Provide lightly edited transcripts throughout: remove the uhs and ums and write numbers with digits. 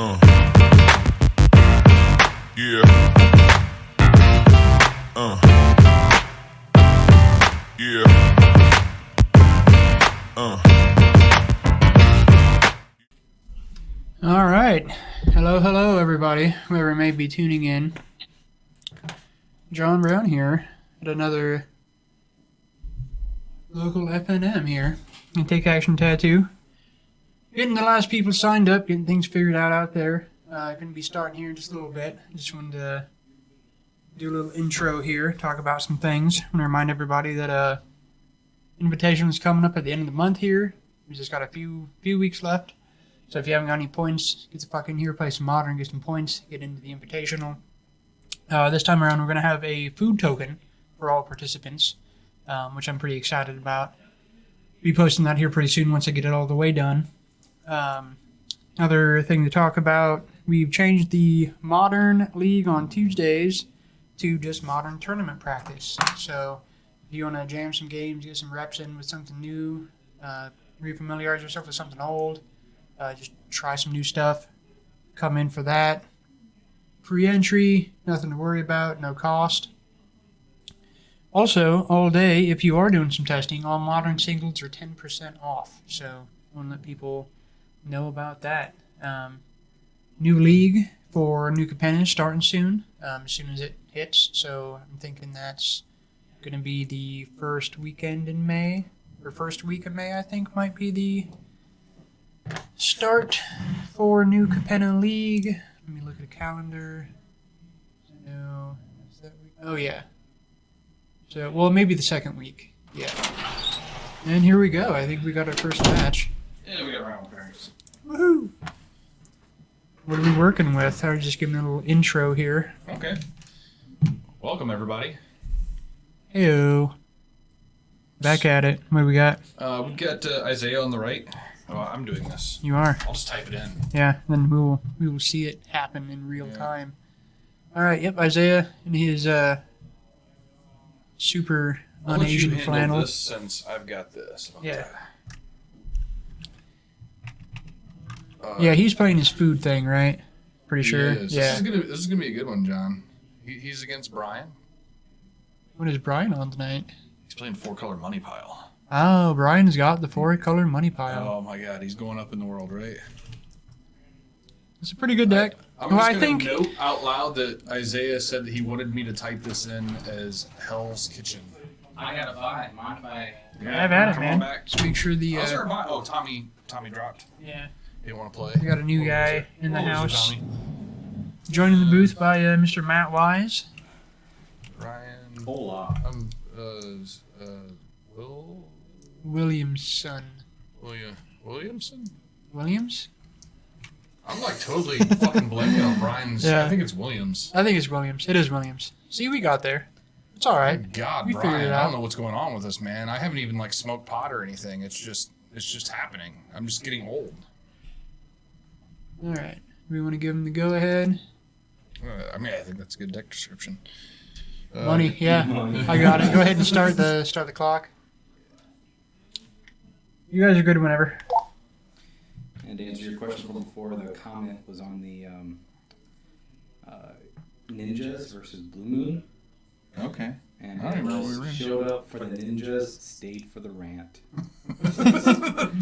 Yeah. Yeah. All right. Hello, everybody, whoever may be tuning in. John Brown here at another local FNM here. And Take Action Tattoo. Getting the last people signed up, getting things figured out there. Going to be starting here in just a little bit. Just wanted to do a little intro here, talk about some things. I want to remind everybody that invitation is coming up at the end of the month here. We just got a few weeks left. So if you haven't got any points, get the fuck in here, play some Modern, get some points, get into the Invitational. This time around, we're going to have a food token for all participants, which I'm pretty excited about. Be posting that here pretty soon once I get it all the way done. Another thing to talk about, we've changed the Modern League on Tuesdays to just Modern Tournament practice. So if you want to jam some games, get some reps in with something new, refamiliarize yourself with something old, just try some new stuff, come in for that. Free entry, nothing to worry about, no cost. Also, all day, if you are doing some testing, all Modern singles are 10% off. So I want to let people know about that. New league for New Capenna starting soon, as soon as it hits. So I'm thinking that's going to be the first weekend in May, or first week of May, I think, might be the start for New Capenna League. Let me look at the calendar. No, is that week? Oh yeah. So, well, maybe the second week. Yeah. And here we go. I think we got our first match. Yeah, we got round pairs. Woohoo! What are we working with? I'll just give them a little intro here. Okay. Welcome, everybody. Heyo. Back at it. What do we got? We got Isaiah on the right. Oh, I'm doing this. You are. I'll just type it in. Yeah, then we will see it happen in real time. All right, yep, Isaiah in his super un-Asian flannel. This since I've got this. Yeah. Yeah, he's playing his food thing, right? Pretty sure. Yeah. This is gonna be a good one, John. He's against Brian. What is Brian on tonight? He's playing 4-color money pile. Oh, Brian's got the 4-color money pile. Oh my God, he's going up in the world, right? It's a pretty good deck. I'm just gonna note out loud that Isaiah said that he wanted me to type this in as Hell's Kitchen. I gotta buy. Mind if I? Yeah, I've had it, come man. on back. Just make sure the. Tommy dropped. Yeah. He didn't want to play. We got a new guy in the house. Tommy? Joining the booth by Mr. Matt Wise. Ryan. Hola. Will. Williamson. Williamson? Williams? I'm like totally fucking blanking on Brian's. Yeah. I think it's Williams. I think it's Williams. It is Williams. See, we got there. It's all right. Oh God, We figured Brian, it I out. don't know what's going on with this, man. I haven't even like smoked pot or anything. It's just happening. I'm just getting old. All right. We want to give him the go-ahead. I think that's a good deck description. Money, yeah. Money. I got it. Go ahead and start the clock. You guys are good whenever. And to answer your question from before, the comment was on the Ninjas versus Blue Moon. Okay. And I don't remember what we were in. showed up for the Ninjas, stayed for the rant. That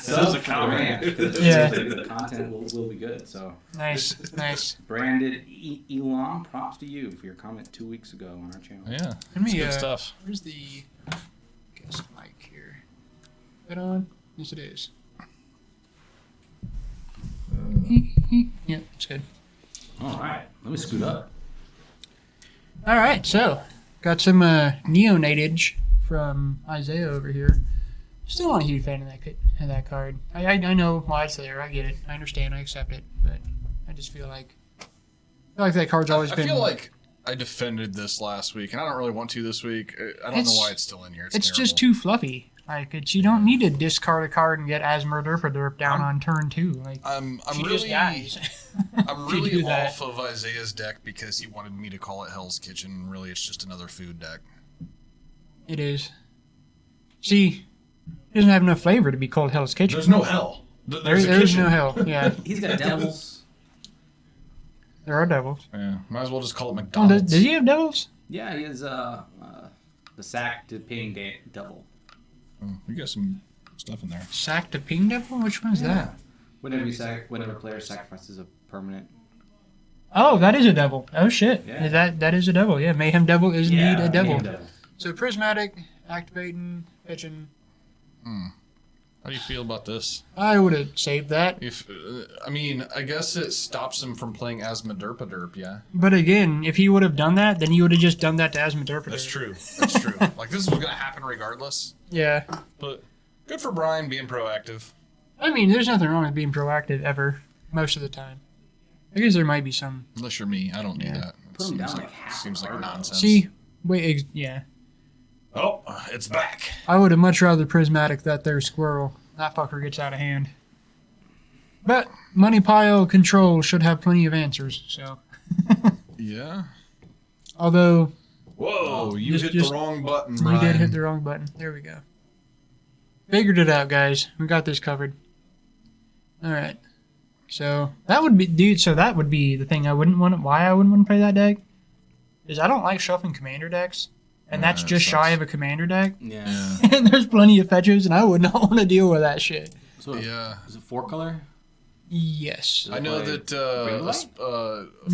was a comment. Yeah. The content will be good. So Nice. branded Elon, props to you for your comment 2 weeks ago on our channel. Yeah. Let me, It's good stuff. Where's the guest mic here? Is it on? Yes, it is. Yep, it's good. All right, let me scoot up. All right, so got some neonatage from Isaiah over here. Still not a huge fan of that card. I know why it's there. I get it. I understand. I accept it. But I just feel like that card's always been. I feel like I defended this last week, and I don't really want to this week. I don't know why it's still in here. It's just too fluffy. Like you don't need to discard a card and get Asmur Derp down on turn 2. Like I'm she really just dies. I'm If you really do that. off of Isaiah's deck because he wanted me to call it Hell's Kitchen. And really, it's just another food deck. It is. See, it doesn't have enough flavor to be called Hell's Kitchen. There's no hell. There's a There's kitchen. no hell. Yeah. He's got devils. There are devils. Yeah, might as well just call it Oh, McDonald's. does he have devils? Yeah, he is the sack to ping devil. Oh, you got some stuff in there. Sack to ping devil? Which one's that? Whenever a player sacrifices a permanent. Oh, that is a devil. Oh shit. Yeah. That is a devil. Yeah, Mayhem Devil is indeed a devil. Mayhem devil. So prismatic, activating, pitching. How do you feel about this? I would have saved that. If I mean, I guess it stops him from playing Asmoderpaderp, yeah. But again, if he would have done that, then he would have just done that to Asmoderpader. That's true. That's true. Like, this was going to happen regardless. Yeah. But good for Brian being proactive. I mean, there's nothing wrong with being proactive ever, most of the time. I guess there might be some. Unless you're me, I don't need Yeah. that. Put him down like half. Seems like nonsense. See, wait, yeah. Oh, it's back. I would have much rather prismatic that there squirrel. That fucker gets out of hand. But money pile control should have plenty of answers. So, Yeah. although Whoa, you Just- hit just- the wrong button, you Brian. did hit the wrong button. There we go. Figured it out, guys. We got this covered. All right. So that would be, dude. So that would be the thing I wouldn't want. Why I wouldn't want to play that deck is I don't like shuffling commander decks, and that's Yeah, just that shy sucks. of a commander deck. Yeah. Yeah. And there's plenty of fetches, and I would not want to deal with that shit. So Yeah. is it 4-color? Yes. I know Play that Green a Light? just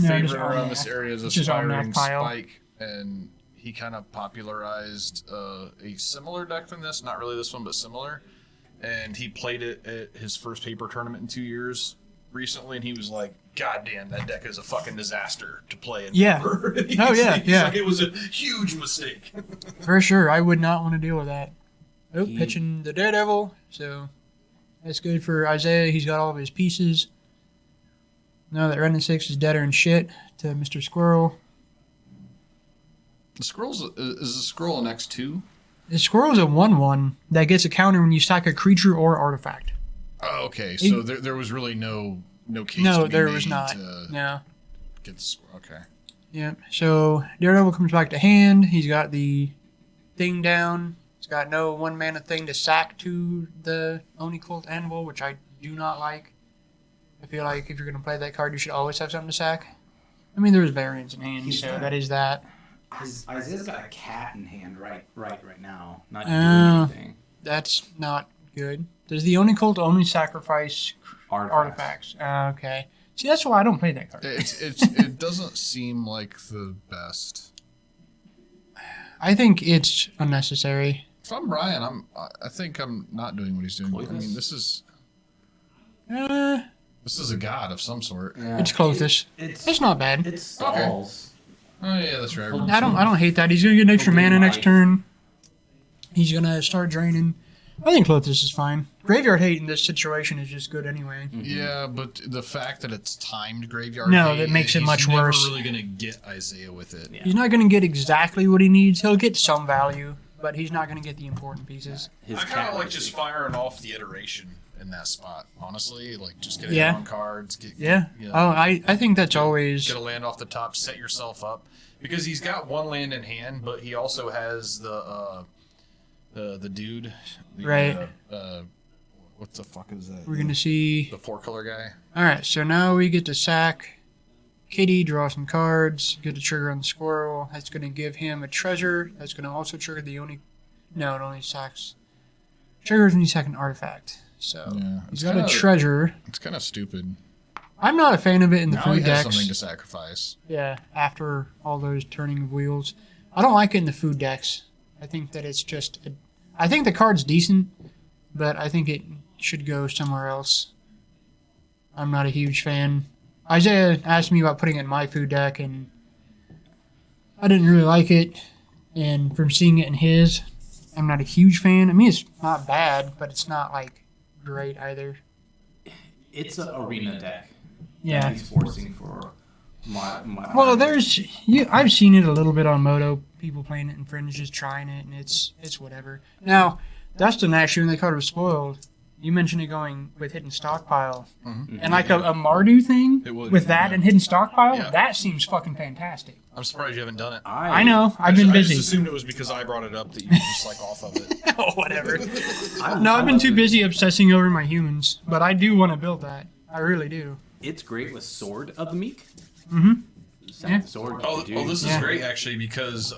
favorite around Armac. this area is It's just Armac Aspiring pile. Spike, and he kind of popularized a similar deck than this. Not really this one, but similar. And he played it at his first paper tournament in 2 years recently, and he was like, "God damn, that deck is a fucking disaster to play in." Yeah. paper." Oh, He's yeah. like, it was a huge mistake. For sure, I would not want to deal with that. Oh, He- pitching the Daredevil, so that's good for Isaiah. He's got all of his pieces. Now that Renin 6 is deader and shit to Mr. Squirrel. The scrolls is the scroll an X2? The Squirrel's a 1/1 that gets a counter when you stack a creature or artifact. Oh, okay. So there was really no case. No, to be there made was not. to No. get the squirrel. Okay. Yep. So Daredevil comes back to hand. He's got the thing down. He's got no 1-mana thing to sack to the Oni Cult Anvil, which I do not like. I feel like if you're going to play that card, you should always have something to sack. I mean, there's variants in hand, He's so got- that is that. Isaiah's got a cat in hand right now. Not Oh. doing anything. That's not good. Does the Oni Cult only sacrifice artifacts? Okay. See, that's why I don't play that card. It doesn't seem like the best. I think it's unnecessary. If I'm Brian, I think I'm not doing what he's doing. I Clovis? mean, this is Uh, a god of some sort. Yeah. it's Clothis. It's not bad. It stalls. Oh yeah, that's right. I don't hate that. He's gonna get an extra mana next turn. He's gonna start draining. I think Clothis is fine. Graveyard hate in this situation is just good anyway. Yeah, but the fact that it's timed graveyard. No, hate, that makes it he's much never worse. Really gonna get Isaiah with it. Yeah. He's not gonna get exactly what he needs. He'll get some value, but he's not gonna get the important pieces. His I kind cat of like would just be- firing off the iteration in that spot. Honestly, like just get Yeah. on cards. Yeah. you know, Oh, I think that's always. get a land off the top, set yourself up, because he's got one land in hand, but he also has the dude, Right. What the fuck is that? We're gonna see. The 4-color guy. All right, so now we get to sack Kitty, draw some cards, get a trigger on the squirrel. That's gonna give him a treasure. That's gonna also trigger the Oni. No, it only sacks. Triggers when you sack an artifact. So Yeah, he's got a treasure. It's kind of stupid. I'm not a fan of it in the Now food he has decks. something to sacrifice. Yeah, after all those turning of wheels, I don't like it in the food decks. I think that it's just. I think the card's decent, but I think it should go somewhere else. I'm not a huge fan. Isaiah asked me about putting it in my food deck, and I didn't really like it. And from seeing it in his, I'm not a huge fan. I mean, it's not bad, but it's not like great either. It's an arena deck. Yeah. that He's forcing for my Well, I've seen it a little bit on Moto. People playing it in Fringe, just trying it, and it's whatever. Now, Dustin actually, when the card was spoiled, you mentioned it going with hidden stockpile, and like a Mardu thing It would, with that yeah. and hidden stockpile. Yeah. That seems fucking fantastic. I'm surprised you haven't done it. I know. I've been I busy. just assumed it was because I brought it up that you were just like off of it. Oh, whatever. No, I've been too busy obsessing over my humans, but I do want to build that. I really do. It's great with Sword of the Meek. Mm-hmm. Send Yeah. the sword. Oh, dude. this is Yeah. great actually because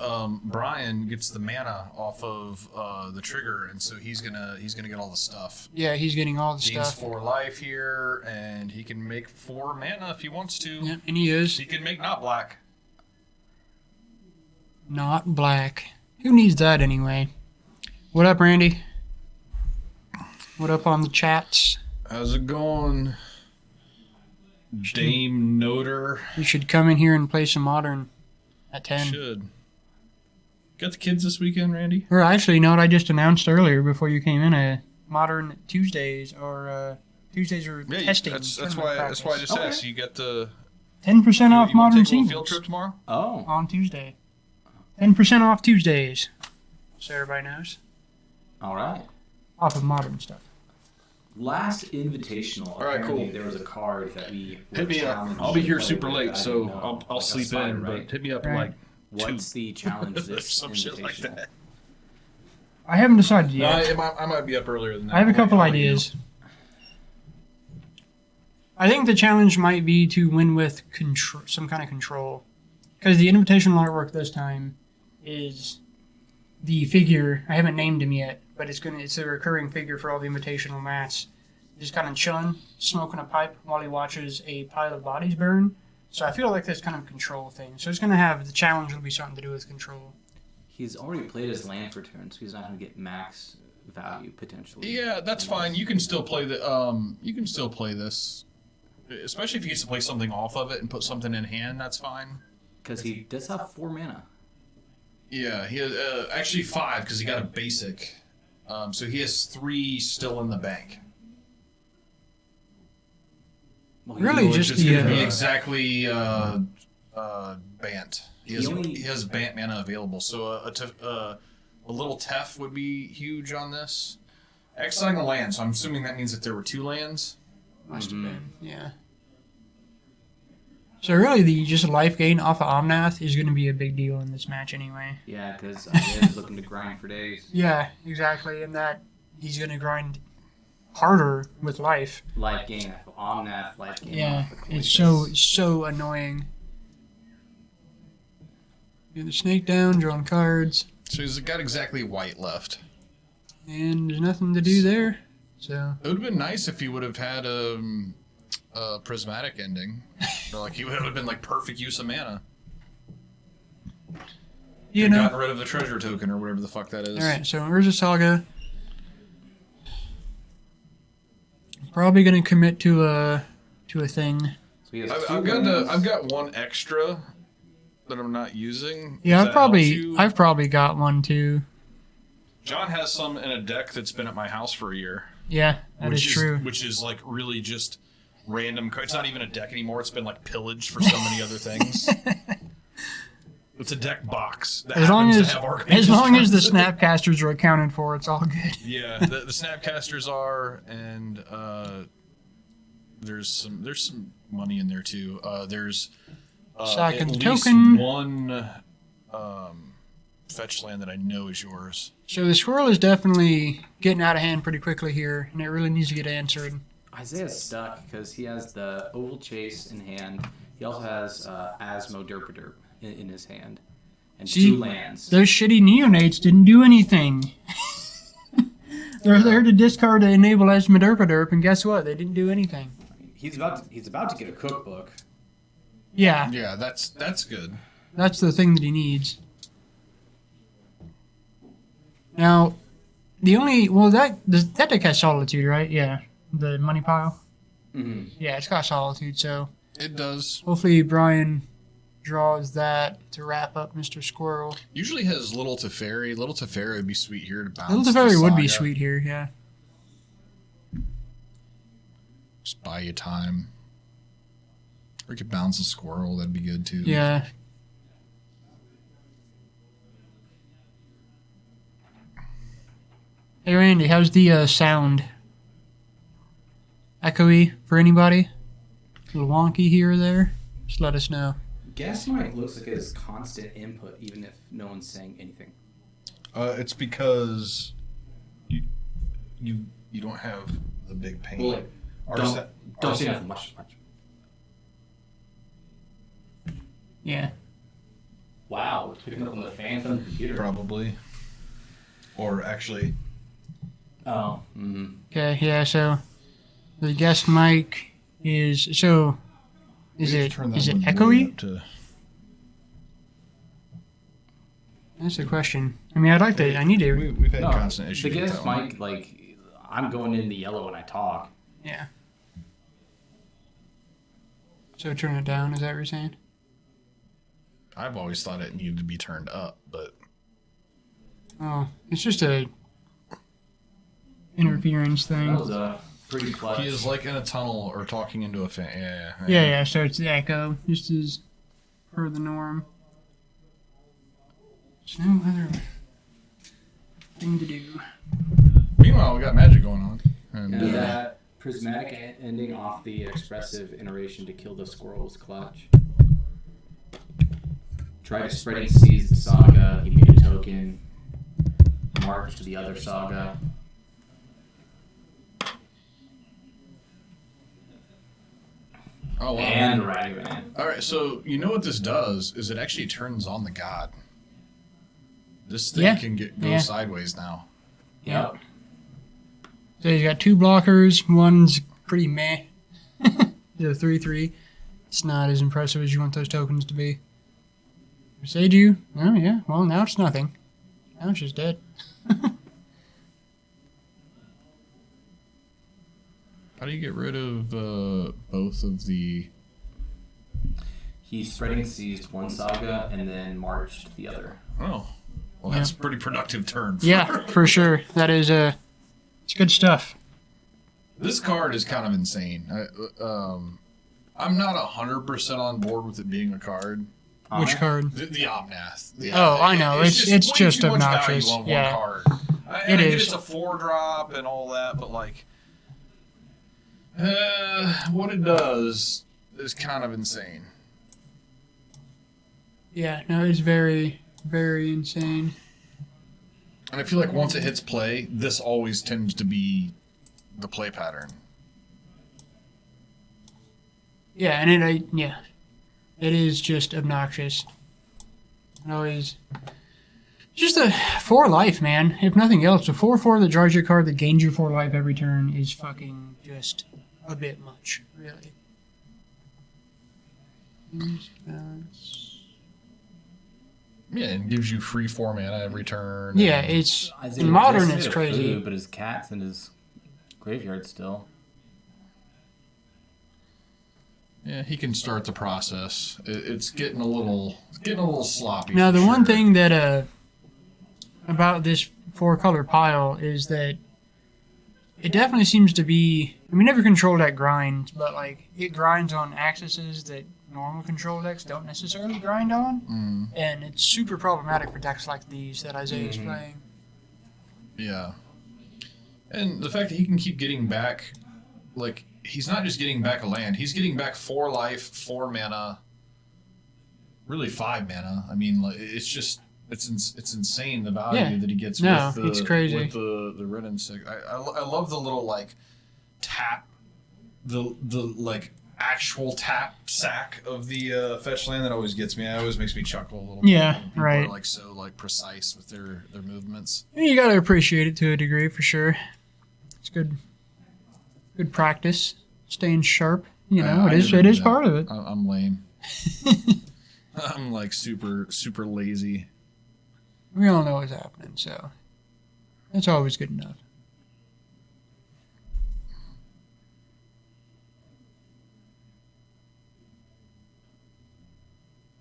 Brian gets the mana off of the trigger, and so he's gonna get all the stuff. Yeah, he's getting all the Gains stuff. 4 life here, and he can make 4 mana if he wants to. Yeah, and he is He can make not black. not black. Who needs that anyway? What up, Randy? What up on the chats? How's it going, Dame Noter? You should come in here and play some Modern at 10. Should. Got the kids this weekend, Randy? Or actually, you know what I just announced earlier before you came in? Modern Tuesdays or Tuesdays are testing. That's tournament why practice. I just Okay. asked. You get the 10% off you want Modern to take a little field Singles trip tomorrow? Oh. on Tuesday. 10% off Tuesdays. So everybody knows. All right. Off of Modern stuff. Last invitational. All right, apparently cool. There was a card that we were Hit me up. challenged I'll be here to play super with late, that I so didn't know. I'll Like a sleep spider, in. right? But hit me up Right. like What's the challenge this some shit like invitational? that. I haven't decided No, yet. I might be up earlier than that. I have a couple I'll let you know. ideas. I think the challenge might be to win with some kind of control. Because the invitational artwork this time is the figure. I haven't named him yet, but it's a recurring figure for all the invitational mats. Just kind of chilling, smoking a pipe while he watches a pile of bodies burn. So I feel like that's kind of a control thing. So it's going to have, the challenge will be something to do with control. He's already played his land for turn, so he's not going to get max value potentially. Yeah, that's fine. You can still play the. You can still play this, especially if he gets to play something off of it and put something in hand. That's fine. Because he does have 4 mana. Yeah, he has actually 5 because he got a basic. So he has 3 still in the bank. Well, Really, Which just is going to the, be exactly Bant. He has Bant mana available, so a little Tef would be huge on this. Exiling a land, so I'm assuming that means that there were 2 lands. Must have been, yeah. So really, the just life gain off of Omnath is going to be a big deal in this match anyway. Yeah, because Isaiah's looking to grind for days. Yeah, exactly, and that he's going to grind harder with life. Life gain off of Omnath, life gain Yeah, off of it's Coinbase. so annoying. Get the snake down, drawing cards, So he's got exactly white left. and there's nothing to do there. So It would have been nice if he would have had a prismatic ending. Or like he would have been like perfect use of mana. you know. Gotten rid of the treasure token or whatever the fuck that is. All right, so Urza Saga. Probably going to commit to a thing. So he has I've 2 lands. I've got 1 extra that I'm not using. Yeah, If that helps you. I've probably got one too. John has some in a deck that's been at my house for a year. Yeah, that is true. Which is like really just random. It's not even a deck anymore. It's been like pillaged for so many other things. It's a deck box that As long happens as to have Archmage's as long as the cards in it. snapcasters are accounted for, it's all good. Yeah, the Snapcasters are, and there's some money in there too. There's Second at least token. 1 fetch land that I know is yours. So the squirrel is definitely getting out of hand pretty quickly here, and it really needs to get answered. Isaiah's stuck because he has the Oval Chase in hand. He also has Asmo Derpaderp in his hand. And See, 2 lands. Those shitty neonates didn't do anything. They're there to discard to enable Esmederpaderp, and guess what? They didn't do anything. He's about to get a cookbook. Yeah, Yeah, that's good. that's the thing that he needs. Now, that deck has Solitude, right? Yeah, the money pile. Mm-hmm. Yeah, it's got Solitude, so It does. hopefully Brian draws that to wrap up Mr. Squirrel. Usually has Little Teferi. Little Teferi would be sweet here to bounce. Little the Teferi would be Saga. sweet here, yeah. Just buy you time. Or you could bounce a squirrel. That'd be good too. Yeah. Hey Randy, how's the sound? Echoey for anybody? A little wonky here or there? Just let us know. Gaslight looks like it has constant input, even if no one's saying anything. It's because you don't have the big pain. Well, Our don't set- don't our say set- nothing much. Yeah. Wow, it's picking up on the fans on the computer. Probably. Or actually, Oh. Okay, yeah, so the guest mic is... So, is we it have to turn that is it one way echoey? up to- That's the question. I mean, I'd like to... I need to... We've had No, constant issues the with guest that one. mic, like, I'm going in the yellow when I talk. Yeah. So turn it down, is that what you're saying? I've always thought it needed to be turned up, but Oh, it's just a interference thing. That was a pretty clutch. he is like in a tunnel or talking into a fan. Yeah, so it's the echo, just as per the norm. There's no other thing to do. Meanwhile, we got magic going on. And, And that prismatic ending off the expressive iteration to kill the squirrel was clutch. Tried to spread and seize the saga. He made a token. Marched to the other saga. oh, wow. And Ragavan. All right, so you know what this does is it actually turns on the god. This thing Yeah. can go Yeah. sideways now. Yep. So he's got two blockers. One's pretty meh. He's a 3/3. It's not as impressive as you want those tokens to be. Sage you? Oh, yeah. Well, now it's nothing. Now it's just dead. How do you get rid of both of the? He spreading seized one saga and then marched the other. Oh, well, that's a pretty productive turn. Yeah, for sure. That is it's good stuff. This card is kind of insane. I'm not 100% on board with it being a card. Which card? The Omnath. Oh, I know. It's just way too much obnoxious. value on Yeah. one card. I It get is. it's a 4-drop and all that, but like, what it does is kind of insane. Yeah, no, it's very, very insane. And I feel like once it hits play, this always tends to be the play pattern. Yeah, and it is just obnoxious. It always, just a 4 life, man. If nothing else, a 4/4 that draws your card that gains you 4 life every turn is fucking just a bit much, really. Yeah, and gives you free 4 mana every turn. Yeah, and- it's Isaiah in modern. just It's made a crazy. food, but his cat's in his graveyard still. Yeah, he can start the process. It's getting a little sloppy. Now, for the one sure. thing that about this 4-color pile is that it definitely seems to be. I mean, every control deck grinds, but like it grinds on axes that normal control decks don't necessarily grind on, and it's super problematic for decks like these that Isaiah's playing. Yeah. And the fact that he can keep getting back, like, he's not just getting back a land, he's getting back 4 life, 4 mana, really 5 mana. I mean, like, it's just, it's insane the value Yeah. that he gets No, with the, it's crazy. with the red and 6. I love the little, like, tap, the like, actual tap sack of the fetch land that always gets me. It always makes me chuckle a little bit. Yeah, when people right. Are, like, so, like, precise with their movements. You gotta appreciate it to a degree for sure. It's good practice, staying sharp. You know, I it is never do that. part of it. I'm lame. I'm like super lazy. We all know what's happening, so that's always good enough.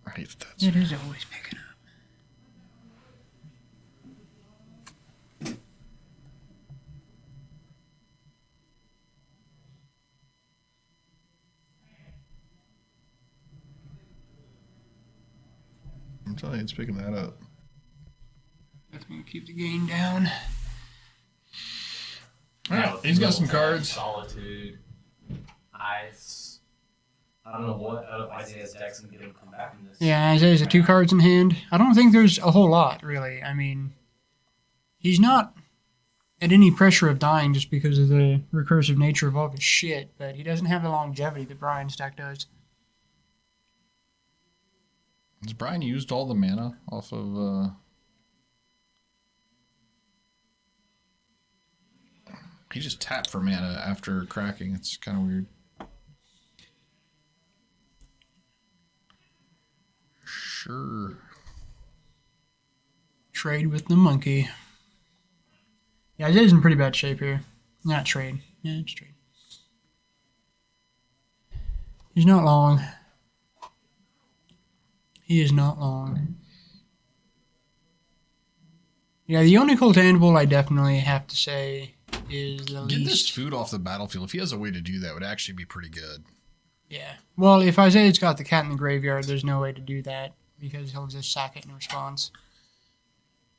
I hate that. It is always picking up. I'm telling you, it's picking that up. That's gonna keep the gain down. All right, he's got some cards. Solitude. I don't know what out of Isaiah's decks can get him to come back in this. Yeah, Isaiah's got 2 cards in hand. I don't think there's a whole lot, really. I mean, he's not at any pressure of dying just because of the recursive nature of all of his shit, but he doesn't have the longevity that Brian's deck does. Has Brian used all the mana off of... He just tapped for mana after cracking. It's kind of weird. Sure. Trade with the monkey. Yeah, Jay's in pretty bad shape here. Not trade. Yeah, it's trade. He's not long. He is not long. Yeah, the only cool tangible I definitely have to say is the Get this least. food off the battlefield. If he has a way to do that, it would actually be pretty good. Yeah. Well, if Isaiah's got the cat in the graveyard, there's no way to do that because he'll just sack it in response.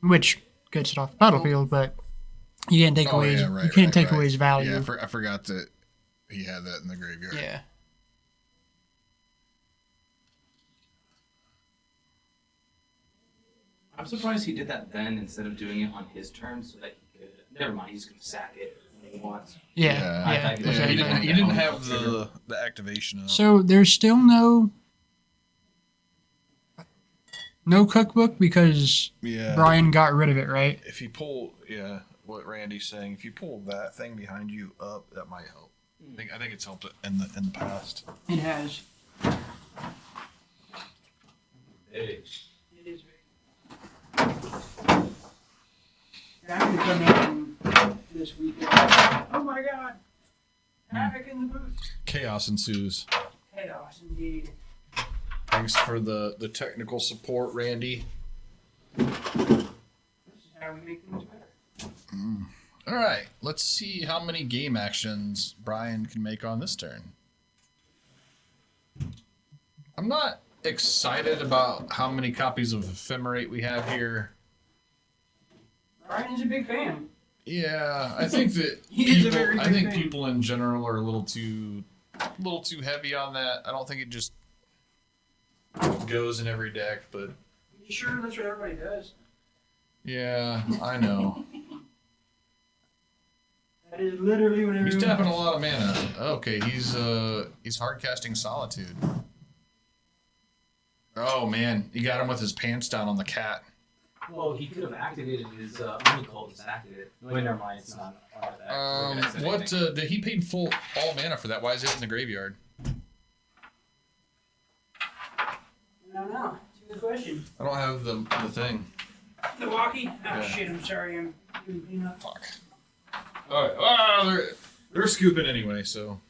Which gets it off the battlefield, but you can't take away. You can't take away his value. Yeah, I forgot that he had that in the graveyard. Yeah. I'm surprised he did that then instead of doing it on his turn so that he could. Never mind, he's going to sack it when he wants. Yeah. He didn't have the activation up. So there's still no cookbook because Brian got rid of it, right? If you pull, what Randy's saying, if you pull that thing behind you up, that might help. I think it's helped in the past. It has. Hey. It is big. I'm going to come in this weekend. Oh my god! Havoc in the booth. Chaos ensues. Chaos indeed. Thanks for the technical support, Randy. This is how we make things better. All right, let's see how many game actions Brian can make on this turn. I'm not excited about how many copies of Ephemerate we have here. Brian is a big fan. Yeah, I think that He is a very big fan. people in general are a little too heavy on that. I don't think it just goes in every deck, but You sure that's what everybody does? yeah, I know. That is literally what everyone He's tapping a does. lot of mana. Okay, he's hard casting Solitude. Oh man, he got him with his pants down on the cat. Well, he could have activated his Unicult to sack it. Wait, never mind, it's not part of that. What? He paid full all mana for that. Why is it in the graveyard? I don't know. It's a good question. I don't have the thing. Milwaukee? Oh Yeah. shit, I'm sorry. I'm doing cleanup. Fuck. Alright, well, they're scooping anyway, so.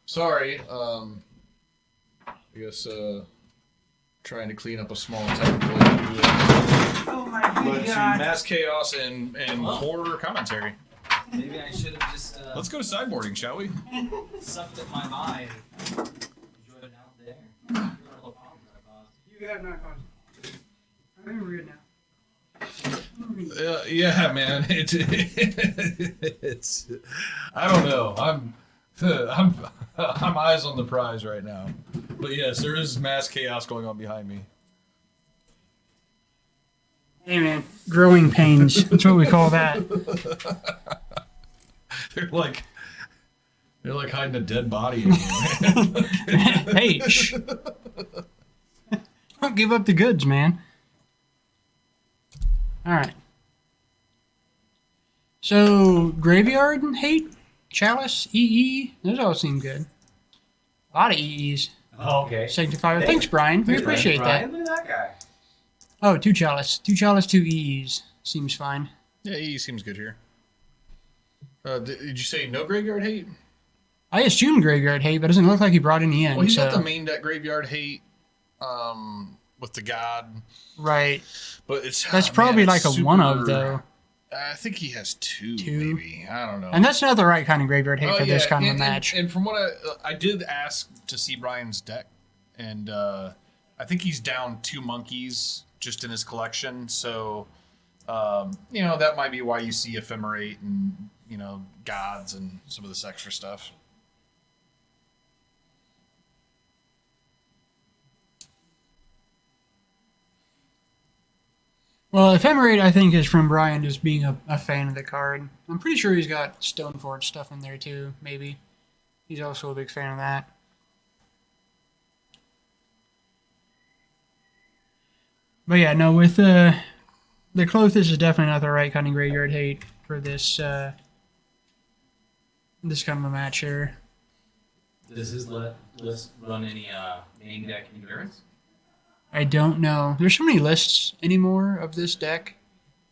Sorry, I guess, trying to clean up a small technical issue. Oh my Led to god. mass chaos and horror commentary. Maybe I should have just Let's go to sideboarding, shall we? sucked at my mind. Enjoyed it out there. You're a little problem that caused. You have not caused it. I'm gonna read it now. Yeah, man. It's. I don't know. I'm eyes on the prize right now. But yes, there is mass chaos going on behind me. Hey man, growing pains. That's what we call that. They're like hiding a dead body in here. Hey, shh. Don't give up the goods, man. Alright. So, Graveyard and Hate, Chalice, EE, those all seem good. A lot of EEs. Oh, okay. Sanctifier. Thanks, Brian. We appreciate that. Look at that guy. Oh, 2 Chalice. 2 Chalice, 2 EEs. Seems fine. Yeah, he seems good here. Did you say no graveyard hate? I assumed Graveyard Hate, but it doesn't look like he brought any in. Well, he's so. got the main deck graveyard hate, with the god, Right. but it's That's probably like a one of, though. I think he has two, Two? maybe. I don't know. And that's not the right kind of Graveyard Hate for this kind of a match. And from what I did ask to see Brian's deck, and I think he's down 2 monkeys just in his collection. So, that might be why you see Ephemerate and gods and some of this extra stuff. Well, Ephemerate, I think, is from Brian just being a fan of the card. I'm pretty sure he's got Stoneforge stuff in there, too, maybe. He's also a big fan of that. But yeah, no, with the Clothis is definitely not the right kind of graveyard hate for this this kind of a match here. Does his list run any main deck endurance? I don't know. There's so many lists anymore of this deck,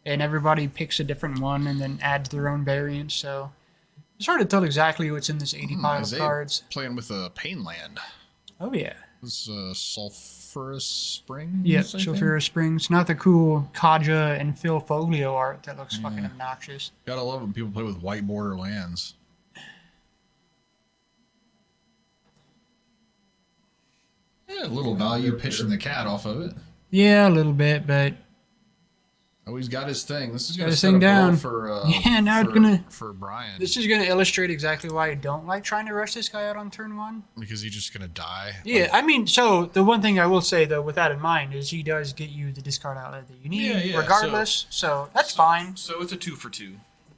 and everybody picks a different one and then adds their own variants. So it's hard to tell exactly what's in this 80 pile of Isaiah cards. playing with a Pain Land. Oh yeah. This Sulphurous Springs. Yep, I think? Sulphurous Springs. Not the cool Kaja and Phil Foglio art that looks fucking obnoxious. Gotta love when people play with white border lands. Yeah, a little value pitching the cat off of it. Yeah, a little bit, but Oh, he's got his thing. This is Got gonna his set thing up well down. for Yeah, now it's gonna- for Brian this is going to illustrate exactly why I don't like trying to rush this guy out on turn one. because he's just gonna die. Yeah, I mean, so the one thing I will say, though, with that in mind, is he does get you the discard outlet that you need, Yeah, regardless, so that's fine. So it's a 2 for 2.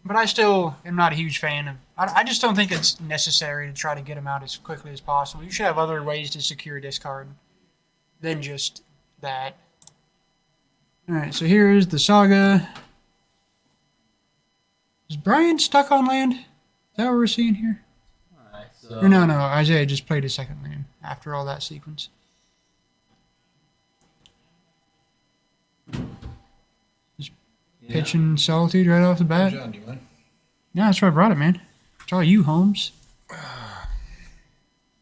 But I still am not a huge fan of... I just don't think it's necessary to try to get him out as quickly as possible. You should have other ways to secure a discard than just that. Alright, so here is the Saga. Is Brian stuck on land? Is that what we're seeing here? Alright, so Or no, Isaiah just played a second land after all that sequence. Pitching Solitude right off the bat. John, do you mind? Yeah, that's why I brought it, man. It's all you, Holmes.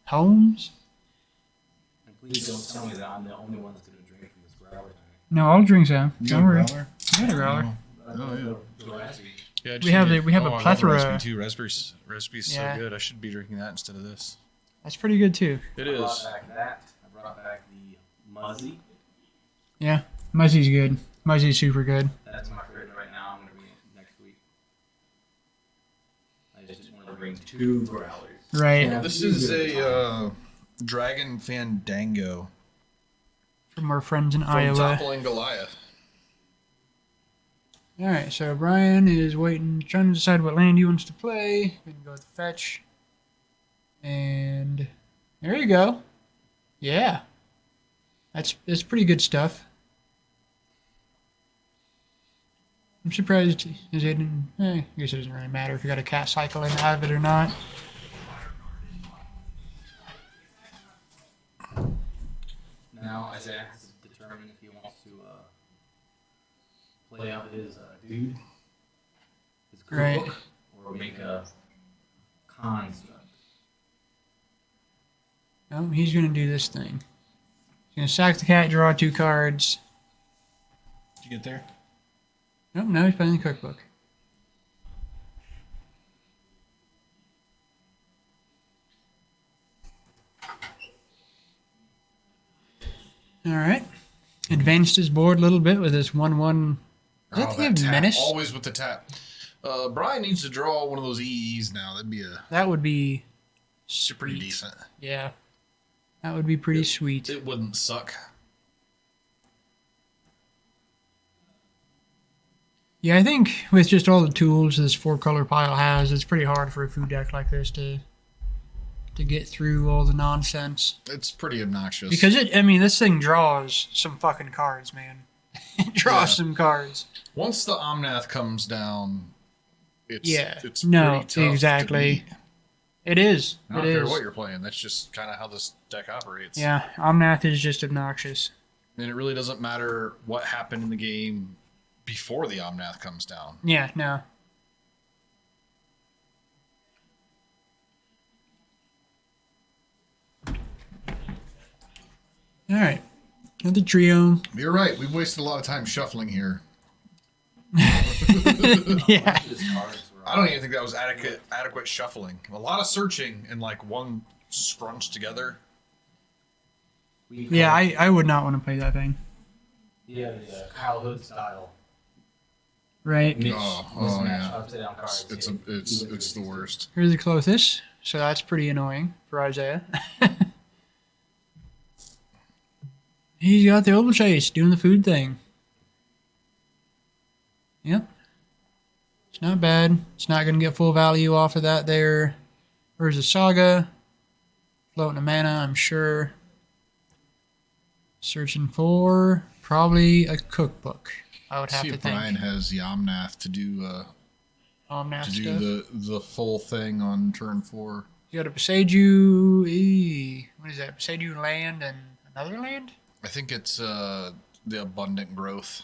Holmes? And please don't tell me that I'm the only one that's going to drink from this growler tonight. No, I'll drink some. You Don't got a worry. growler? I got a growler. Oh, yeah. The raspberry. Yeah, We have a I love plethora- Raspberry too. Raspberry's Yeah. so good. I should be drinking that instead of this. That's pretty good, too. It I brought is. back that. I brought back the Muzzy. Yeah, Muzzy's good. Muzzy's super good. That's my favorite right now. I'm going to bring it next week. I just wanted to bring 2 growlers. Right. Yeah. This is a Dragon Fandango From our friends in from Iowa. Toppling Goliath. Alright, so Brian is waiting, trying to decide what land he wants to play. We can go with the fetch. And there you go. Yeah. That's pretty good stuff. I'm surprised it didn't. I guess it doesn't really matter if you got a cat cycle in out of it or not. Now Isaiah has to determine if he wants to play out his dude, his Right. cookbook, or make a construct. Oh, he's gonna do this thing. He's gonna sack the cat, draw 2 cards. Did you get there? Nope, now he's playing the cookbook. Alright. Advanced his board a little bit with this 1/1. Does that thing have tap. menace? Always with the tap. Brian needs to draw one of those EEs now. That'd be That would be pretty sweet. decent. Yeah. That would be pretty sweet. It wouldn't suck. Yeah, I think with just all the tools this 4-color pile has, it's pretty hard for a food deck like this to get through all the nonsense. It's pretty obnoxious. Because this thing draws some fucking cards, man. It draws Yeah. some cards. Once the Omnath comes down, it's pretty no, tough exactly. to beat. It is. I don't It care is. what you're playing. That's just kind of how this deck operates. Yeah, Omnath is just obnoxious. And it really doesn't matter what happened in the game before the Omnath comes down. Yeah, no. All right, another trio. You're right. We've wasted a lot of time shuffling here. Yeah. His cards were I don't even think that was adequate shuffling. A lot of searching in like one scrunched together. Yeah, I would not want to play that thing. Yeah, the Kyle Hood style. Right. Oh, yeah. Upside down cards. It's the worst. Here's the Clothis, so that's pretty annoying for Isaiah. He's got the Opal Chase doing the food thing. Yep. It's not bad. It's not going to get full value off of that there. Where's the Saga? Floating a mana, I'm sure. Searching for probably a cookbook. I would have See to if think. Brian has Yamnath to do Omnath to stuff. do the full thing on turn 4. You got a Beseiju. What is that? Beseiju land and another land? I think it's the abundant growth,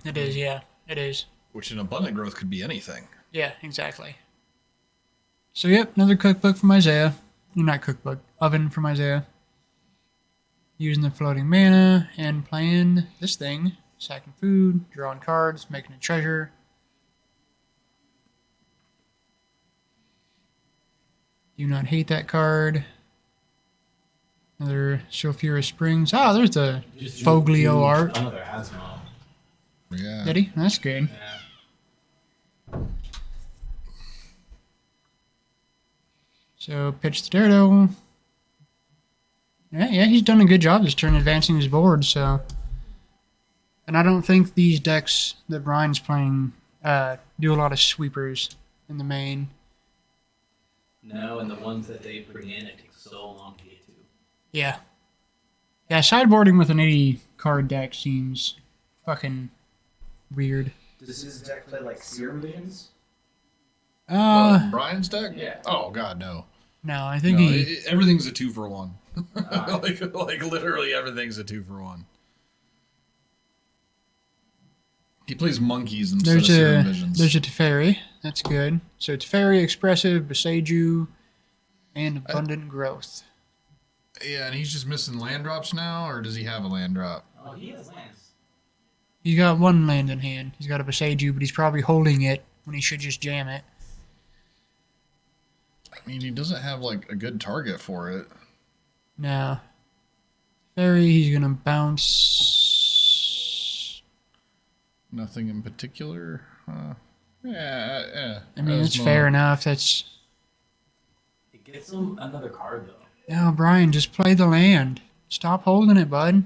It is. Yeah, it is. which in abundant growth could be anything. Yeah, exactly. So yep, another cookbook from Isaiah. Not cookbook, oven from Isaiah. Using the floating mana and playing this thing. Sacking food, drawing cards, making a treasure. Do not hate that card. Another Sulphurous Springs. Oh, there's the Foglio art. Another Asmo. Yeah. Did he? That's good. Yeah. So pitch the Daredevil. Yeah, he's done a good job this turn advancing his board. So, and I don't think these decks that Brian's playing do a lot of sweepers in the main. No, and the ones that they bring in, it takes so long to get to. Yeah, sideboarding with an 80 card deck seems fucking weird. Does his deck play like Serum Visions? Brian's deck? Yeah. Oh God, no. No, I think No, he. everything's a 2 for 1. like literally everything's a 2 for 1. He plays monkeys instead of Serum Visions. There's a Teferi. That's good. So Teferi, Expressive, Beseiju, and Abundant Growth. Yeah, and he's just missing land drops now, or does he have a land drop? Oh, he has lands. He's got one land in hand. He's got a Beseiju, but he's probably holding it when he should just jam it. I mean, he doesn't have like a good target for it. No. Teferi, he's gonna bounce. Nothing in particular. Yeah. I mean, it's Asmo. fair enough. That's. It gets him another card, though. No, Brian, just play the land. Stop holding it, bud.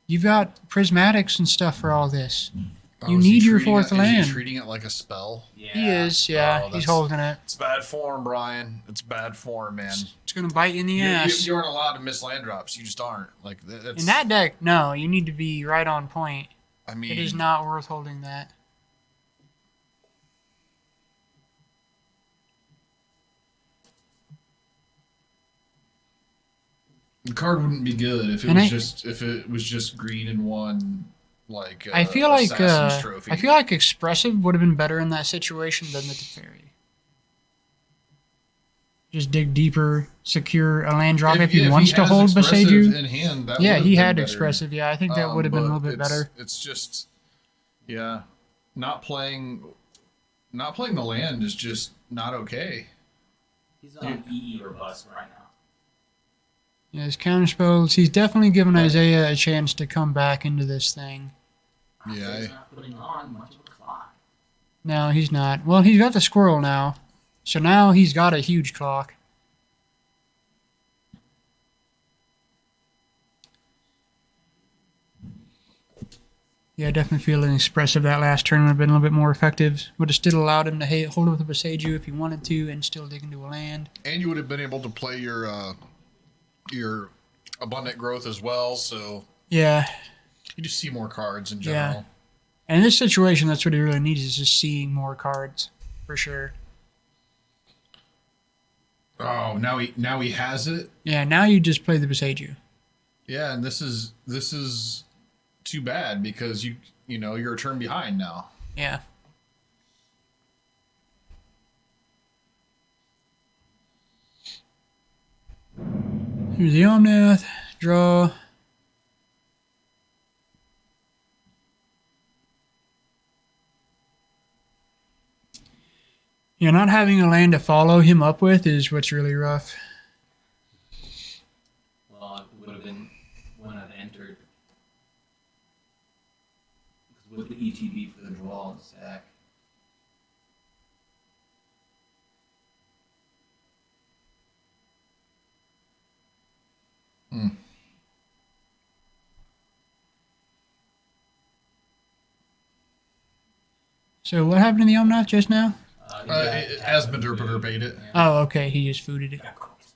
You've got prismatics and stuff for all this. You is he need your treating fourth it, land. Is he treating it like a spell? Yeah. He is, yeah. Oh, He's that's- holding it. It's bad form, Brian. It's bad form, man. It's gonna bite you in the You, ass. you aren't allowed to miss land drops. You just aren't. Like that's. In that deck, no. You need to be right on point. I mean, It is not worth holding that. the card wouldn't be good if it And was just green and one. Like I feel like Assassin's Trophy. I feel like Expressive would have been better in that situation than the Teferi. Just dig deeper, secure a land drop if he wants to has hold Expressive Beseiju. in hand, that Yeah, would've he been had better. Expressive. Yeah, I think that would have been a little bit But better. It's just, yeah, not playing the land is just not okay. He's on EE or bust right now. Yeah, his counterspells. He's definitely given Isaiah a chance to come back into this thing. Yeah, He's not putting on much of a clock. No, he's not. Well, he's got the squirrel now. So now he's got a huge clock. Yeah, I definitely feel an Expressive that last turn would have been a little bit more effective. Would have still allowed him to hold it with a Beseiju if he wanted to and still dig into a land. and you would have been able to play your abundant growth as well. So Yeah, you just see more cards in Yeah. general. and in this situation, that's what he really needs is just seeing more cards, for sure. Oh, now he has it. Yeah, now you just play the Beseiju. Yeah, and this is too bad because you're a turn behind now. Yeah. Here's the Omnath. Draw. Yeah, not having a land to follow him up with is what's really rough. Well, it would have been when I've entered. Because with the ETB for the draw and stack. So what happened to the Omnath just now? As Madurpater bait it. Oh, okay, he just fooded it. Got cooked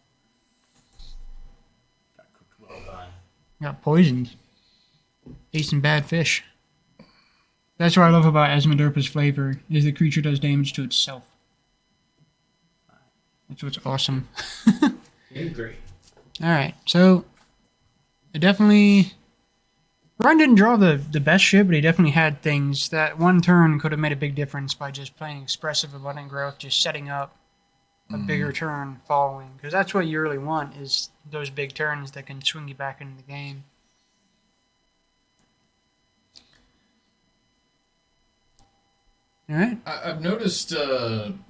well done. Got poisoned. ate some bad fish. That's what I love about Asmodeus' flavor, is the creature does damage to itself. That's what's awesome. Great. Alright, so it definitely... Ryan didn't draw the best shit, but he definitely had things that one turn could have made a big difference by just playing Expressive Abundant Growth, just setting up a bigger turn following. Because that's what you really want, is those big turns that can swing you back into the game. Alright. I've noticed,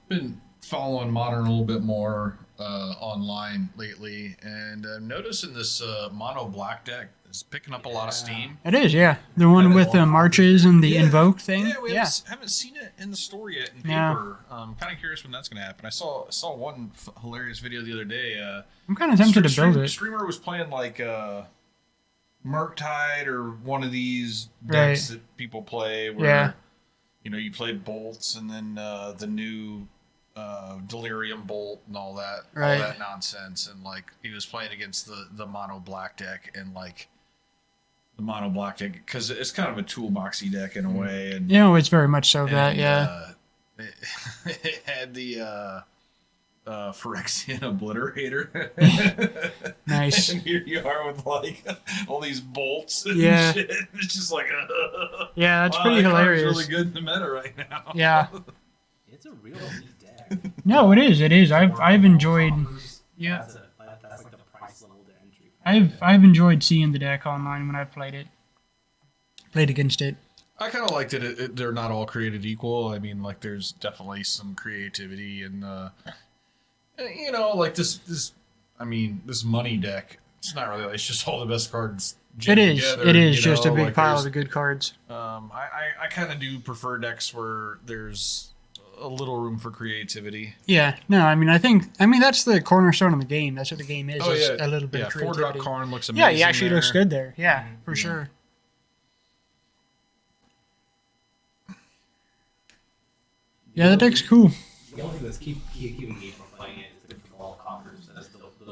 been following Modern a little bit more online lately, and I'm noticing this mono black deck is picking up a lot of steam. It is, yeah. The one with the marches and the invoke thing. Yeah, we haven't seen it in the store yet in paper. I'm kind of curious when that's going to happen. I saw one hilarious video the other day. I'm kind of tempted to build it. Streamer was playing like Murktide or one of these decks that people play where you play bolts and then the new Delirium Bolt and all that nonsense, and like he was playing against the mono black deck, and like the mono black deck, because it's kind of a toolboxy deck in a way, and it's very much so that it had the Phyrexian Obliterator. Nice. And here you are with like all these bolts and shit. It's just like that's pretty hilarious. It's really good in the meta right now. Yeah. It's a real neat deck. No, it is. It is. I've enjoyed. Yeah. That's like the price level to entry. I've enjoyed seeing the deck online when I've played it. Played against it. I kind of liked it. They're not all created equal. I mean, like there's definitely some creativity and like this money deck. It's not really. It's just all the best cards. It is. Together, it is just a big like pile of good cards. I kind of do prefer decks where there's a little room for creativity. Yeah. No, I think that's the cornerstone of the game. That's what the game is. A little bit of creativity. 4-drop Karn looks amazing. Yeah, he actually looks good there. Yeah, for sure. Yeah, that deck's cool. The only thing that's keeping me from playing it is the Cabal Coffers. Those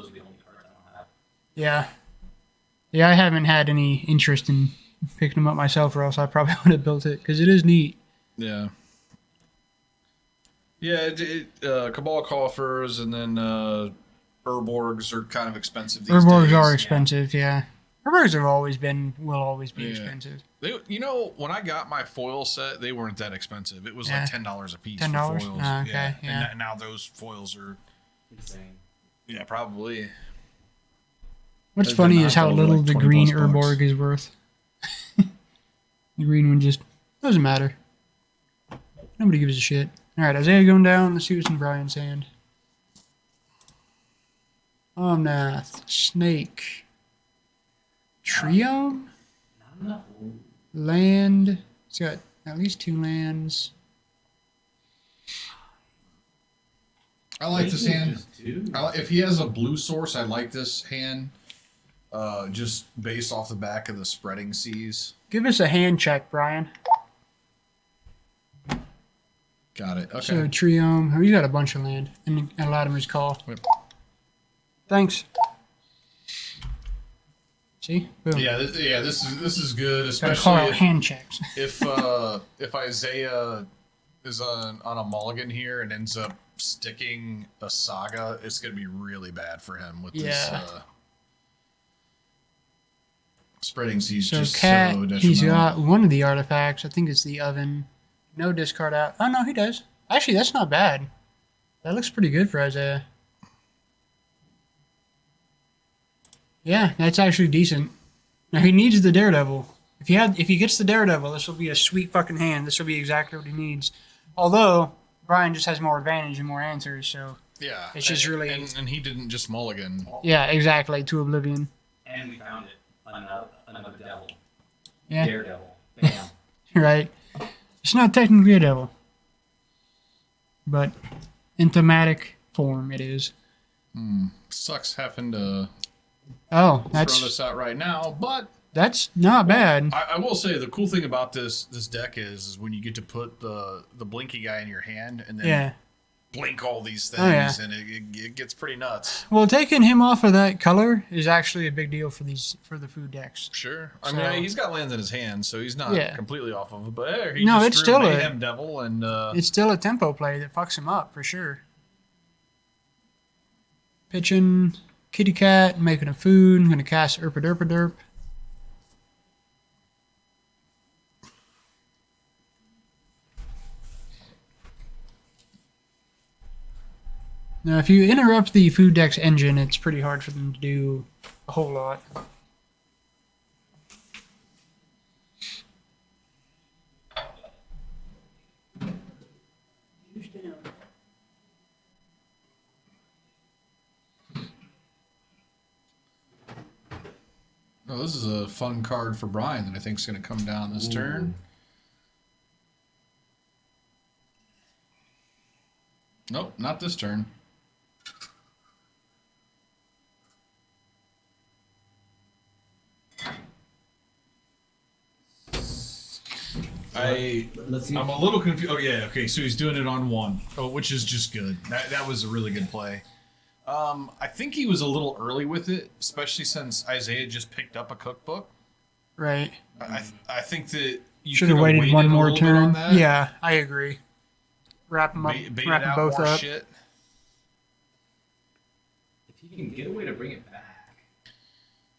are the only cards I don't have. Yeah. Yeah, I haven't had any interest in picking them up myself, or else I probably would have built it, because it is neat. Yeah. Yeah, Cabal Coffers and then Urborgs are kind of expensive these days. Urborgs are expensive, yeah. Urborgs will always be expensive. They, when I got my foil set, they weren't that expensive. It was like $10 a piece for foils. Okay, yeah. And now those foils are insane. Yeah, probably. What's funny is how little the green Urborg is worth. The green one just doesn't matter. Nobody gives a shit. Alright, Isaiah going down. Let's see what's in Brian's hand. Omnath, Snake, Trio, Land. It's got at least 2 lands. I like this hand. If he has a blue source, I like this hand. Just based off the back of the Spreading Seas. Give us a hand check, Brian. Got it. Okay. So Triome. Oh, he's got a bunch of land. And Latimer's Call. Yep. Thanks. See? Boom. Yeah. This is good, Gotta especially call out hand checks. if Isaiah is on a mulligan here and ends up sticking a Saga, it's gonna be really bad for him with this. Spreading Seas. So just Cat, so he's detrimental. got one of the artifacts. I think it's the Oven. No discard out. Oh, no, he does. Actually, that's not bad. That looks pretty good for Isaiah. Yeah, that's actually decent. Now, he needs the Daredevil. If he gets the Daredevil, this will be a sweet fucking hand. This will be exactly what he needs. Although, Brian just has more advantage and more answers, so... Yeah. It's just really... And he didn't just mulligan. Yeah, exactly. To Oblivion. And we found it. Another devil. Yeah. Daredevil. Bam. Right. It's not technically a devil. But in thematic form, it is. Sucks having to Oh, throw that's this out right now, but not bad. I will say the cool thing about this deck is when you get to put the blinky guy in your hand and then blink all these things, Oh, yeah. and it gets pretty nuts. Well, taking him off of that color is actually a big deal for the food decks. Sure. I So- mean, he's got lands in his hand, so he's not Yeah. completely off of it. But hey, he No, just it's drew still a- Mayhem Devil, and It's still a tempo play that fucks him up for sure. Pitching Kitty Cat, making a food. I'm gonna cast Derp. Now, if you interrupt the food deck's engine, it's pretty hard for them to do a whole lot. oh, this is a fun card for Brian that I think is going to come down this turn. Nope, not this turn. Let's see. I'm a little confused. Oh yeah, okay. So he's doing it on one, which is just good. That was a really good play. I think he was a little early with it, especially since Isaiah just picked up a cookbook. Right. I think that you Should have coulda waited one a more little bit on turn. that. Yeah, I agree. Wrap them up, Bait wrap it them out both more up. shit. If he can get a way to bring it back.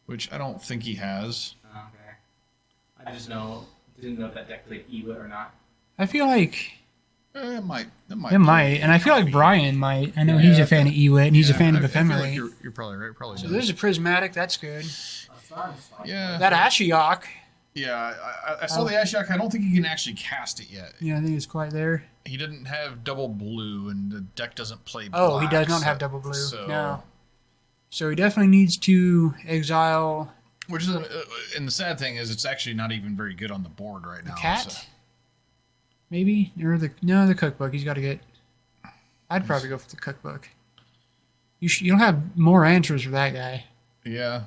Which I don't think he has. Okay. I just didn't know if that deck played Ewa or not. I feel like It might. it might, and I feel like Brian might. I know he's a fan of Ewit, and he's a fan of I feel like Ephemerate. you're probably right. Probably. So does. there's a prismatic. That's good. Yeah. That Ashiok. Yeah, I saw the Ashiok. I don't think he can actually cast it yet. Yeah, I think it's quite there. He didn't have double blue, and the deck doesn't play black. Oh, he does not have double blue. So, No. So he definitely needs to exile Which is, and the sad thing is, it's actually not even very good on the board right now. the cat. so- Maybe or the cookbook. He's got to get. I'd probably go for the cookbook. You'll have more answers for that guy. Yeah.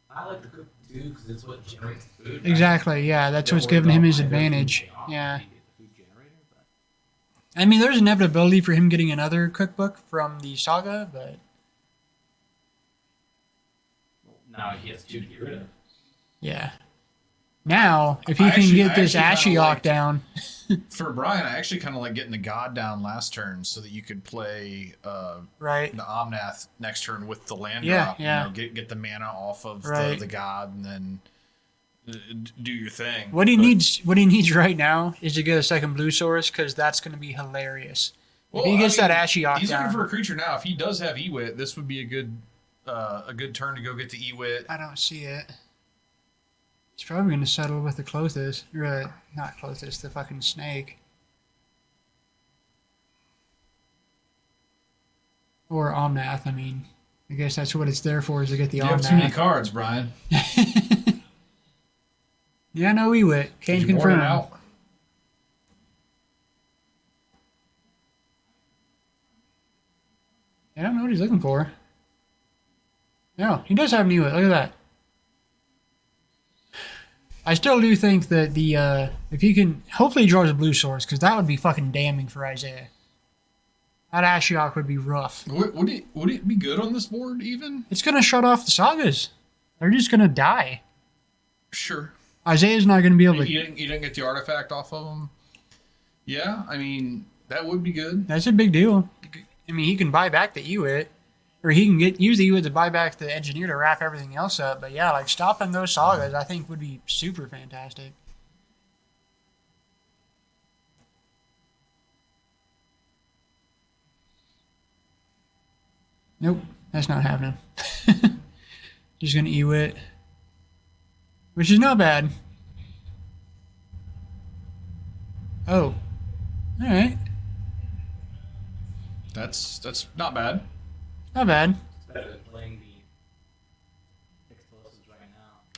I like the cook too because it's what generates the food. Exactly. Yeah, that's what's giving him his advantage. Yeah. I mean, there's inevitability for him getting another cookbook from the saga, but Now he has two to get rid of. yeah. Now, if he I can actually- get I this actually kinda Ashiok liked- down, For Brian, I actually kind of like getting the God down last turn so that you could play right? the Omnath next turn with the land Yeah, drop. yeah. You know, get the mana off of Right. the God, and then do your thing. What he But- needs right now is to get a second blue source because that's going to be hilarious. Well, if he gets I mean, that Ashiok he's down, looking for a creature now. If he does have Ewit, this would be a good turn to go get the Ewit. I don't see it. He's probably going to settle with the Clothis. Or, not Clothis, the fucking snake. Or Omnath, I mean. I guess that's what it's there for, is to get the You have too many Omnath. cards, Brian. Yeah, no Ewit. Can't Did you board it confirm. out? I don't know what he's looking for. No, he does have an Ewit. Look at that. I still do think that the if he can, hopefully he draws a blue source, because that would be fucking damning for Isaiah. That Ashiok would be rough. Would it be good on this board even? It's going to shut off the sagas. They're just going to die. Sure. Isaiah's not going to be able to... You didn't get the artifact off of him? Yeah, I mean, that would be good. That's a big deal. I mean, he can buy back the Ewit, or he can use the Ewit to buy back the Engineer to wrap everything else up. But yeah, like stopping those sagas, I think would be super fantastic. Nope, that's not happening. Just gonna Ewit, which is not bad. Oh, all right, That's not bad. not bad. It's better than playing the explosives right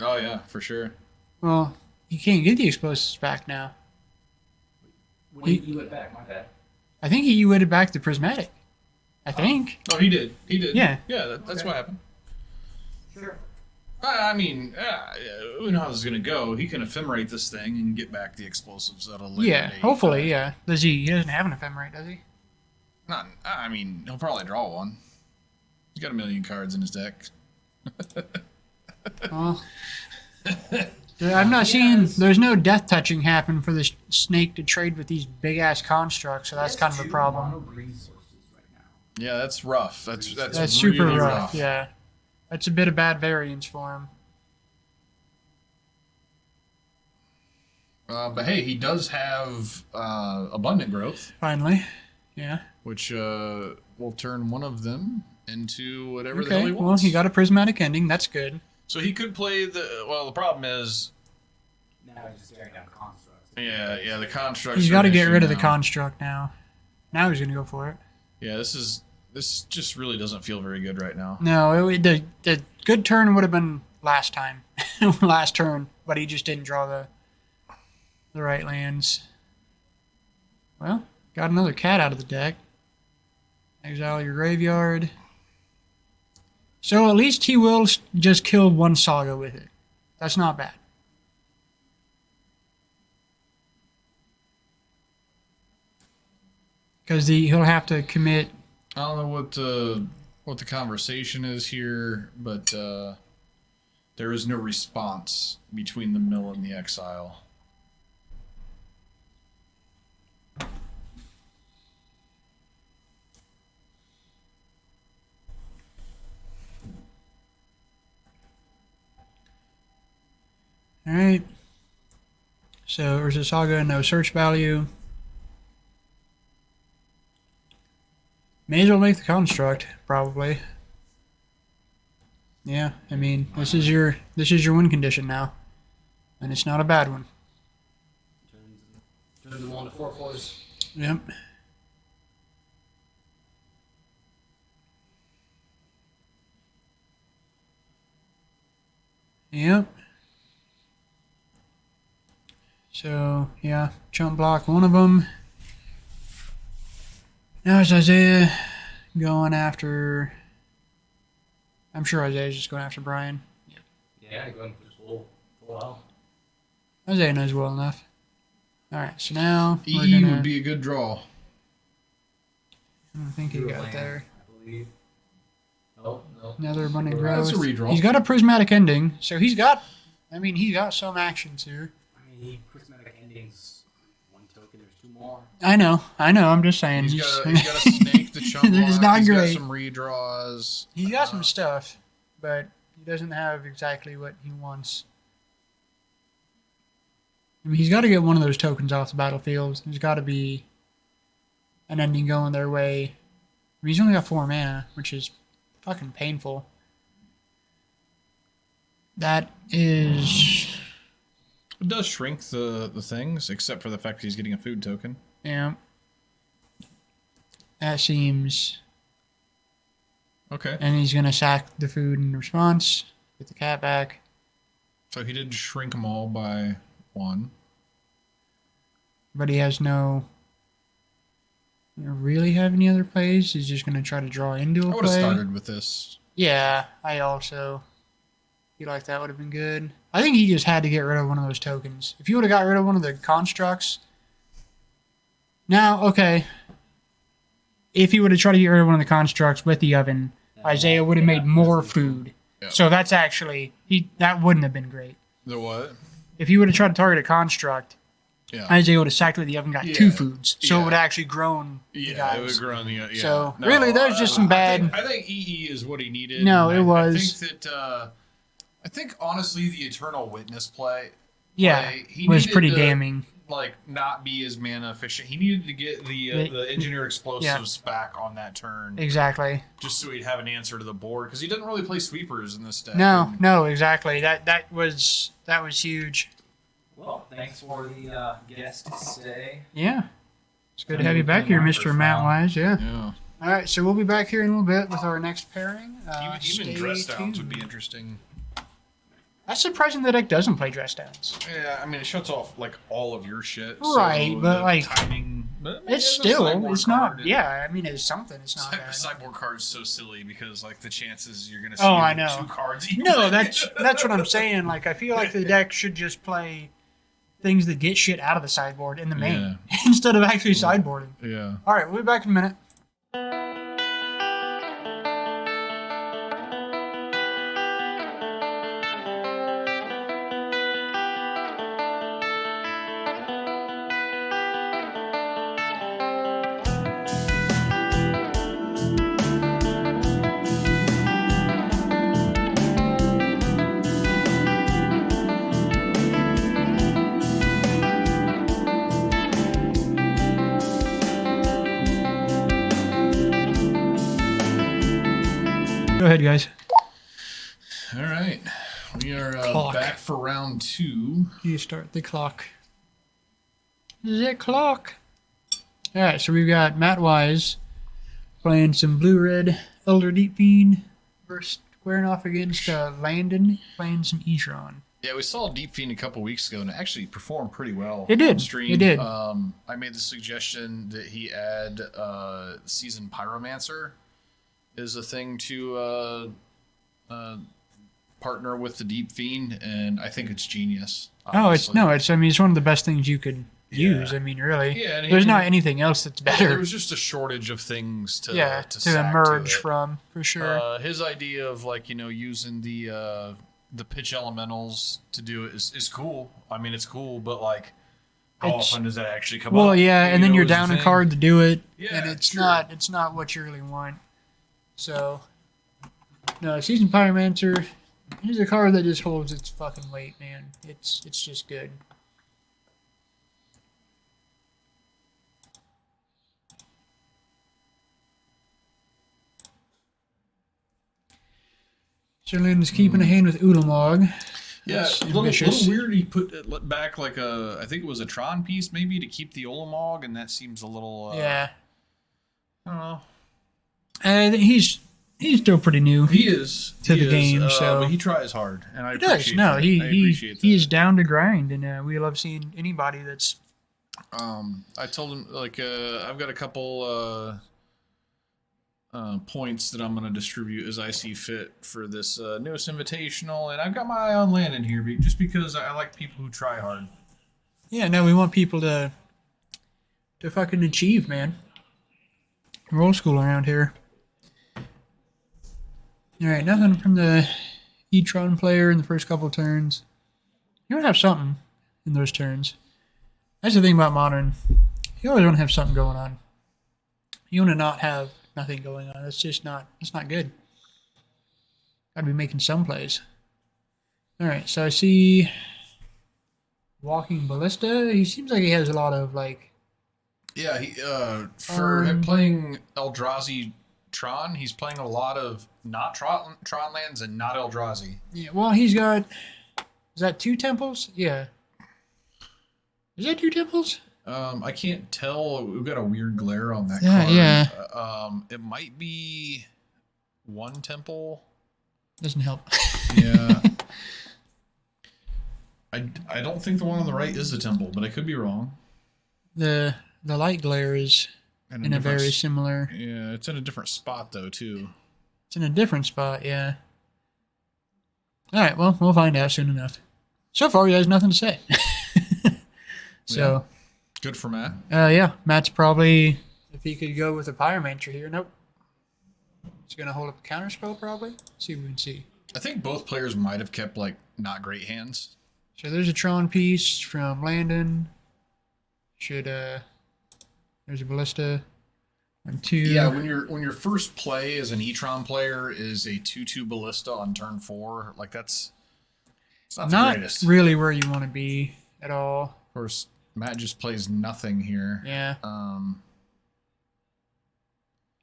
now. Oh yeah, for sure. Well, you can't get the explosives back now. When you went back, my bad. I think he Ewitted back the prismatic. I think. Oh, he did. He did. Yeah. Yeah, that's Okay. what happened. Sure. I mean, who knows how this is going to go? He can ephemerate this thing and get back the explosives at a later Yeah, date. hopefully, yeah. Does he? He doesn't have an ephemerate, does he? Not. I mean, he'll probably draw one. He's got 1 million cards in his deck. Well, I'm not seeing. There's no death touching happen for the snake to trade with these big ass constructs, so that's kind of a problem. Yeah, that's rough. That's That's super really rough. Yeah, that's a bit of bad variance for him. But hey, he does have abundant growth, Finally, yeah. which will turn one of them into whatever the hell Okay, he well, wants. he got a prismatic ending. That's good. So he could play the. Well, the problem is, Now he's just tearing down constructs. yeah, the constructs. He's are got to an get issue rid of the now. construct now. Now he's gonna go for it. Yeah, this just really doesn't feel very good right now. No, the good turn would have been last time, last turn, but he just didn't draw the right lands. Well, got another cat out of the deck. Exile your graveyard. So at least he will just kill one saga with it. That's not bad. Because he'll have to commit. I don't know what the conversation is here, but there is no response between the mill and the exile. Alright. So Urza Saga, no search value. May as well make the construct, probably. Yeah, I mean, this is your win condition now. And it's not a bad one. Turns them all into 4/4s. Yep. Yep. So, yeah, chump block one of them. Now it's Isaiah going after... I'm sure Isaiah's just going after Brian. Yeah, going for full out. Isaiah knows well enough. Alright, so now we're E gonna... would be a good draw. I don't think he Drew a got land, there. I believe. No. Another abundant That's growth. a redraw. He's got a prismatic ending, so he's got... I mean, he's got some actions here. I mean, he prismatic endings. One token, there's 2 more. I know. I'm just saying. He's got a snake to chump block. It's not He's great. got some redraws. He's got some stuff, but he doesn't have exactly what he wants. I mean, he's got to get one of those tokens off the battlefield. There's got to be an ending going their way. I mean, he's only got 4 mana, which is fucking painful. That is... It does shrink the things, except for the fact that he's getting a food token. Yeah. That seems... Okay. And he's going to sack the food in response. Get the cat back. So he did shrink them all by 1. But he has no... really have any other plays? He's just going to try to draw into a I would have play. started with this. Yeah, I also feel like that would have been good. I think he just had to get rid of one of those tokens. If he would have got rid of one of the constructs... Now, okay. If he would have tried to get rid of one of the constructs with the oven, Isaiah would have made more food. Yeah. So that's actually... that wouldn't have been great. The what? If he would have tried to target a construct, Yeah. Isaiah would have sacked with the oven, got 2 foods. So Yeah. it would have actually grown the Yeah, guys. it would grow the. Yeah. So, really, that was just some bad... I think EE is what he needed. No, and it I was- think that. I think honestly, the Eternal Witness play. Yeah, he was needed pretty to, damning. Like not be as mana efficient. He needed to get the engineer explosives back on that turn, Exactly. just so he'd have an answer to the board because he doesn't really play sweepers in this deck. No, exactly. That was huge. Well, thanks for the guest stay. Yeah. It's good to have you back here, Mr. Matt Wise. Yeah. Yeah. All right, so we'll be back here in a little bit with our next pairing. Even Stay dress downs would tuned. be interesting. That's surprising the deck doesn't play dress downs. Yeah, I mean it shuts off like all of your shit. Right, so but, the like, timing. But, It's a still, sideboard it's not. card. Yeah, I mean, it's something. It's not The bad. sideboard card's so silly because like the chances you're gonna see Oh, I know. 2 cards. Even. No, that's what I'm saying. Like, I feel like the deck should just play things that get shit out of the sideboard in the main instead of actually sideboarding. Yeah. All right, we'll be back in a minute. ahead, guys. All right. We are Clock. back for round 2. You start the clock. The clock. All right, so we've got Matt Wise playing some blue-red Elder Deep-Fiend versus squaring off against Landon playing some Tron. Yeah, we saw Deep-Fiend a couple weeks ago, and it actually performed pretty well. It did. On stream. It did. I made the suggestion that he add Seasoned Pyromancer is a thing to partner with the Deep-Fiend, and I think it's genius. Honestly. It's one of the best things you could use. Yeah. I mean, really. Yeah, and There's not anything else that's better. There was just a shortage of things to sack emerge to it. from, for sure. His idea of using the pitch elementals to do it is cool. I mean, it's cool, but how often does that actually come up? Well, yeah, and then you're is the down a thing. card to do it, Yeah, and it's sure. not what you really want. So, no, Seasoned Pyromancer, he's a card that just holds its fucking weight, man. It's just good. Sherlin is keeping a hand with Ulamog. Yeah, That's a little ambitious. weird. He put it back I think it was a Tron piece maybe to keep the Olamog, and that seems a little. Yeah. I don't know. And he's still pretty new. He is To the is, game, so- but he tries hard, and I He does. appreciate No, that. he I appreciate he that. is down to grind, and we love seeing anybody that's. I told him I've got a couple points that I'm going to distribute as I see fit for this newest invitational, and I've got my eye on Landon here, just because I like people who try hard. Yeah, no, we want people to fucking achieve, man. We're old school around here. All right, nothing from the Tron player in the first couple of turns. You want to have something in those turns. That's the thing about Modern. You always want to have something going on. You want to not have nothing going on. It's not good. Gotta be making some plays. All right, so I see Walking Ballista. He seems like he has a lot of Yeah, he for him playing Eldrazi Tron, he's playing a lot of not Tron lands and not Eldrazi. Yeah, well, he's got. Is that 2 temples? Yeah. Is that 2 temples? I can't tell. We've got a weird glare on that Yeah, card. yeah. It might be 1 temple. Doesn't help. Yeah. I don't think the one on the right is a temple, but I could be wrong. The light glare is And in a different very s- similar. Yeah, it's in a different spot though too. It's in a different spot. Yeah. All right. Well, we'll find out soon enough. So far, he has nothing to say. So. Good for Matt. Yeah, Matt's probably, if he could go with a Pyromancer here, nope. He's going to hold up a counterspell, probably. See if we can see. I think both players might have kept not great hands. So there's a Tron piece from Landon. There's a Ballista. And 2. Yeah, when your first play as an E-Tron player is a 2/2 Ballista on turn 4, it's not the Not greatest. really where you want to be at all. Of course, Matt just plays nothing here. Yeah.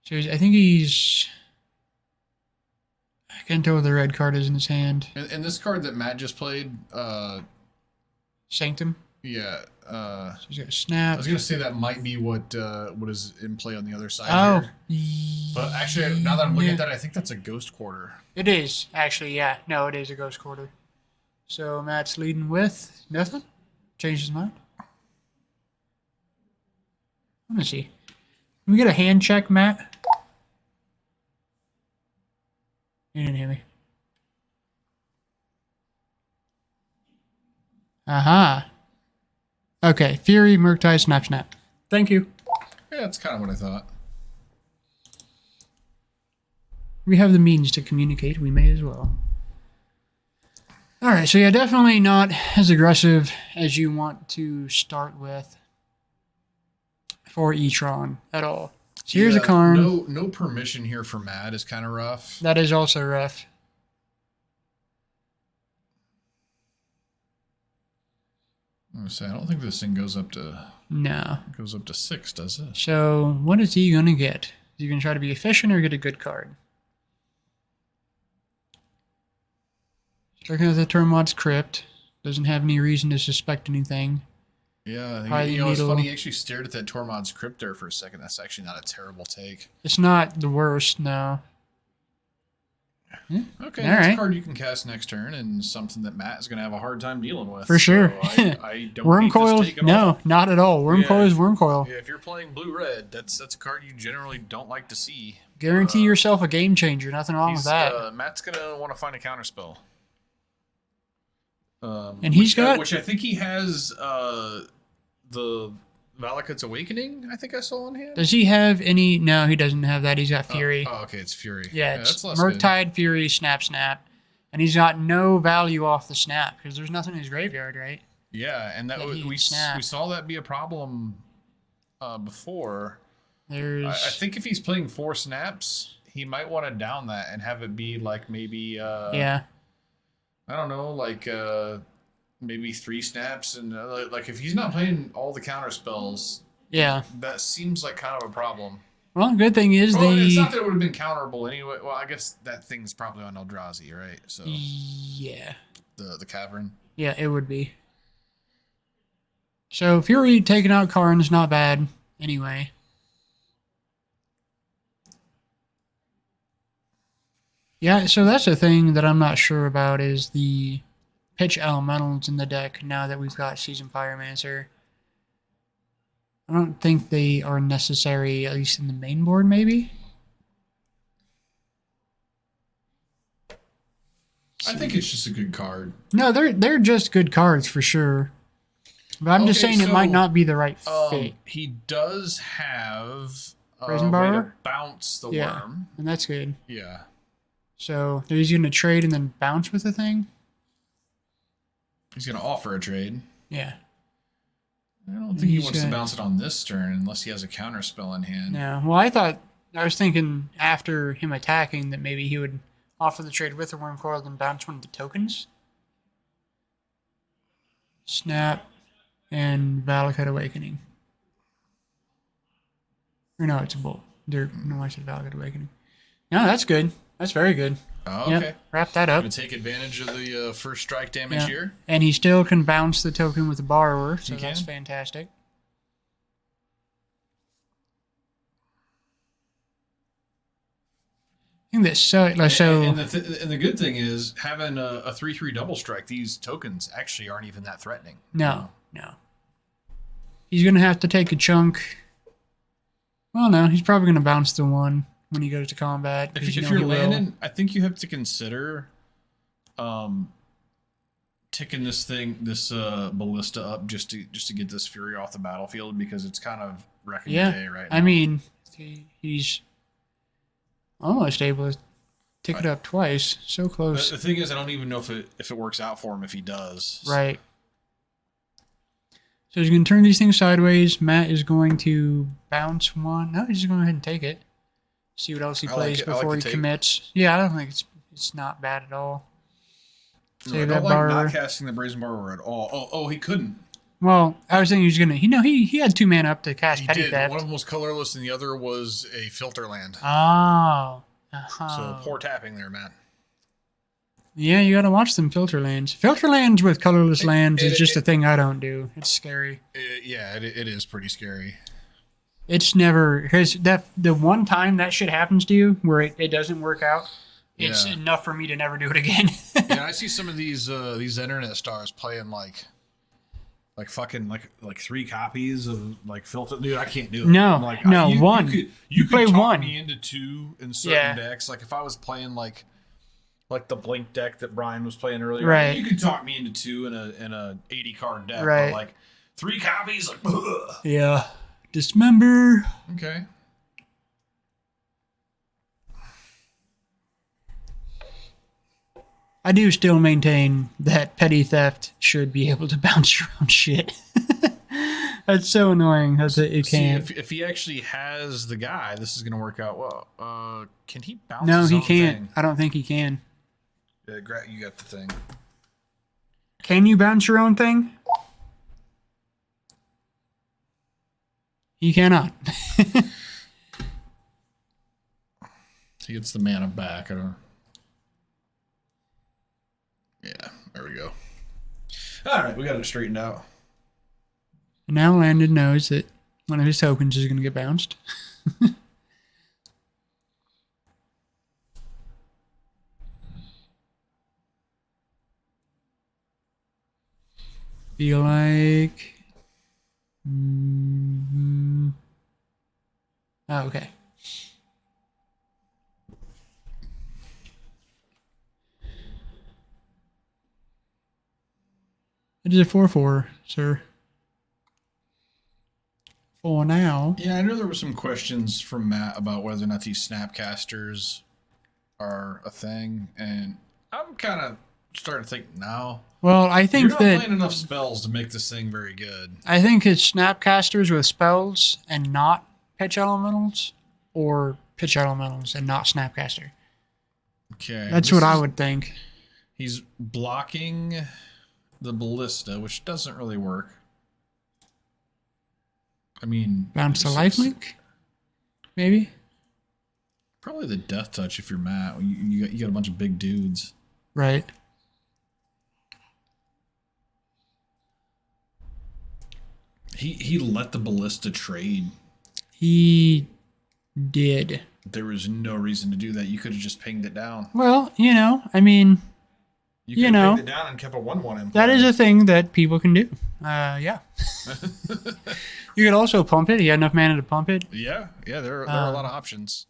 So I think he's. I can't tell what the red card is in his hand. And this card that Matt just played, Sanctum. yeah. So he's got a I snap. was gonna say that might be what is in play on the other side Oh. here. But actually, now that I'm looking Yeah. at that, I think that's a Ghost Quarter. It is, actually, yeah. No, it is a Ghost Quarter. So Matt's leading with nothing. Changed his mind. Let me see. Can we get a hand check, Matt? You didn't hear me. Aha. Okay, Fury, Murktide, Snap, Snap. Thank you. Yeah, that's kind of what I thought. We have the means to communicate. We may as well. All right, so yeah, definitely not as aggressive as you want to start with for Tron at all. So here's a Karn. No permission here for Matt is kind of rough. That is also rough. I'm gonna say I don't think this thing goes up to No. 6, does it? So what is he going to get? Is he going to try to be efficient or get a good card? Looking at the Tormod's Crypt. Doesn't have any reason to suspect anything. Yeah, Highly you know, it's needle. funny. He actually stared at that Tormod's Crypt there for a second. That's actually not a terrible take. It's not the worst, no. Okay, All that's right. a card you can cast next turn, and something that Matt is going to have a hard time dealing with. For sure. So I don't Worm hate this Coil? take at No, all. not at all. Worm Yeah. Coil is Worm Coil. Yeah, if you're playing blue-red, that's a card you generally don't like to see. Guarantee yourself a game changer. Nothing wrong with that. Matt's going to want to find a counterspell. And he's got... Which I think he has the Valakut's Awakening, I think I saw on hand. Does he have any... No, he doesn't have that. He's got Fury. Oh, okay, it's Fury. Yeah, that's it's less good. Murktide, Fury, Snap, Snap. And he's got no value off the Snap because there's nothing in his graveyard, right? Yeah, and that Yeah, he we snap. saw that be a problem before. There's... I think if he's playing 4 snaps, he might want to down that and have it be like maybe yeah. I don't know, like maybe 3 snaps, and like if he's not playing all the counter spells, Yeah. that seems like kind of a problem. Well, good thing is Well, it's the... not that it would have been counterable anyway. Well, I guess that thing's probably on Eldrazi, right? So Yeah. the cavern. Yeah, it would be. So Fury taking out Karn's not bad anyway. Yeah, so that's the thing that I'm not sure about is the pitch elementals in the deck now that we've got Seasoned Pyromancer. I don't think they are necessary, at least in the main board, maybe? I think it's just a good card. No, they're just good cards for sure. But I'm just Okay, saying it so, might not be the right fit. He does have a Brazen way to Borrower? bounce the Yeah. worm. And that's good. Yeah. So he's going to trade and then bounce with the thing? He's going to offer a trade. Yeah. I don't think he He's wants to gonna- bounce it on this turn unless he has a counter spell in hand. Yeah. Well, I was thinking after him attacking that maybe he would offer the trade with the Worm Coil and bounce one of the tokens. Snap and Valakut Awakening. Or no, it's a Bolt. No, I said Valakut Awakening. No, that's good. That's very good. Oh, okay. Yep, wrap that up. Going to take advantage of the first strike damage Yeah. here. And he still can bounce the token with the Borrower, so He that's can. fantastic. I think that's so... And the good thing is, having a 3/3 double strike, these tokens actually aren't even that threatening. No. He's going to have to take a chunk. Well, no, he's probably going to bounce the one when he goes to combat. If 'cause you know you're he will. landing, I think you have to consider ticking this ballista up just to get this Fury off the battlefield, because it's kind of wrecking the day right now. I mean, he's almost able to tick it up twice. So close. The thing is, I don't even know if it works out for him if he does. Right. So he's going to turn these things sideways. Matt is going to bounce one. No, he's just going to go ahead and take it. See what else he I like plays it. I like before the he take. commits. Yeah, I don't think it's not bad at all. No, Save I that don't like Borrower. not casting the Brazen Borrower at all. Oh, he couldn't. Well, I was thinking he was going to... he had 2 mana up to cast He Petty did. Theft. One of them was colorless, and the other was a filter land. Oh. So poor tapping there, Matt. Yeah, you gotta watch them filter lands. Filter lands with colorless lands is just a it- thing I don't do. It's scary. It is pretty scary. It's never... Because the one time that shit happens to you where it doesn't work out, it's Yeah. enough for me to never do it again. Yeah, I see some of these internet stars playing like fucking like 3 copies of like filter. Dude, I can't do it. No, I'm like, no, you one. could You play talk one. me into 2 in certain Yeah. decks. Like if I was playing like the Blink deck that Brian was playing earlier, Right. you could talk me into 2 in a 80 card deck. Right. But like 3 copies, like ugh. Yeah. Dismember. Okay. I do still maintain that Petty Theft should be able to bounce your own shit. That's so annoying that it See, can't. if he actually has the guy, this is going to work out well. Can he bounce? No, his he own can't. thing? I don't think he can. Yeah, you got the thing. Can you bounce your own thing? You cannot. He gets the mana back. I don't. Yeah. go. All right, we got it straightened out. And now Landon knows that one of his tokens is going to get bounced. Feel like... Oh, okay. It is a 4/4, sir. For now. Yeah, I know there were some questions from Matt about whether or not these snapcasters are a thing, and I'm kind of starting to think now. Well, I think You're not that playing enough spells to make this thing very good. I think it's snapcasters with spells and not pitch elementals, or pitch elementals and not snapcaster. Okay, That's what I would think. He's blocking the ballista, which doesn't really work. I mean, Bounce the lifelink, maybe. Probably the death touch if you're Matt. You got a bunch of big dudes. Right. He let the ballista trade. He did. There was no reason to do that. You could have just pinged it down. Well, I mean, You could have pinged it down and kept a 1/1 in play. that is a thing that people can do. Yeah. You could also pump it. He had enough mana to pump it. Yeah, there are a lot of options.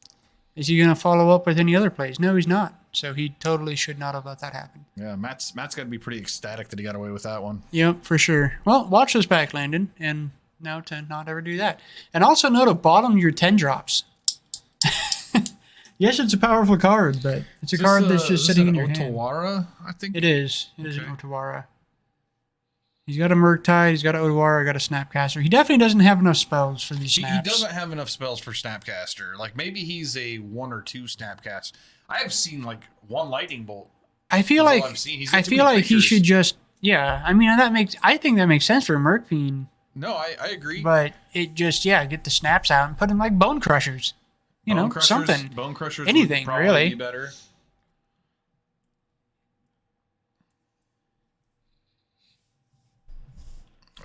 Is he going to follow up with any other plays? No, he's not. So he totally should not have let that happen. Yeah, Matt's got to be pretty ecstatic that he got away with that one. Yep, for sure. Well, watch this back, Landon, and now to not ever do that. And also know to bottom your 10 drops. Yes, it's a powerful card, but it's a card that's just sitting in your hand. Otawara, I think It is. It is an Otawara. He's got a Murktide, he's got an Otawara, got a Snapcaster. He definitely doesn't have enough spells for these He snaps. doesn't have enough spells for Snapcaster. Like, maybe he's a 1 or 2 Snapcast. I have seen, like, 1 Lightning Bolt. I feel like he should just... Yeah, I mean, I think that makes sense for a Murkfiend. No, I agree. But it just, get the snaps out and put him like Bone Crushers. Something. Bone Crushers Anything, would probably really. be better.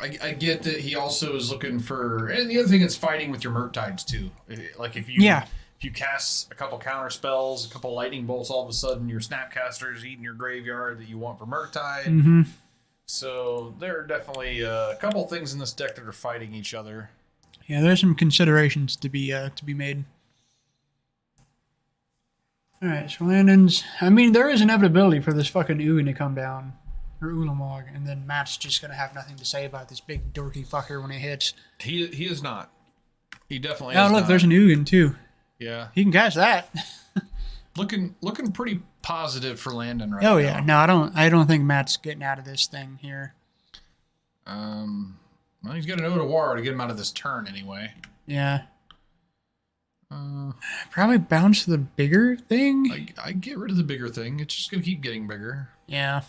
I get that he also is looking for, and the other thing is fighting with your Murktides too. Like if you cast a couple counter spells, a couple lightning bolts, all of a sudden your Snapcaster's eating your graveyard that you want for Murktide. Mm-hmm. So there are definitely a couple things in this deck that are fighting each other. Yeah, there's some considerations to be made. All right, so Landon's... I mean, there is inevitability for this fucking Ugin to come down. Or Ulamog, and then Matt's just going to have nothing to say about this big dorky fucker when he hits. He is not. He definitely is Oh, look, not. there's an Ugin, too. Yeah. He can catch that. Looking pretty positive for Landon right now. Oh, yeah. No, I don't think Matt's getting out of this thing here. Well, he's got an Otawara to get him out of this turn anyway. Yeah. Probably bounce the bigger thing. I get rid of the bigger thing. It's just going to keep getting bigger. Yeah.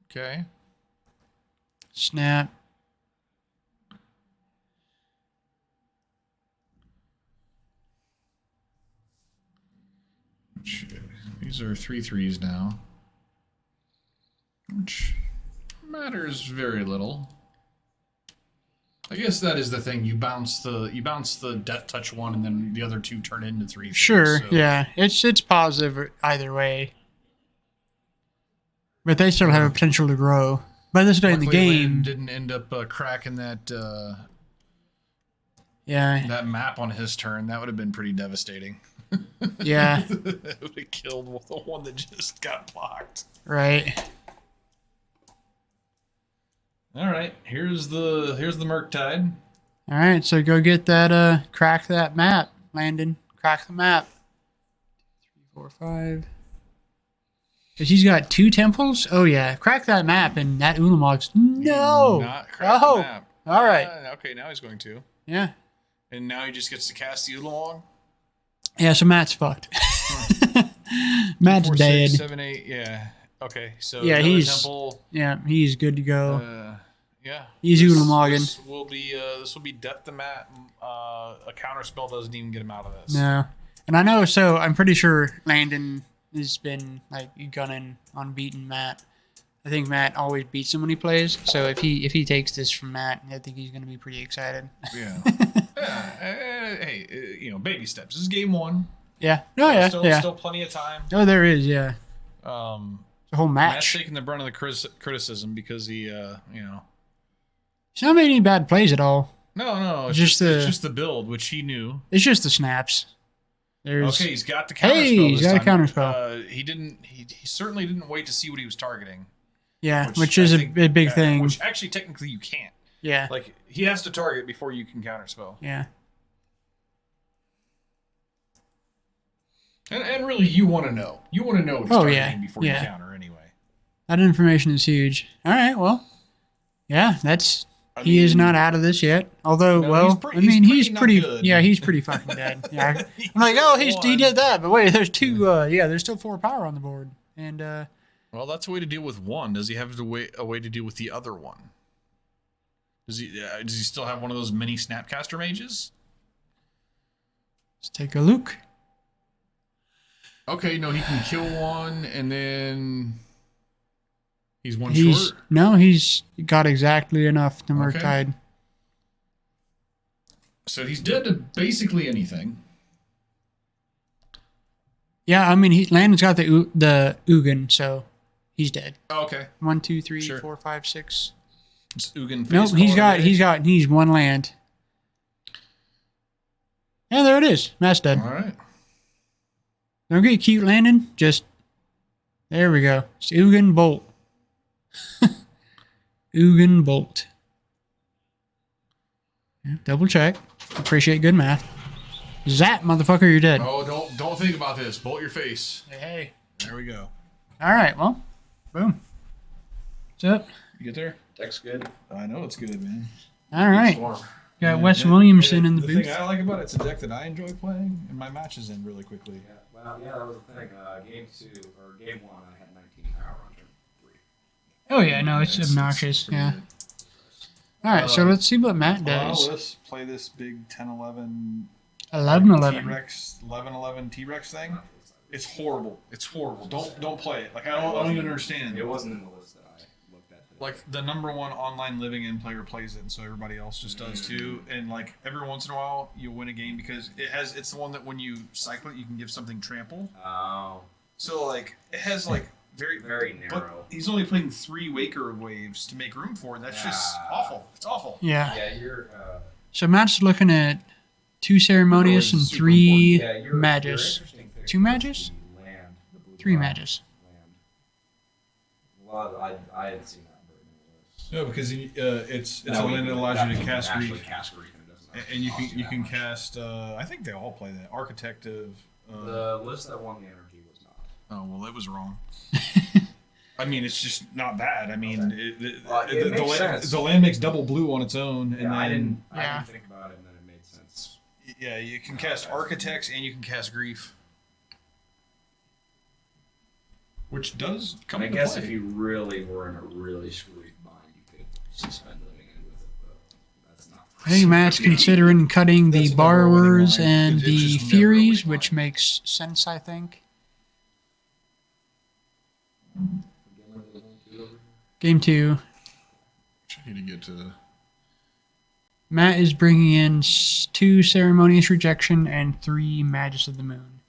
Okay. Snap. These are 3/3s now, which matters very little. I guess that is the thing. You bounce the death touch one, and then the other 2 turn into 3/3. Sure. So. Yeah. It's positive either way. But they still have a potential to grow. By this day in the Luckily, game, Lynn didn't end up cracking that yeah, that map on his turn. That would have been pretty devastating. yeah, That would have killed the one that just got blocked. right. All right, here's the Murktide. All right, so go get that. Crack that map, Landon. Crack the map. 3, 4, 5. Because he's got 2 temples? Oh, yeah. Crack that map, and that Ulamog's... No! Not crack the map. All right. Okay, now he's going to. Yeah. And now he just gets to cast the Ulamog? Yeah, so Matt's fucked. Matt's 4, dead. 6, 7, 8, yeah. Okay, so Yeah, another he's... temple. Yeah, he's good to go. Yeah. He's Ulamogging. This will be death to Matt. A counter spell doesn't even get him out of this. No. And I know, so I'm pretty sure Landon has been, like, gunning on beating Matt. I think Matt always beats him when he plays. So if he takes this from Matt, I think he's going to be pretty excited. Yeah. Hey, baby steps. This is game 1. Yeah. Oh yeah. Still plenty of time. Oh, there is. Yeah. The whole match. Matt's taking the brunt of the criticism because he, He's not made any bad plays at all. No. It's just the build, which he knew. It's just the snaps. Okay, he's got the counterspell. Hey, he's got a counterspell. He certainly didn't wait to see what he was targeting. Yeah, which is a big thing. Which actually, technically, you can't. Yeah. Like, he has to target before you can counterspell. Yeah. And really, you want to know. You want to know what he's targeting before you counter anyway. That information is huge. All right, well. Yeah, he is not out of this yet. Although, he's pretty good. Yeah, he's pretty fucking dead. Yeah. I'm like, oh, he did that. But wait, there's 2, there's still 4 power on the board. And, well, that's a way to deal with one. Does he have a way to deal with the other one? Does he still have one of those mini Snapcaster mages? Let's take a look. Okay, no, he can kill one, and then he's one short? No, he's got exactly enough to Murktide. So he's dead to basically anything. Yeah, Landon's got the Ugin, so he's dead. Oh, okay. 1, 2, 3, 4, 5, 6. It's Ugin. Nope, he's 1 land. Yeah, there it is. Matt's dead. All right. Don't get cute, Landon. There we go. It's Ugin Bolt. Ugin Bolt. Yeah, double check. Appreciate good math. Zap, motherfucker, you're dead. Oh, don't think about this. Bolt your face. Hey. There we go. All right, well, boom. What's up? You get there? Deck's good. I know it's good, man. All right. Got Wes Williamson in the booth. The thing I like about it's a deck that I enjoy playing, and my matches end really quickly. Yeah, well, that was the thing. Game 1, I had 19 power on turn 3. Oh yeah, no, it's obnoxious. Yeah. All right, so let's see what Matt does. Let's play this big 10-11 11-11. T-Rex 11-11 T-Rex thing. It's horrible. It's horrible. Don't play it. Like I don't even understand. It wasn't in the list that I looked at. Like the #1 online living in player plays it, and so everybody else just does too. And like every once in a while, you'll win a game because it's the one that when you cycle it, you can give something trample. Oh. So like it has like very narrow. But he's only playing 3 Waker waves to make room for it. That's just awful. It's awful. Yeah. Yeah, you're. So Matt's looking at 2 ceremonious and 3 magus. 2 magus? 3 magus. Well, I hadn't seen that. No, because it's a land that allows you to cast Greek, and you can cast. I think they all play that. Architect of. The list that won the energy was not. Oh well, it was wrong. I mean, it's just not bad. I mean, the land makes double blue on its own, and then I didn't think about it, and then it made sense. Yeah, you can cast Architects and you can cast Grief, which does come. I guess if you really were in a really screwy bind, you could suspend living in with it, but that's not. I think Matt's considering cutting the Borrowers and the Furies, which makes sense, I think. Game 2. I need to get to. Matt is bringing in 2 Ceremonious Rejection and 3 Magus of the Moon.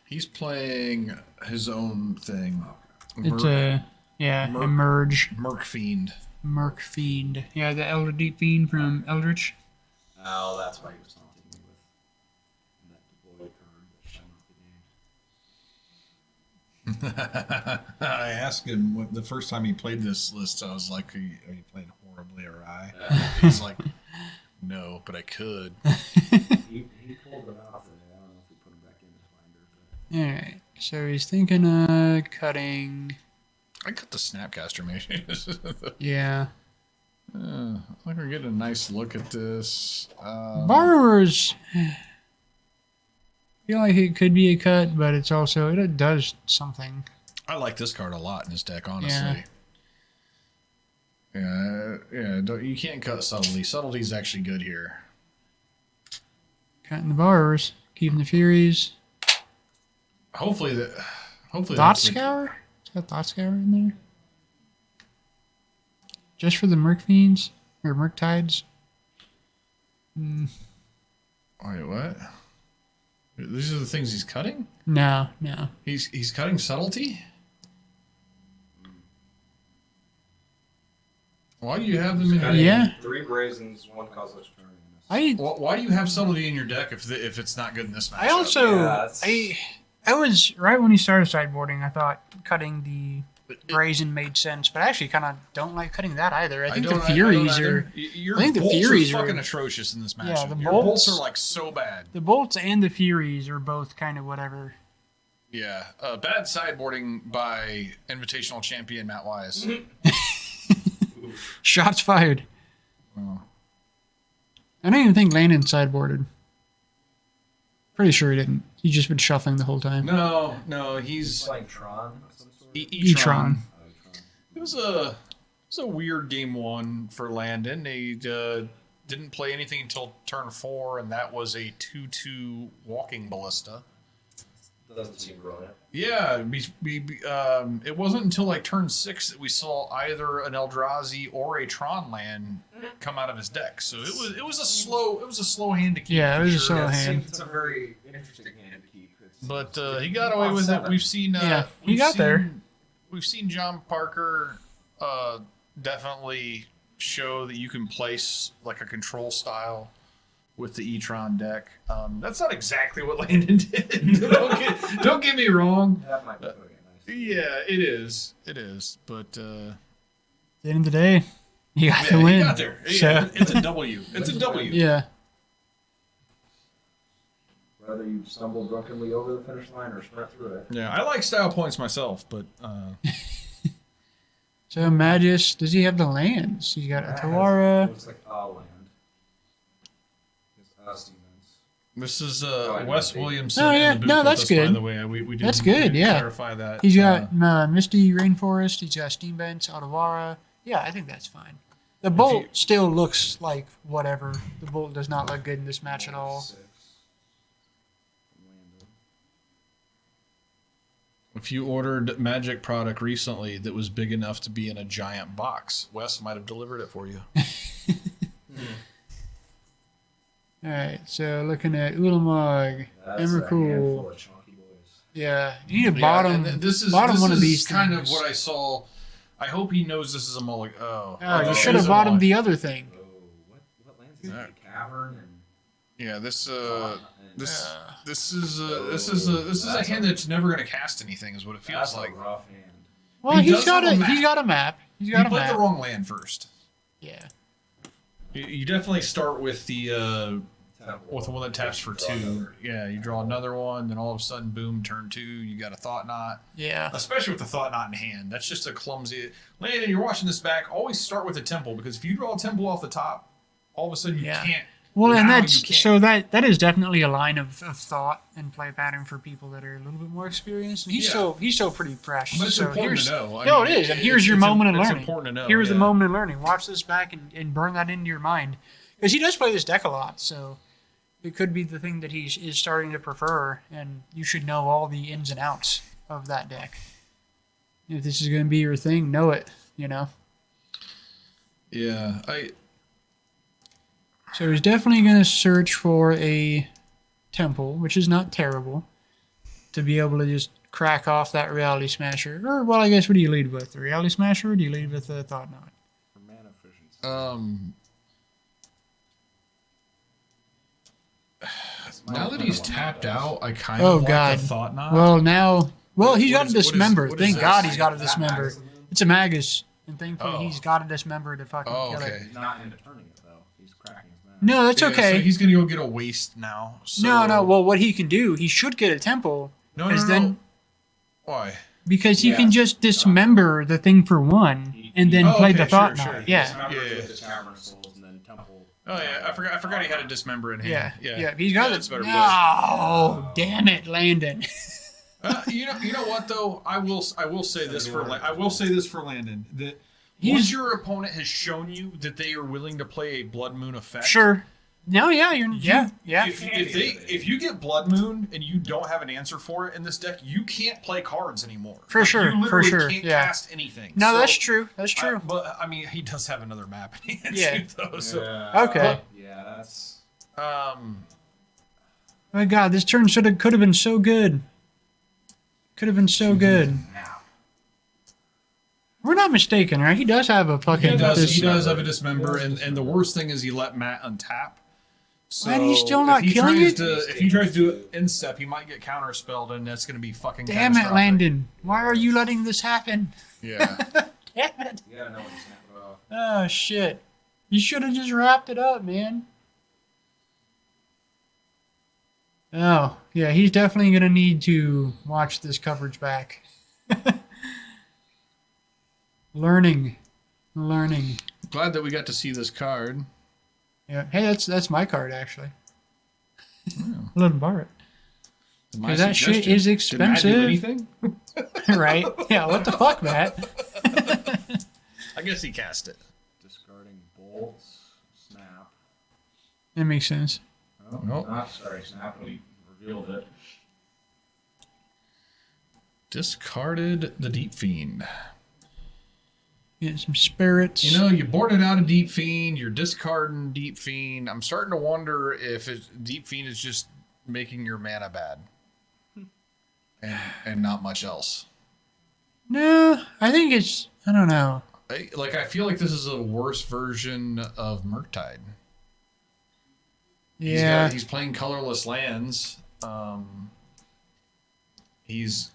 He's playing his own thing. It's Emerge. Merc-Fiend. Merc-Fiend. Yeah, the Elder Deep-Fiend from Eldritch. Oh, that's why he was taunting me with that deploy card that shall not be named. I asked him the first time he played this list, I was like, are you playing horribly or I? He's like, no, but I could. He pulled it off. I don't know if he put him back in his binder. But... Alright, so he's thinking of cutting... I cut the Snapcaster mages. Yeah. I think we're getting a nice look at this. Borrowers... I feel like it could be a cut, but it does something. I like this card a lot in this deck, honestly. Yeah. You can't cut Subtlety. Subtlety is actually good here. Cutting the Borrowers, keeping the Furies. Hopefully Thought that's Scour? Is that Thought Scour in there? Just for the Merc Fiends? Or Merc Tides? Wait, what? These are the things he's cutting? No. He's cutting subtlety? Why do you have them in your Yeah. 3 Brazens, 1 Cosmic Turn. Why do you have subtlety in your deck if it's not good in this matchup? I also Yeah, I was right when he started sideboarding. I thought cutting the brazen made sense, but I actually kind of don't like cutting that either. I think the Furies are. Your I think the bolts Furies are are fucking atrocious in this matchup. Yeah, the Your bolts- bolts are like so bad. The bolts and the Furies are both kind of whatever. Yeah, bad sideboarding by invitational champion Matt Wise. Shots fired. Oh. I don't even think Landon sideboarded. Pretty sure he didn't. He's just been shuffling the whole time. No, he's Playing Tron of some sort. E-Tron. It was a weird game 1 for Landon. He didn't play anything until turn 4, and that was a 2/2 walking ballista. That doesn't seem brilliant. Yeah, it wasn't until like turn 6 that we saw either an Eldrazi or a Tron land come out of his deck. So it was a slow hand to keep. Yeah, it for was a sure. slow It hand. seems it's a very interesting hand to keep. But he got away with it. We've seen. He got there. We've seen John Parker definitely show that you can place like a control style with the E-Tron deck. That's not exactly what Landon did. don't get me wrong. That might be nice. Yeah, it is. But At the end of the day, he got the he win. got there. So, Yeah, it's a W. It's a W. yeah. Whether you stumble drunkenly over the finish line or sprint through it. Yeah, I like style points myself, but So Magus, does he have the lands? He's got a Tawara. Looks like a land. It's Stevens. this is I Wes see. Williamson. Oh, in yeah. the booth No, with that's us, good. By the way, we didn't, That's good, we didn't yeah. clarify that. He's got Misty Rainforest. He's got Steam Vents, Otawara. Yeah, I think that's fine. The Bolt still looks like whatever. The Bolt does not look good in this match at all. 6. Landon. If you ordered Magic product recently that was big enough to be in a giant box, Wes might have delivered it for you. All right, so looking at Ulamog, That's a handful Emrakul. of chunky boys. Yeah, you need a bottom, this is one of these kind things. of what I saw. I hope he knows this is a mulligan. Oh, it you should is have a bottomed mulligan. the other thing. Oh, what lands is Alright. it? The cavern and Yeah, this That's is a hand that's never going to cast anything. Is what it feels a like. rough hand. Well, He he's does got have a map. he's got a map. He's You got a played map. the wrong land first. Yeah. You definitely start with the Temple. with the one that taps for Draw 2. another. Yeah, you draw another one, then all of a sudden, boom, turn 2, you got a Thought Knot. Yeah. Especially with the Thought Knot in hand, that's just a clumsy. Landon, you're watching this back. Always start with a temple because if you draw a temple off the top, all of a sudden you Yeah. can't. Well, and now that's you can't- so that is definitely a line of thought and play pattern for people that are a little bit more experienced. And he's Yeah. still pretty fresh. But it's so important here's, to know. I No, mean, it is, and here's your moment of it's learning. important to know. Here's the yeah. moment of learning. Watch this back and burn that into your mind, because he does play this deck a lot. So it could be the thing that he is starting to prefer, and you should know all the ins and outs of that deck. If this is going to be your thing, know it. You know. Yeah, So he's definitely going to search for a temple, which is not terrible, to be able to just crack off that Reality Smasher. Or, well, I guess, what do you lead with? The Reality Smasher, or do you lead with the Thought Knot? For mana efficiency. Now that he's tapped out, I kind of Oh, like God. the Thought Knot. Well, he's What got is- to dismember. what is Thank this? God he's got to dismember. It's a Magus, and thankfully Oh. he's got to dismember to fucking Oh, kill okay. it. He's not into turning it, though. He's cracking his mana. No, that's Yeah, okay. So he's gonna go get a waste now. So... No. Well, what he can do, he should get a temple, no, because then no. Why? because he Yeah. can just dismember the thing for one, and then Oh, play okay, the Thought sure, Knot. sure. Yeah. Dismember Yeah. with the Cavern Souls and then Temple. Oh yeah, I forgot he had a dismember in hand. Yeah. He's got that's it. better. Oh, damn it, Landon. You know what though? I will say this for Landon that He's- once your opponent has shown you that they are willing to play a Blood Moon effect, Sure. No, yeah, yeah. If you get Blood Moon and you don't have an answer for it in this deck, you can't play cards anymore. For sure, You literally for sure, can't yeah. cast anything. No, So, that's true. That's true. but I mean, he does have another map in hand Yeah. too, though. So, Okay. Yeah, that's. Oh my God, this turn could have been so good. Could have been so good. We're not mistaken, right? He does have a fucking. he does. this- He does have a dismember, and the worst thing is he let Matt untap. So Man, he's still not killing it? If he tries to do it in step, he might get counterspelled, and that's going to be fucking. Damn it, catastrophic. Landon! Why are you letting this happen? Yeah. Damn it! You gotta know when to snap it off. Oh shit! You should have just wrapped it up, man. Oh yeah, he's definitely gonna need to watch this coverage back. Learning. Glad that we got to see this card. Yeah. Hey, that's my card actually. Let him borrow it. Because that shit is expensive. Did Matt do anything? Right? Yeah. What the fuck, Matt? I guess he cast it. Discarding bolts. Snap. That makes sense. Oh, Nope. not sorry, snap. We revealed it. Discarded the Deep-Fiend. Get some spirits. You know, you boarded out a Deep-Fiend, you're discarding Deep-Fiend. I'm starting to wonder if Deep-Fiend is just making your mana bad. And not much else. No, I think it's. I don't know. I feel like this is a worse version of Murktide. Yeah. He's playing colorless lands. He's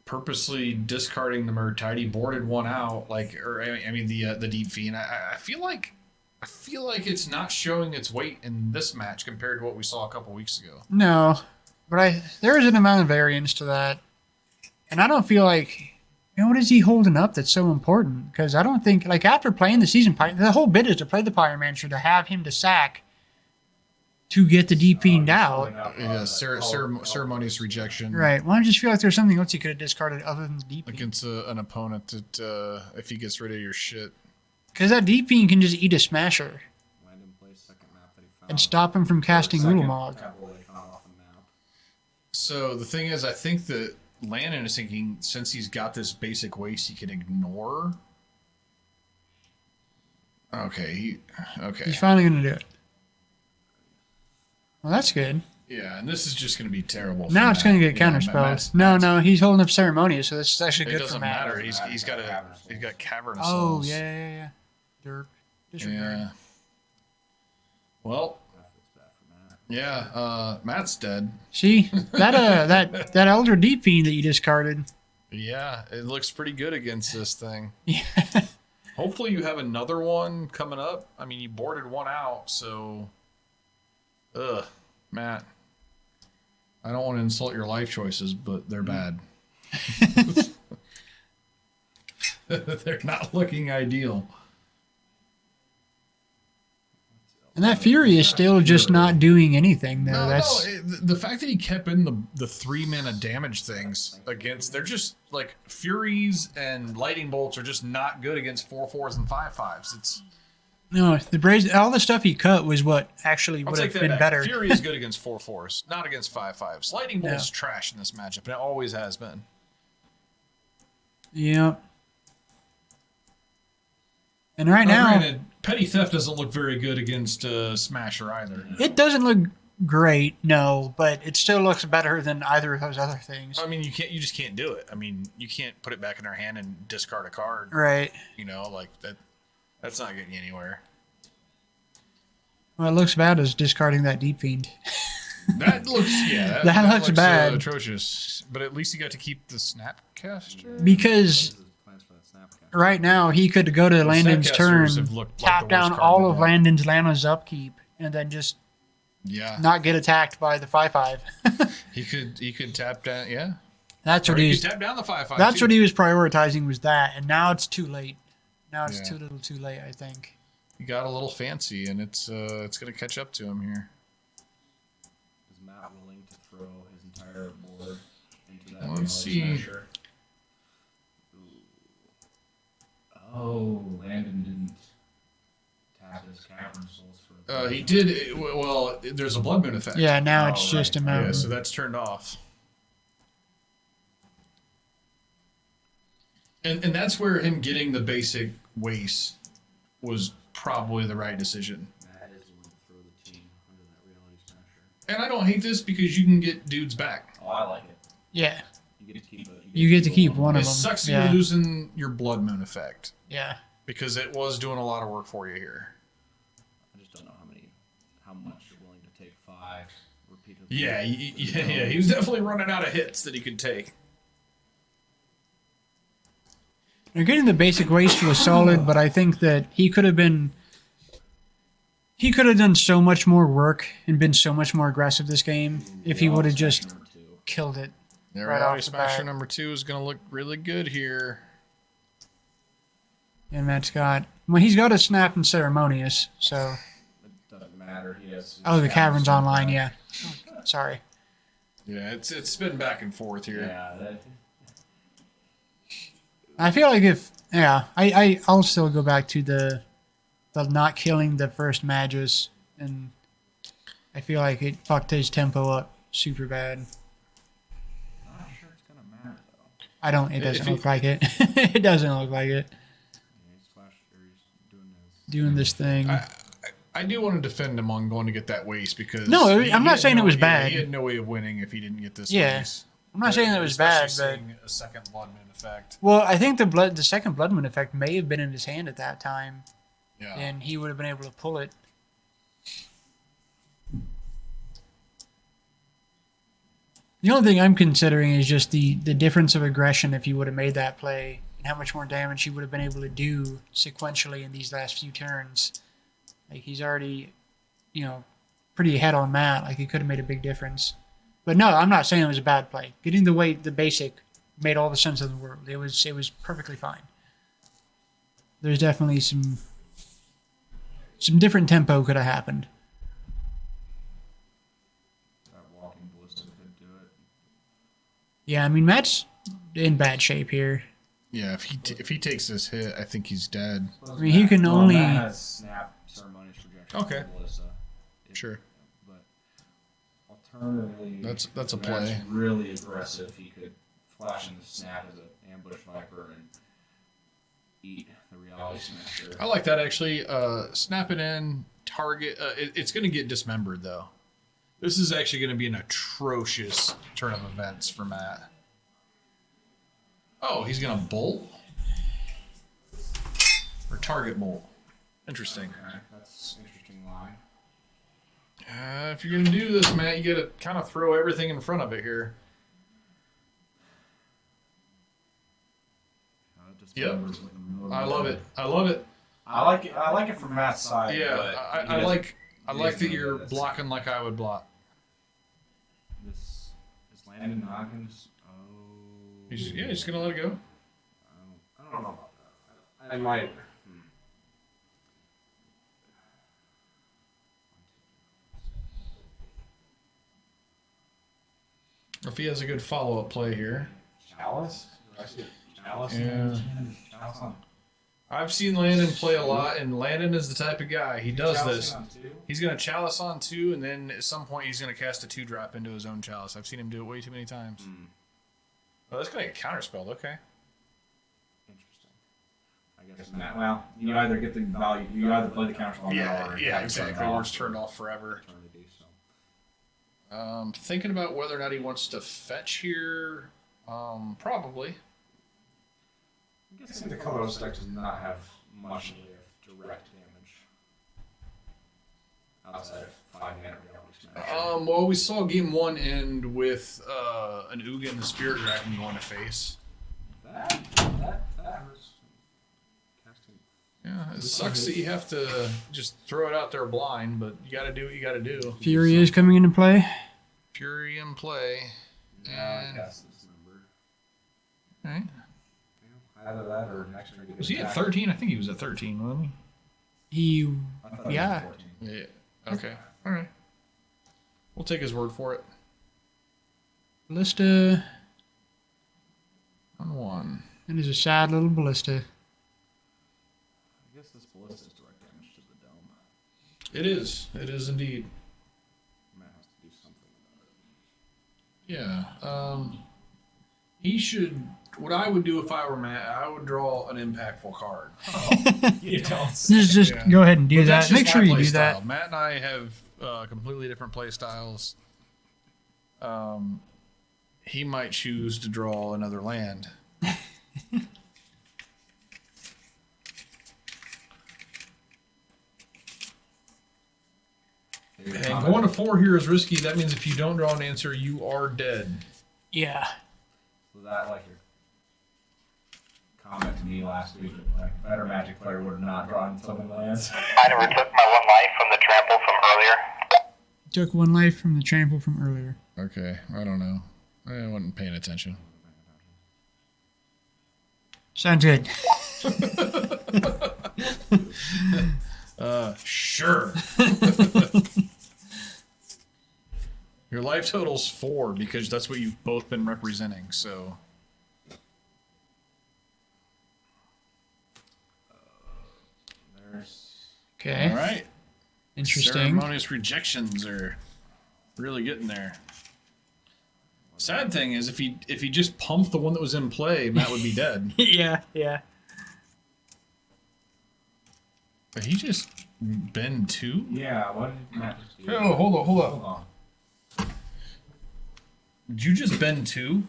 purposely discarding the Murktide. He boarded one out, the Deep-Fiend. I feel like it's not showing its weight in this match compared to what we saw a couple weeks ago. No, but there is an amount of variance to that, and I don't feel like. What is he holding up that's so important? Because I don't think, after playing the season, the whole bit is to play the Pyromancer, to have him to sack to get the Deep-Fiend out. Yeah, ceremonious rejection. Right. Well, I just feel like there's something else he could have discarded other than the Deep-Fiend. Against an opponent that, if he gets rid of your shit. Because that Deep-Fiend can just eat a Smasher Landon plays second map that he found. and stop him from casting Second Ulamog. tableau they found off the map. So the thing is, I think that Landon is thinking, since he's got this basic waste he can ignore. Okay. He's finally going to do it. Well, that's good. Yeah, and this is just going to be terrible. For Now it's Matt. going to get counterspelled. No, he's holding up Ceremonious, so this is actually It good doesn't for Matt. matter. He's got Cavern of Oh, Souls. yeah. Derp. Disregard. Yeah. Well, That's bad for Matt. yeah. Matt's dead. See, that Elder Deep-Fiend that you discarded. Yeah, it looks pretty good against this thing. Yeah. Hopefully you have another one coming up. I mean, you boarded one out, so... Ugh, Matt. I don't want to insult your life choices, but they're bad. They're not looking ideal. And that Fury is still just not doing anything, though. The fact that he kept in the 3-mana damage things against... They're just, Furies and Lightning Bolts are just not good against 4/4s and 5/5s. It's... No, all the stuff he cut was what actually I'll would take have that been back. better. Fury is good against 4/4s, not against 5/5s. Lightning Bolt's Yeah. trash in this matchup, and it always has been. Yeah. And right now, Granted, Petty Theft doesn't look very good against Smasher either. it doesn't look great, no, but it still looks better than either of those other things. I mean, you just can't do it. I mean, you can't put it back in their hand and discard a card. Right. That. That's not getting you anywhere. Well, it looks bad as discarding that Deep-Fiend. That looks That looks bad. Atrocious. But at least you got to keep the Snapcaster. Because Plans for that snap count. right now he could go to Landon's turn, Snapcasters have looked like tap the worst down card all in the of deck. Landon's Lana's upkeep, and then just not get attacked by the 5/5. He could tap down. Yeah. That's Or what he he's. could tap down the 5/5. That's too. what he was prioritizing, was that, and now it's too late. Now it's Yeah. too little, too late. I think. He got a little fancy, and it's going to catch up to him here. Is Matt willing to throw his entire board into that? Let's see. Smasher? Oh, Landon didn't tap his Cavern Souls for. He did. Well, there's a blood moon effect. Yeah, now it's Oh, just a right. mountain. Yeah, so that's turned off. And that's where him getting the basic waste was probably the right decision. Matt is the one to throw the team under that reality smasher. And I don't hate this because you can get dudes back. Oh, I like it. Yeah, You get to keep it. you get to keep one It of them. sucks Yeah, you're losing your blood moon effect yeah. because it was doing a lot of work for you here. I just don't know how much you're willing to take 5 repeatedly. Yeah, yeah. He was definitely running out of hits that he could take. Now, getting the basic waste was solid, but I think that he could have done so much more work and been so much more aggressive this game if he would have just Number 2. killed it. There Right we off go. the Smasher bat. number 2 is going to look really good here. And Matt's got, well, he's got a snap and ceremonious, so. It doesn't matter. He has. Oh, the cavern's online, yeah. Sorry. Yeah, it's been back and forth here. Yeah. That, I feel like I'll still go back to the not killing the first Magus, and I feel like it fucked his tempo up super bad. I'm not sure it's gonna matter though. It doesn't If look like it. It doesn't look like it. Yeah, he's doing this. Doing this thing. I do want to defend him on going to get that waste because No, he I'm not had saying it was yeah, bad. He had no way of winning if he didn't get this Yeah. waste. I'm not saying that it was bad, but Especially seeing a second blood moon effect. well, I think the second blood moon effect may have been in his hand at that time, Yeah. and he would have been able to pull it. The only thing I'm considering is just the difference of aggression if he would have made that play and how much more damage he would have been able to do sequentially in these last few turns. Like, he's already, pretty ahead on Matt. Like, he could have made a big difference. But no, I'm not saying it was a bad play. Getting the basic made all the sense in the world. It was perfectly fine. There's definitely some different tempo could have happened. That walking ballista could do it. Yeah, I mean, Matt's in bad shape here. Yeah, if he takes this hit, I think he's dead. I mean, he can Well, only. Matt has snap ceremonious projection. Okay. Ballista. Sure. But alternatively, That's a if play. Matt's really aggressive. He could flash in the snap as an ambush viper and eat the reality smasher. I like that actually. Snap it in, target. It's going to get dismembered though. This is actually going to be an atrocious turn of events for Matt. Oh, he's going to bolt? Or target bolt. Interesting. Okay, that's an interesting line. If you're going to do this, Matt, you got to kind of throw everything in front of it here. Yep. I love it. I love it. I like it. I like it from Matt's side. Yeah, but I he like doesn't that know you're this. blocking like I would block. This is Landon Noggins. Oh. He's just going to let it go. I don't know about that. I might. If he has a good follow-up play here. Chalice? Do I see Chalice? Yeah. Chalice on. I've seen Landon play a lot, and Landon is the type of guy. He does Chalice this. on 2? He's going to chalice on 2, and then at some point he's going to cast a 2-drop into his own chalice. I've seen him do it way too many times. Oh, that's going to get counterspelled. Okay. Interesting. I guess Matt. Well, you either get the value. You either play the counter or exactly. Or it's turned off forever. Eternity, so. Thinking about whether or not he wants to fetch here. Probably. I'm guessing the colorless deck does not have much of direct damage outside of 5 mana reality smash. Well, we saw game 1 end with an Ugin and the Spirit Dragon going to face. That hurts. Casting. Yeah, it sucks that you have to just throw it out there blind, but you got to do what you got to do. Fury is coming into play. Fury in play. Yeah, And, cast this number. right. Either that or next turn. Was he at 13? I think he was at 13, wasn't he? Yeah. Yeah. Okay. All right. We'll take his word for it. Ballista. On 1. That is a sad little ballista. I guess this ballista is direct damage to the dome. It is. It is indeed. Matt has to do something about it. Yeah. He should. What I would do if I were Matt, I would draw an impactful card. You don't. Just Yeah. go ahead and do But that. that's just Make sure my you play do style. that. Matt and I have completely different play styles. He might choose to draw another land. And going to 4 here is risky. That means if you don't draw an answer, you are dead. Yeah. Was that like your comment to me last week? Like, a better Magic player would have not drawn so many lands. I never took my 1 life from the trample from earlier. Took 1 life from the trample from earlier. Okay, I don't know. I wasn't paying attention. Sounds good. Sure. Your life total's 4 because that's what you've both been representing, so. There's Okay. All right. Interesting. Ceremonious rejections are really getting there. Sad thing is, if he just pumped the one that was in play, Matt would be dead. Yeah. But he just been 2? yeah. What did Matt just do? Oh, hold Hold up. on. Did you just bend 2?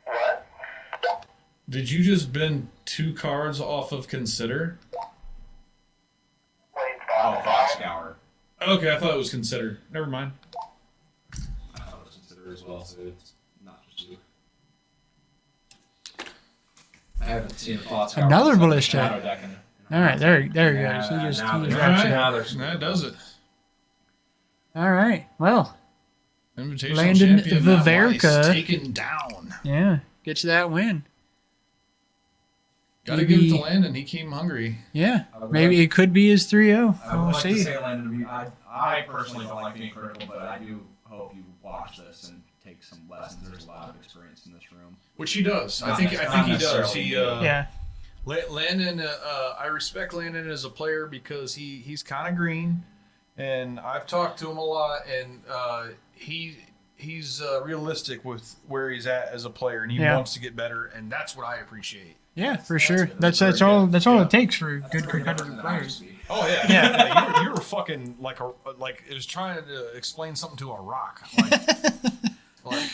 What? Did you just bend 2 cards off of Consider? Wait, Oh, Fox Scour. Okay, I thought it was Consider. Never mind. I thought it was considered as well, so it's not just you. I haven't seen a Fox Scour. Another since ballista. Shadow Deck in- All right. There he Yeah, goes. He just now there's- wraps it now up. there's- That does it. All right. Well, Invitational Landon champion Matt Weiss Viverka. taken down. yeah. Gets that win. Gotta give it Maybe- to Landon. He came hungry. Yeah. I would Maybe like- it could be his 3-0. I would We'll like see. to say, Landon, I personally don't like being critical, but I do hope you watch this and take some lessons. There's a lot of experience in this room. Which he does. I Not think necessarily he does. He Yeah. Landon. I respect Landon as a player because he's kind of green, and I've talked to him a lot, and he's realistic with where he's at as a player, and he Yeah. wants to get better, and that's what I appreciate. Yeah, for sure. That's all. That's all it takes for good competitive players. Oh yeah, Yeah. you were fucking like it was trying to explain something to a rock. Like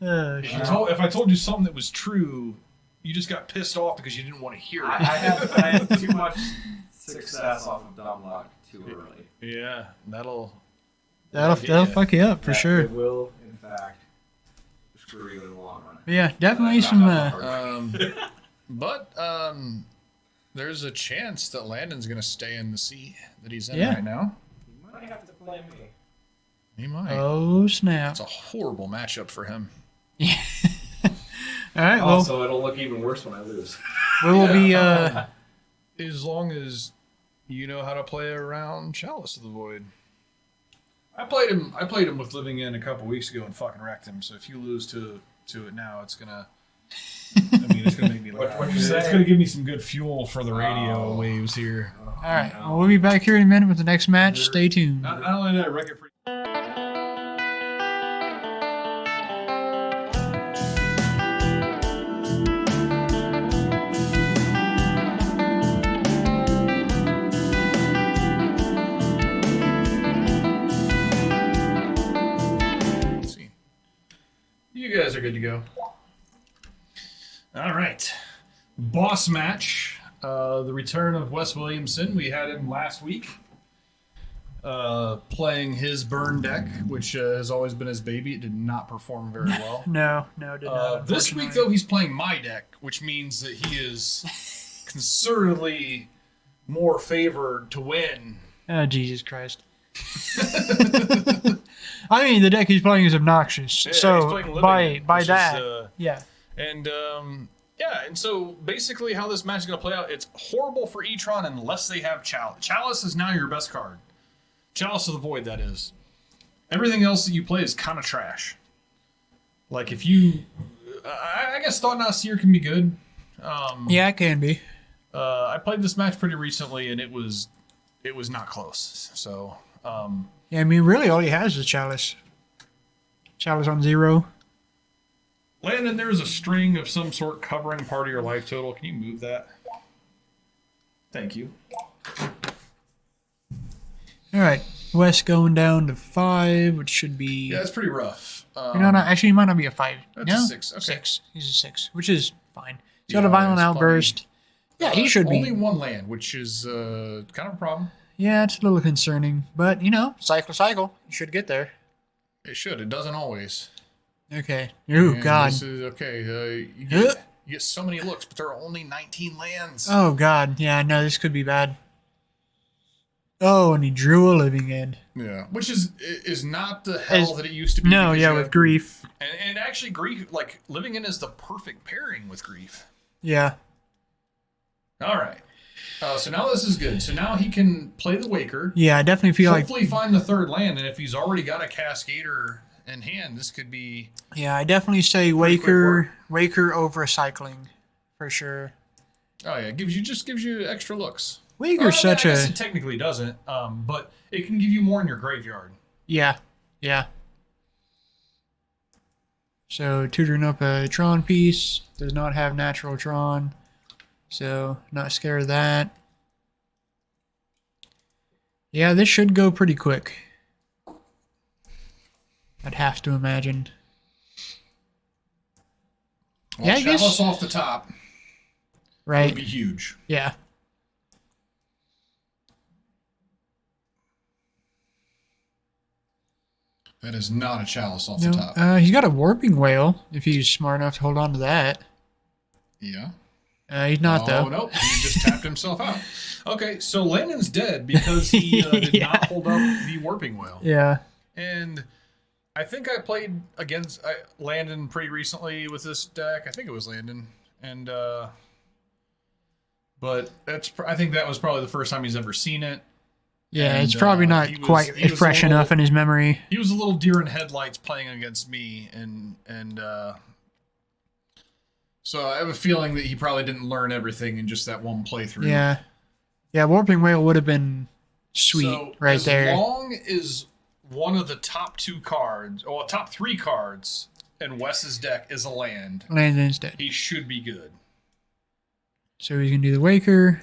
if I told you something that was true, you just got pissed off because you didn't want to hear it. I had too much success off of dumb luck too early. Yeah, that'll fuck you up for That sure. It will, in fact, screw you in the long run. But yeah, definitely some. But there's a chance that Landon's gonna stay in the seat that he's in Yeah. right now. You might have to play me. He might. Oh snap! It's a horrible matchup for him. All right. Well, Also, it'll look even worse when I lose. we will be. As long as you know how to play around Chalice of the Void. I played him with Living In a couple weeks ago and fucking wrecked him. So if you lose to it now, it's gonna. It's gonna make me laugh. What'd you It's say? gonna give me some good fuel for the radio waves here. All right. Well, we'll be back here in a minute with the next match. Stay tuned. Not only did I wreck it for see. You guys are good to go. All right. Boss match. The return of Wes Williamson. We had him last week playing his burn deck, which has always been his baby. It did not perform very well. No, did not. This week, though, he's playing my deck, which means that he is considerably more favored to win. Oh Jesus Christ! I mean, the deck he's playing is obnoxious. Yeah, he's so playing Living by In, by which is, that, yeah. And and so basically how this match is going to play out, it's horrible for E-Tron unless they have Chalice. Chalice is now your best card. Chalice of the Void, that is. Everything else that you play is kind of trash. Like if you I guess Thought Not Seer can be good. Yeah, it can be. I played this match pretty recently, and it was not close. So, Yeah, I mean, really, all he has is Chalice. Chalice on 0. Landon, there's a string of some sort covering part of your life total. Can you move that? Thank you. All right, West going down to 5, which should be. Yeah, it's pretty rough. No, actually, he might not be a 5. That's no? a 6. Okay. 6. He's a 6, which is fine. He's got Yeah, a Violent it's Outburst. Yeah, he should only be. one land, which is kind of a problem. Yeah, it's a little concerning, but cycle. You should get there. It should. It doesn't always. Okay. Ooh, And God. This is okay. You get so many looks, but there are only 19 lands. Oh, God. Yeah, no, this could be bad. Oh, and he drew a Living End. Yeah, which is not the hell that it used to be. No, because yeah, you with have- Grief. and actually, Grief, like Living In, is the perfect pairing with Grief. Yeah. All right. So now this is good. So now he can play the Waker. Yeah, I definitely feel Hopefully find the third land, and if he's already got a Cascader in hand, this could be. Yeah, I definitely say Pretty quick Waker over Cycling, for sure. Oh yeah, gives you extra looks. Waker's I such guess a it technically doesn't, but it can give you more in your graveyard. yeah. So tutoring up a Tron piece does not have natural Tron, so not scared of that. Yeah, this should go pretty quick. I'd have to imagine. Well, Yeah, I guess- Chalice off the top Right? would be huge. Yeah. That is not a Chalice off No, the top. he's got a Warping Whale if he's smart enough to hold on to that. Yeah. He's not Oh, though. nope. He just tapped himself out. Okay, so Landon's dead because he did Yeah. not hold up the Warping Whale. Yeah. And I think I played against Landon pretty recently with this deck. I think it was Landon. And, but I think that was probably the first time he's ever seen it. Yeah, And, it's probably not he was- quite he was fresh a little- enough in his memory. He was a little deer in headlights playing against me, and so I have a feeling that he probably didn't learn everything in just that one playthrough. Yeah. Yeah, Warping Whale would have been sweet So right there. As long as one of the top 2 cards, or top 3 cards in Wes's deck is a land, Lands instead. he should be good. So he's going to do the Waker.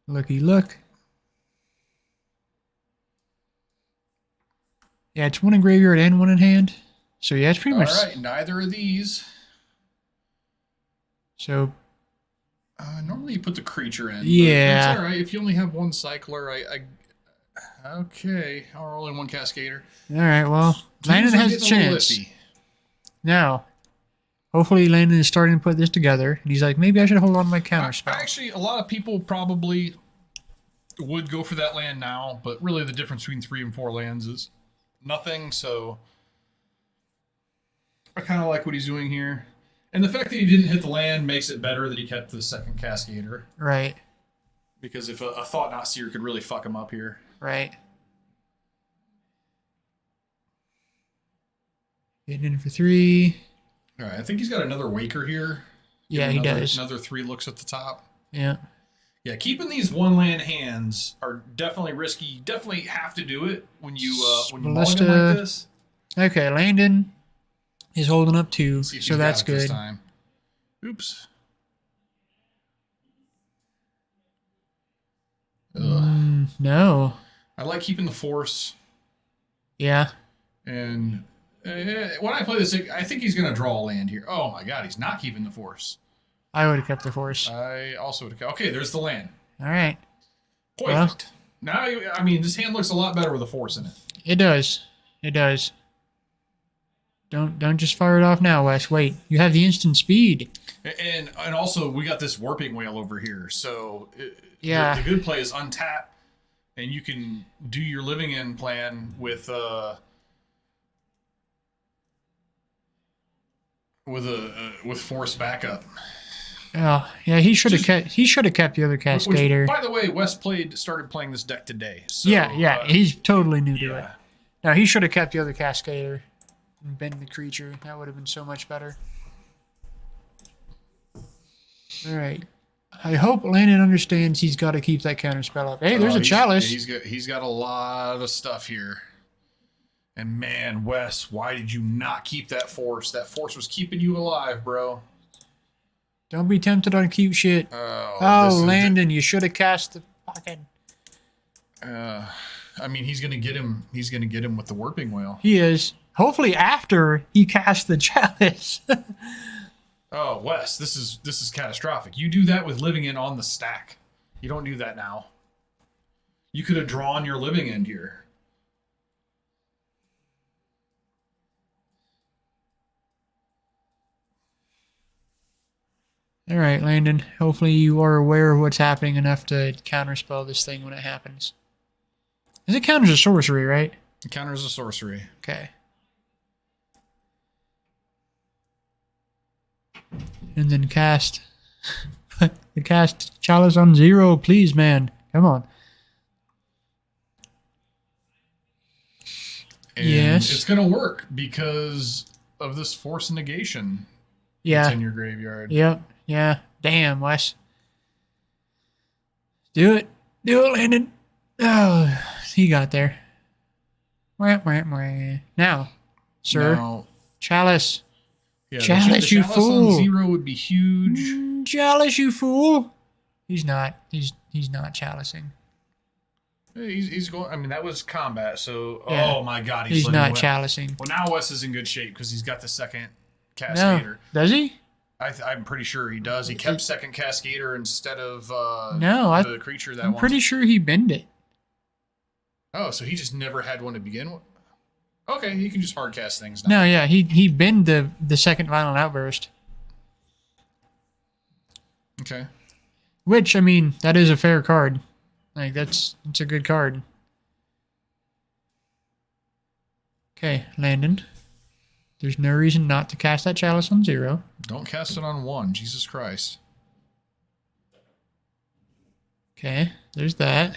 Looky look. Yeah, it's one in graveyard and one in hand. So yeah, it's pretty All much. right, neither of these. So Normally you put the creature in. but Yeah. It's all right. If you only have one cycler, okay, or only one cascader. all right, well, Landon Things are has a getting little chance. iffy. Now, hopefully Landon is starting to put this together, and he's like, maybe I should hold on to my counter spell. Actually, a lot of people probably would go for that land now, but really the difference between 3 and 4 lands is nothing, so I kind of like what he's doing here. And the fact that he didn't hit the land makes it better that he kept the second Cascader, Right, because if a Thought Not Seer could really fuck him up here. right. Getting in for 3. All right, I think he's got another Waker here. Yeah, he does. Another 3 looks at the top. Yeah. Yeah, keeping these one land hands are definitely risky. You definitely have to do it when you mulligan Ballista. like this. Okay, Landon is holding up 2, See if so he's got that's it this good. time. Oops. Ugh. No. I like keeping the force, Yeah. and when I play this, I think he's going to draw a land here. Oh my god, he's not keeping the force. I would have kept the force. I also would. Okay, there's the land. All right. Perfect. Now, I mean, this hand looks a lot better with a force in it. It does. It does. Don't just fire it off now, Wes. Wait. You have the instant speed. And also, we got this Warping Whale over here. So Yeah. the good play is untap, and you can do your living in plan with force backup. Oh, yeah, he should have kept the other Which, Cascader. by the way, Wes started playing this deck today. So, Yeah, he's totally new to it. yeah. No, he should have kept the other Cascader and been the creature. That would have been so much better. All right. I hope Landon understands he's got to keep that counter spell up. Hey, there's a chalice. He's got a lot of stuff here. And man, Wes, why did you not keep that force? That force was keeping you alive, bro. Don't be tempted on cute shit. Oh, Landon, you should have cast the fucking... I mean, he's gonna get him. He's gonna get him with the warping whale. He is. Hopefully after he casts the chalice. Oh, Wes, this is catastrophic. You do that with living in on the stack. You don't do that now. You could have drawn your living end here. All right, Landon. Hopefully you are aware of what's happening enough to counterspell this thing when it happens. Because it counters a sorcery, right? It counters a sorcery. Okay. And then cast... cast Chalice on 0, please, man. Come on. And yes. it's gonna work because of this force negation. Yeah. That's in your graveyard. Yep. Yeah. Damn, Wes. Do it. Do it, Landon. Oh, he got there. Wah, wah, wah. Now, sir. Now, Chalice. yeah, Chalice, the you chalice fool. on 0 would be huge. Chalice, you fool. He's not. He's not chalicing. He's going. I mean, that was combat. So, Yeah. oh my God, He's letting not Wes- chalicing. Well, now Wes is in good shape because he's got the second No. Cascader. Does he? I'm pretty sure he does. He kept second Cascader instead of No, the creature that I'm wants. pretty sure he bend it. Oh, so he just never had one to begin with. Okay, he can just hard cast things now. No, yeah, he bend the second violent outburst. Okay. Which, I mean, that is a fair card. Like, it's a good card. Okay, Landon. There's no reason not to cast that Chalice on 0. Don't cast it on 1. Jesus Christ. Okay, there's that.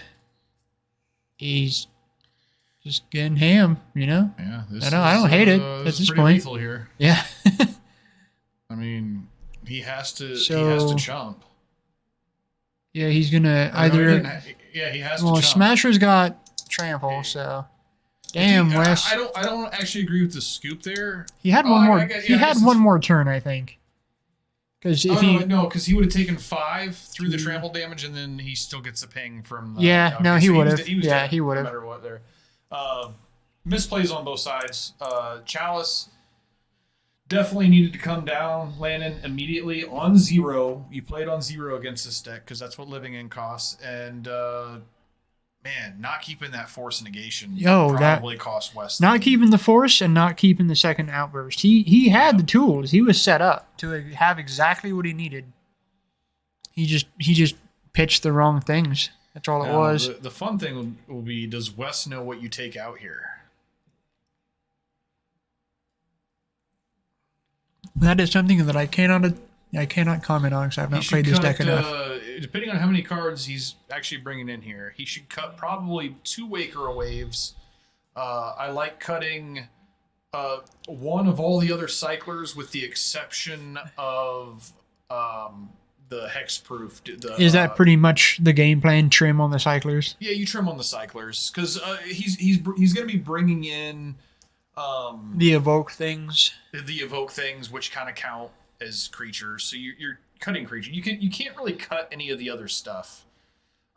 He's just getting ham, you know? Yeah. I don't hate it at this this pretty point. lethal here. Yeah. I mean, he has to. So- he has to chump. Yeah, he's gonna Or no, he either... doesn't ha- yeah, he has Well, to chump. Smasher's got trample, so... Damn, Wes. I don't actually agree with the scoop there. He had Oh, one more. I guess- He yeah, I had guess one it's- more turn, I think. Because if he... No, because he would have taken 5 through the trample damage, and then he still gets a ping from. Yeah, no, he so would've. was Yeah, dead he would've. No matter what there. Misplays on both sides. Chalice definitely needed to come down, Landon, immediately on 0. You played on 0 against this deck because that's what living in costs. And man, not keeping that force negation probably cost West. Not keeping the force and not keeping the second outburst. He had the tools. He was set up to have exactly what he needed. He just pitched the wrong things. That's all it Now, was. The fun thing will be, does Wes know what you take out here? That is something that I cannot comment on because I've not He played should this deck cut, enough. Depending on how many cards he's actually bringing in here, he should cut probably 2 Waker Waves. I like cutting one of all the other cyclers with the exception of the hexproof. Is that pretty much the game plan? Trim on the cyclers. Yeah, you trim on the cyclers because he's going to be bringing in The evoke things. the evoke things, which kind of count as creatures. So you're cutting creature. You can't really cut any of the other stuff.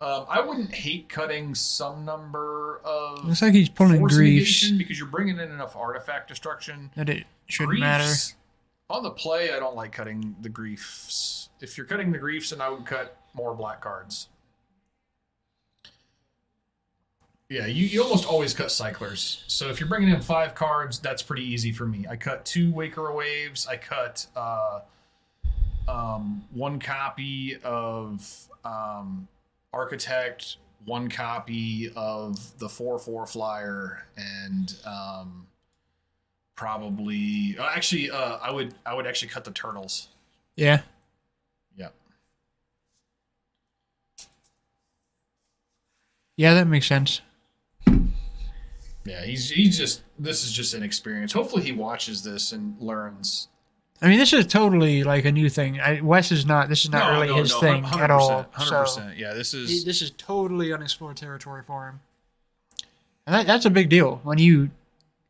I wouldn't hate cutting some number of. Looks like he's pulling force griefs. negation because you're bringing in enough artifact destruction. That it shouldn't Griefs, matter. on the play, I don't like cutting the griefs. If you're cutting the griefs, then I would cut more black cards. Yeah, you almost always cut cyclers. So if you're bringing in 5 cards, that's pretty easy for me. I cut 2 Waker Waves. I cut 1 copy of Architect, 1 copy of the 4/4 flyer, and probably I would actually cut the turtles. Yeah. Yeah. Yeah, that makes sense. Yeah, he's just, this is just inexperience. Hopefully he watches this and learns I mean, this is totally like a new thing. Wes is not. This is not really his thing at all. 100%. So Yeah, this this is totally unexplored territory for him, and that's a big deal when you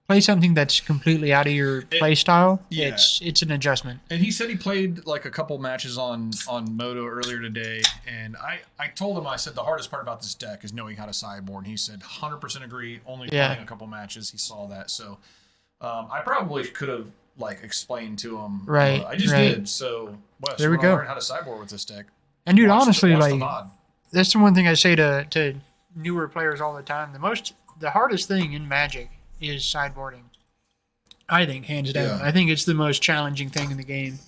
play something that's completely out of your play style. Yeah. It's an adjustment. And he said he played like a couple matches on Moto earlier today, and I told him, I said the hardest part about this deck is knowing how to sideboard. And he said 100% agree. Only playing a couple matches, he saw that. So I probably could have like explained to him. Right. I just did. So Wes, there we go. learn how to sideboard with this deck. And dude, Watch honestly, the like VOD. that's the one thing I say to newer players all the time. The hardest thing in Magic is sideboarding. I think, hands down. Yeah. I think it's the most challenging thing in the game.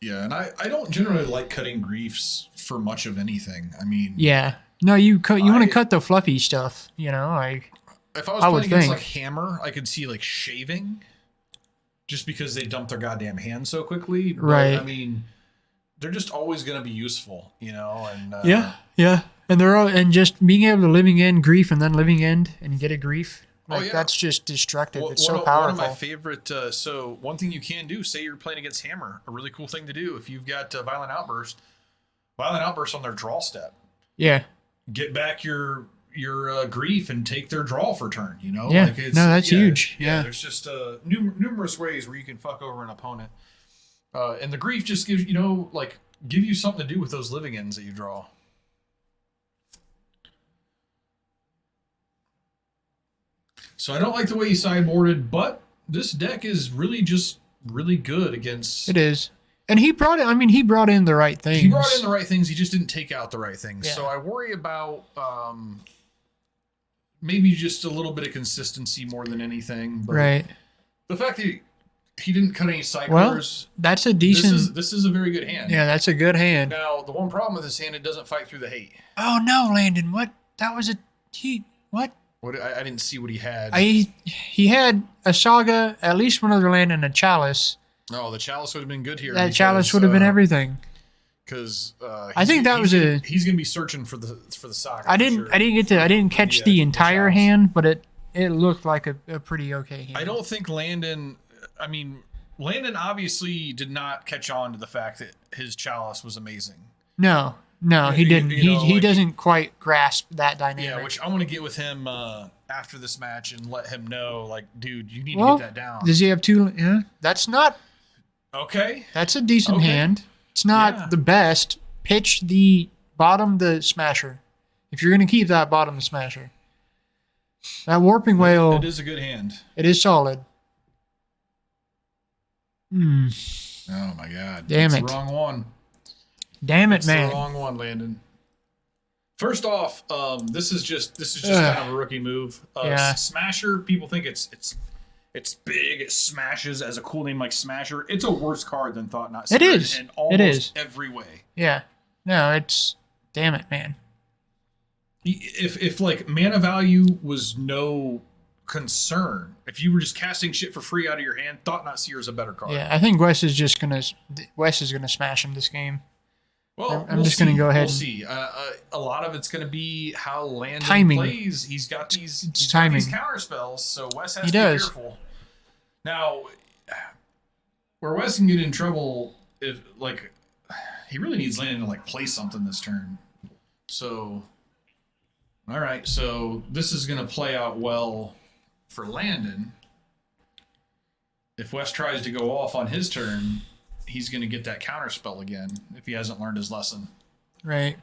Yeah, and I don't generally like cutting griefs for much of anything. I mean, Yeah. No, you want to cut the fluffy stuff, like if I was I playing would against think. like Hammer, I could see like shaving, just because they dump their goddamn hand so quickly. But, Right. I mean, they're just always going to be useful, And yeah. And they're all, and just being able to living end grief and then living end and get a grief. Like, yeah. that's just destructive. It's so One powerful. of my favorite. So one thing you can do, say you're playing against Hammer, a really cool thing to do if you've got Violent Outburst on their draw step. Yeah. Get back your grief and take their draw for turn. Yeah. Like No, that's huge. Yeah. There's just numerous ways where you can fuck over an opponent, and the grief just gives give you something to do with those living ends that you draw. So I don't like the way he sideboarded, but this deck is really just really good against. It is. And he brought in the right things. He brought in the right things. He just didn't take out the right things. Yeah. So I worry about maybe just a little bit of consistency more than anything. But Right. the fact that he didn't cut any cyclers. Well, that's a decent. This is a very good hand. Yeah, that's a good hand. Now the one problem with this hand, it doesn't fight through the hate. Oh no, Landon! What? That was a he. What? What I didn't see what he had. He had a Saga, at least one other land, and a Chalice. No, the Chalice would have been good here. That Chalice would have been everything. Because I think that was he's gonna be searching for the Saga. I didn't catch the entire hand, but it looked like a pretty okay hand. I don't think Landon. I mean, Landon obviously did not catch on to the fact that his Chalice was amazing. No, he didn't. He doesn't quite grasp that dynamic. Yeah, which I want to get with him after this match and let him know, like, dude, you need to get that down. Does he have two? Yeah, that's not. Okay. That's a decent hand. It's not the best. Pitch the bottom the Smasher. If you're going to keep that bottom the Smasher. That Warping Whale. It is a good hand. It is solid. Oh my God. Damn That's it. the wrong one. Damn it, That's man. the wrong one, Landon. First off, this is just kind of a rookie move. Yeah. Smasher, people think it's big. It smashes as a cool name like Smasher. It's a worse card than Thought Not Seer. It is. In almost every way. Yeah. No, it's. Damn it, man. If like mana value was no concern, if you were just casting shit for free out of your hand, Thought Not Seer is a better card. Yeah, I think Wes is gonna smash him this game. Well, I'm just gonna go ahead. We'll see. A lot of it's gonna be how Landon Timing. plays. He's got these timing. counter spells, so Wes has He to does. be careful. Now, where Wes can get in trouble if he really needs Landon to play something this turn. So, all right. So this is gonna play out well for Landon. If Wes tries to go off on his turn, he's going to get that counter spell again if he hasn't learned his lesson. Right.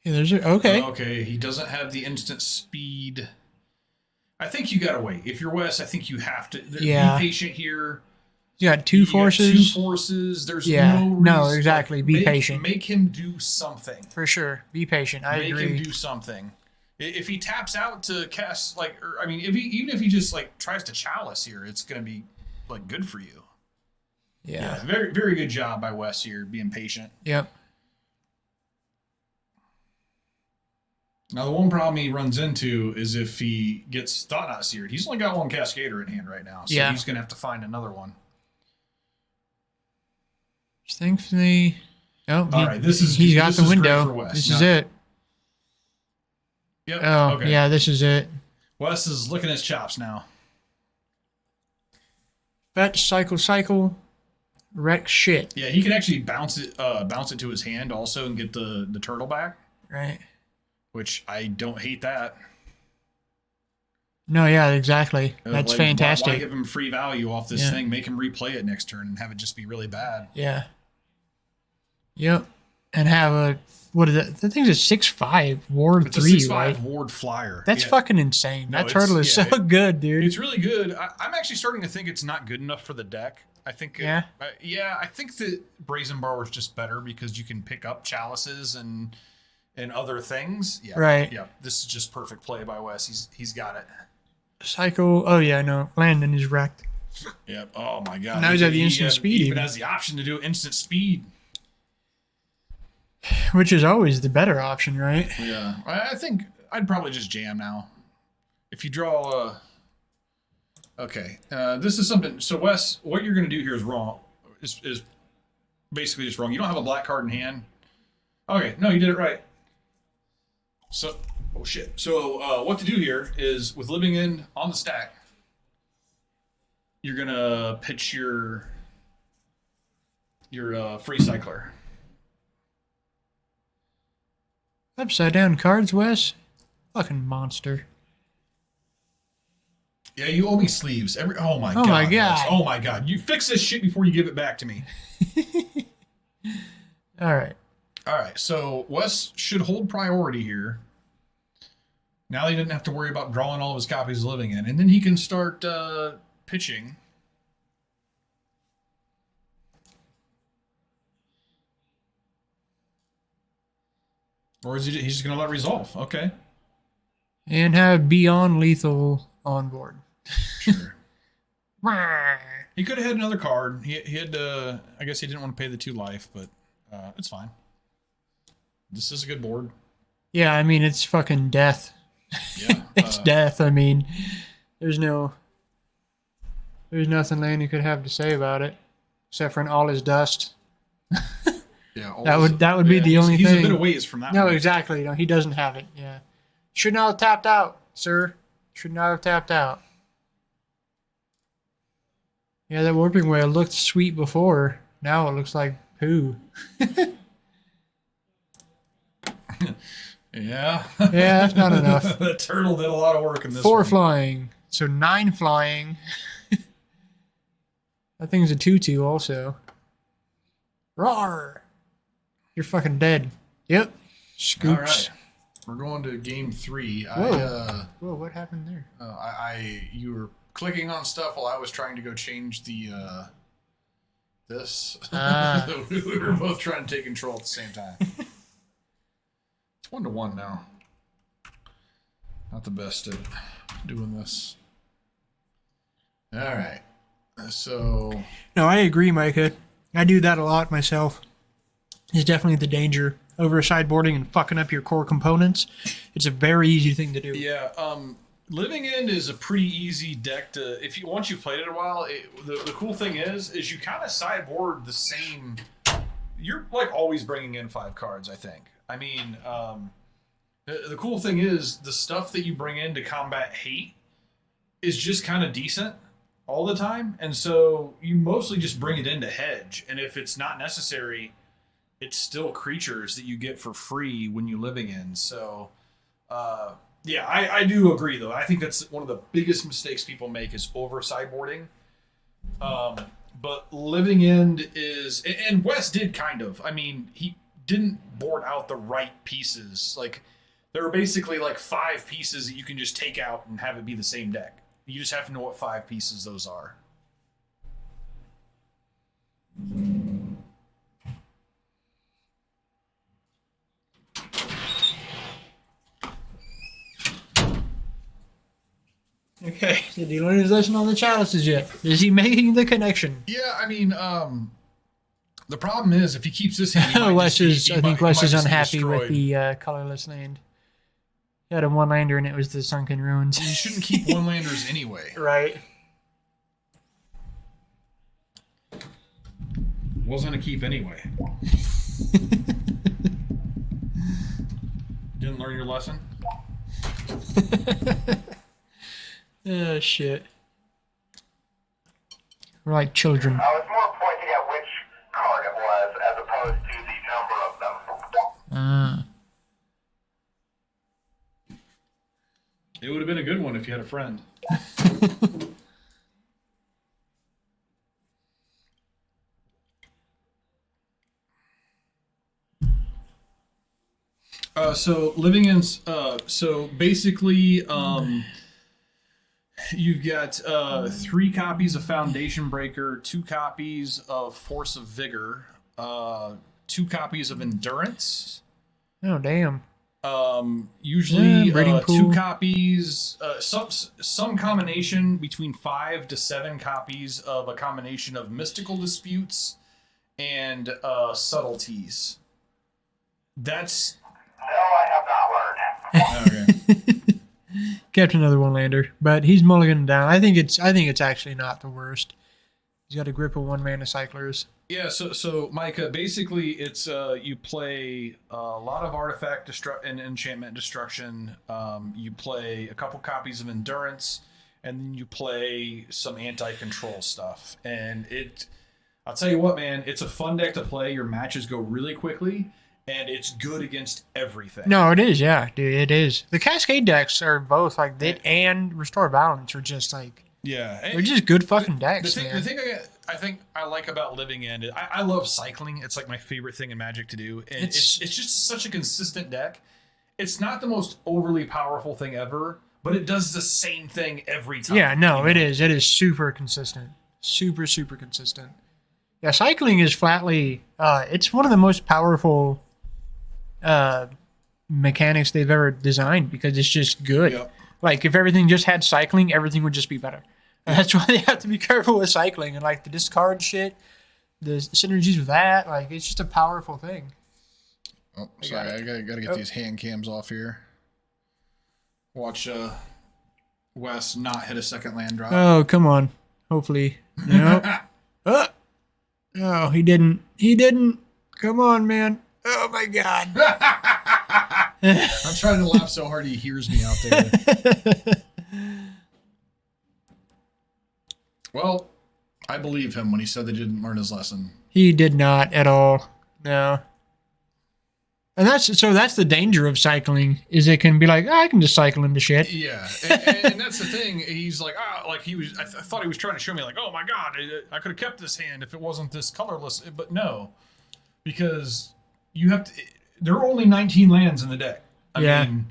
Yeah, okay. Okay, he doesn't have the instant speed. I think you got to wait. If you're Wes, I think you have to be patient here. You got two forces. Two forces. There's no reason. Exactly. Be patient. Make him do something. For sure. Be patient. I agree. Make him do something. If he taps out to cast even if he just tries to Chalice here, it's going to be good for you. Yeah. Very, very good job by Wes here, being patient. Yep. Now, the one problem he runs into is if he gets Thought Not Seared. He's only got one Cascader in hand right now, so he's going to have to find another one. Thankfully, all right. He's got the window. This is it. Yep. Oh, okay. yeah, this is it. Wes is licking his chops now. Fetch, cycle, wreck shit. Yeah, he can actually bounce it to his hand also and get the turtle back. Right. Which I don't hate that. No, yeah, exactly. That's Like, fantastic. Why give him free value off this thing? Make him replay it next turn and have it just be really bad. Yeah. Yep. And have a what is it? That thing's a 6/5 ward It's 3, a 6/5 right? ward flyer. That's fucking insane. No, That turtle is so good, dude. It's really good. I'm actually starting to think it's not good enough for the deck. I think. Yeah? I think that Brazen Borrower is just better because you can pick up chalices and other things. Yeah. Right. Yeah. This is just perfect play by Wes. He's got it. Cycle. Oh yeah, no. Landon is wrecked. Yep. Oh my god. Now he's at the instant speed He even even. has the option to do instant speed. Which is always the better option, right? Yeah. I think I'd probably just jam now. If you draw okay. This is something. So Wes, what you're going to do here is wrong. Is basically just wrong. You don't have a black card in hand. Okay. No, you did it right. So, oh shit. So what to do here is with Living End on the stack, you're going to pitch your free cycler. Upside down cards, Wes. Fucking monster. Yeah, you owe me sleeves. Oh my god. Oh my god. Wes. Oh my god. You fix this shit before you give it back to me. All right. All right. So Wes should hold priority here. Now he doesn't have to worry about drawing all of his copies of Living End, and then he can start pitching. Or is he's just going to let resolve? Okay. And have Beyond Lethal on board. Sure. He could have had another card. He had I guess he didn't want to pay the 2 life, but it's fine. This is a good board. Yeah, I mean, it's fucking death. Yeah. It's death. I mean, there's nothing Laney could have to say about it, except for an all is dust. Yeah. That would be the only he's thing. He's a bit of ways from that No, one. exactly. No, he doesn't have it. Yeah. Should not have tapped out, sir. Should not have tapped out. Yeah, that warping whale looked sweet before. Now it looks like poo. Yeah. Yeah, that's not enough. The turtle did a lot of work in this 4 one. flying. So 9 flying. That thing's a 2/2 also. Roar! You're fucking dead. Yep. Scoops. All right. We're going to game 3. Whoa. Whoa, what happened there? You were clicking on stuff while I was trying to go change the this. We were both trying to take control at the same time. It's 1-1 now. Not the best at doing this. All right. So. No, I agree, Micah. I do that a lot myself. It's definitely the danger over sideboarding and fucking up your core components. It's a very easy thing to do. Yeah, Living End is a pretty easy deck to once you've played it a while. The cool thing is you kind of sideboard the same. You're like always bringing in 5 cards. I think. I mean, the cool thing is the stuff that you bring in to combat hate is just kind of decent all the time, and so you mostly just bring it in to hedge. And if it's not necessary, it's still creatures that you get for free when you Living End. So. Yeah, I do agree, though. I think that's one of the biggest mistakes people make is over sideboarding. But Living End is... And Wes did kind of. I mean, he didn't board out the right pieces. Like, there are basically like 5 pieces that you can just take out and have it be the same deck. You just have to know what 5 pieces those are. Okay, did he learn his lesson on the chalices yet? Is he making the connection? Yeah, I mean, the problem is if he keeps this hand, I think Wes is unhappy destroyed. with the colorless land. He had a 1-lander and it was the Sunken Ruins. You shouldn't keep 1-landers anyway. Right. Wasn't a keep anyway. Didn't learn your lesson? Oh, shit. We're like children. I was more pointing at which card it was as opposed to the number of them. It would have been a good one if you had a friend. So living in, so basically, you've got 3 copies of Foundation Breaker, 2 copies of Force of Vigor, 2 copies of Endurance. Oh, damn. Usually breeding 2 pool. copies, some combination between 5 to 7 copies of a combination of Mystical Disputes and Subtleties. That's... No, I have not learned. Okay. Kept another one-lander, but he's mulliganing down. I think it's actually not the worst. He's got a grip of 1-mana cyclers. Yeah, so Micah, basically it's you play a lot of artifact and enchantment destruction. You play a couple copies of endurance, and then you play some anti-control stuff. And I'll tell you what, man, it's a fun deck to play. Your matches go really quickly, and it's good against everything. No, it is, yeah, dude, it is. The Cascade decks are both like that, and Restore Balance are just like they're just good fucking decks. The thing I think I like about Living End, I love cycling. It's like my favorite thing in Magic to do, and it's just such a consistent deck. It's not the most overly powerful thing ever, but it does the same thing every time. Yeah, no, it is. It is super consistent. Super, super consistent. Yeah, cycling is flatly it's one of the most powerful mechanics they've ever designed because it's just good. Yep. Like if everything just had cycling, everything would just be better. And that's why they have to be careful with cycling and like the discard shit, the synergies with that. Like it's just a powerful thing. Oh, sorry, I gotta get these hand cams off here. Watch Wes not hit a second land drop. Oh, come on. Hopefully. No. No, he didn't. He didn't. Come on, man. Oh my god. I'm trying to laugh so hard he hears me out there. Well, I believe him when he said they didn't learn his lesson. He did not at all. No. And that's the danger of cycling is it can be like, I can just cycle into shit. Yeah, and that's the thing. He's like, like he was. I thought he was trying to show me like, oh my god, I could have kept this hand if it wasn't this colorless. But no, because you have to. There are only 19 lands in the deck. I mean,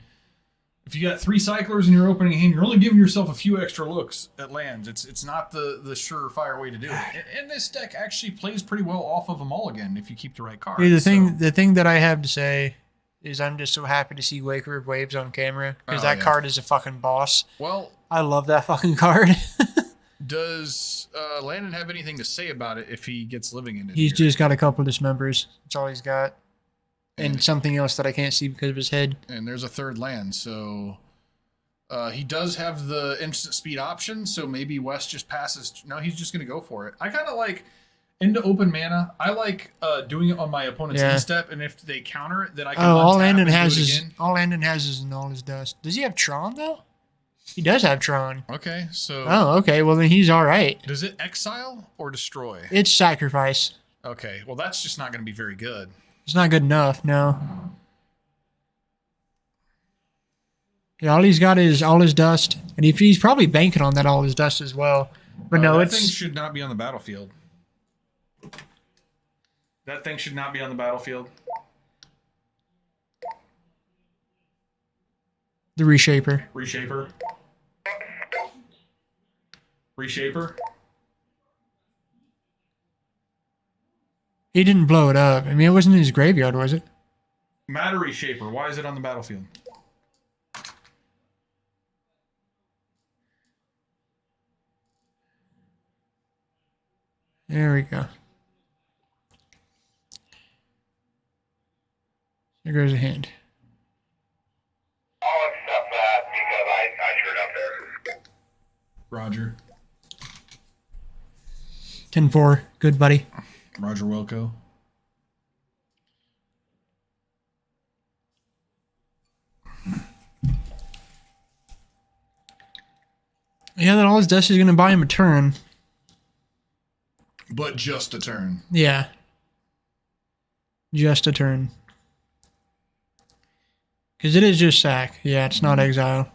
if you got 3 cyclers in your opening hand, you're only giving yourself a few extra looks at lands. It's not the surefire way to do it. And this deck actually plays pretty well off of a mulligan if you keep the right cards. Dude, the thing that I have to say is I'm just so happy to see Waker of Waves on camera because that card is a fucking boss. Well, I love that fucking card. Does Landon have anything to say about it if he gets living in it? He's just got a couple of dismembers. That's all he's got. And something else that I can't see because of his head. And there's a 3rd land, so he does have the instant speed option, so maybe West just passes. No, he's just going to go for it. I kind of like, into open mana, I like doing it on my opponent's end step, and if they counter it, then I can all untap Landon and has do it is again. all Landon has is in all his dust. Does he have Tron though? He does have Tron. Okay, so... Oh, okay. Well, then he's all right. Does it exile or destroy? It's sacrifice. Okay, well, that's just not going to be very good. It's not good enough, no. Yeah, all he's got is all his dust, and he's probably banking on that all his dust as well. But no, that thing should not be on the battlefield. That thing should not be on the battlefield. The Reshaper. Reshaper. Reshaper. He didn't blow it up. I mean, it wasn't in his graveyard, was it? Matter Reshaper. Why is it on the battlefield? There we go. There goes a hand. I'll accept that because I screwed up there. Roger. 10-4. Good, buddy. Roger Wilco. Yeah, then all his dust is going to buy him a turn. But just a turn. Yeah. Just a turn. Because it is just sack. Yeah, it's not exile.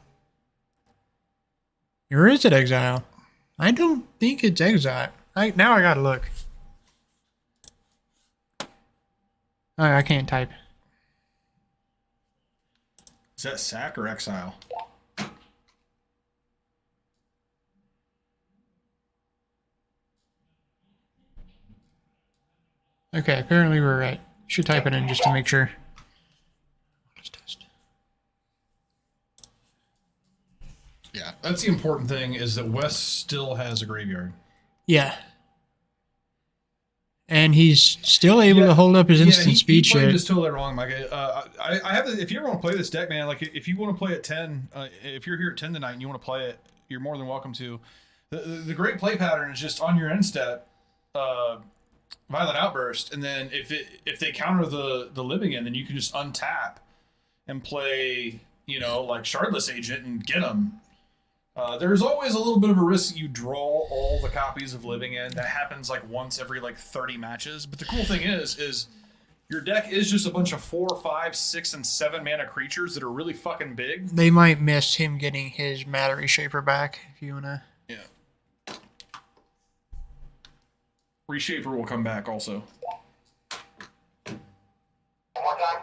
Or is it exile? I don't think it's exile. Now I gotta look. Oh, I can't type. Is that sack or exile? Okay, apparently we're right. Should type it in just to make sure. Let's test. Yeah, that's the important thing is that West still has a graveyard. Yeah. And he's still able to hold up his instant speed he played shit. this totally wrong, Mike. I have to, if you ever want to play this deck, man, like if you want to play at 10, if you're here at 10 tonight and you want to play it, you're more than welcome to. The great play pattern is just on your end step, Violent Outburst, and then if they counter the Living End, then you can just untap and play, like Shardless Agent and get them. There's always a little bit of a risk that you draw all the copies of Living End. That happens like once every 30 matches. But the cool thing is your deck is just a bunch of 4, 5, 6, and 7 mana creatures that are really fucking big. They might miss him getting his Matter Reshaper back if you wanna. Yeah. Reshaper will come back also. One more time.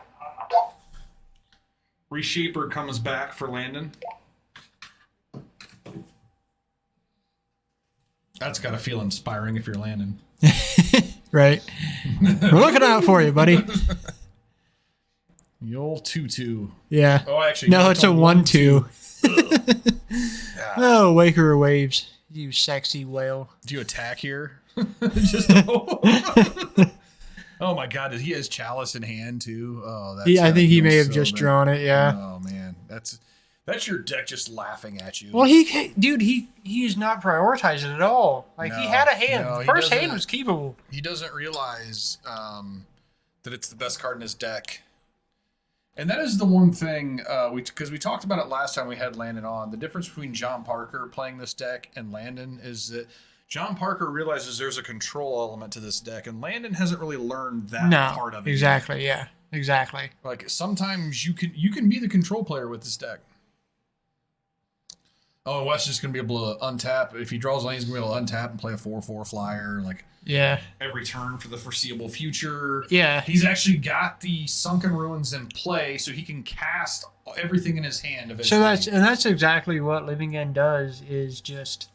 Reshaper comes back for Landon. That's gotta feel inspiring if you're Landon. Right. We're looking out for you, buddy. The old 2/2. Yeah. Oh, actually, No, it's a 1/2. Yeah. Oh, Waker Waves. You sexy whale. Do you attack here? Just oh my god, he has Chalice in hand too. Oh, that's I think he may have so just bad. drawn it, yeah. Oh man, that's your deck just laughing at you. Well, dude, he is not prioritizing at all. Like, he No, had a hand. no, The he first doesn't. hand was keepable. He doesn't realize that it's the best card in his deck. And that is the one thing, because we talked about it last time we had Landon on. The difference between John Parker playing this deck and Landon is that John Parker realizes there's a control element to this deck, and Landon hasn't really learned that part of it. Exactly, yeah. Exactly. Like, sometimes you can be the control player with this deck. Oh, Wes just going to be able to untap. If he draws lane, he's going to be able to untap and play a 4/4 flyer, like, Yeah. every turn for the foreseeable future. Yeah. He's actually got the Sunken Ruins in play, so he can cast everything in his hand eventually. So that's exactly what Living End does, is just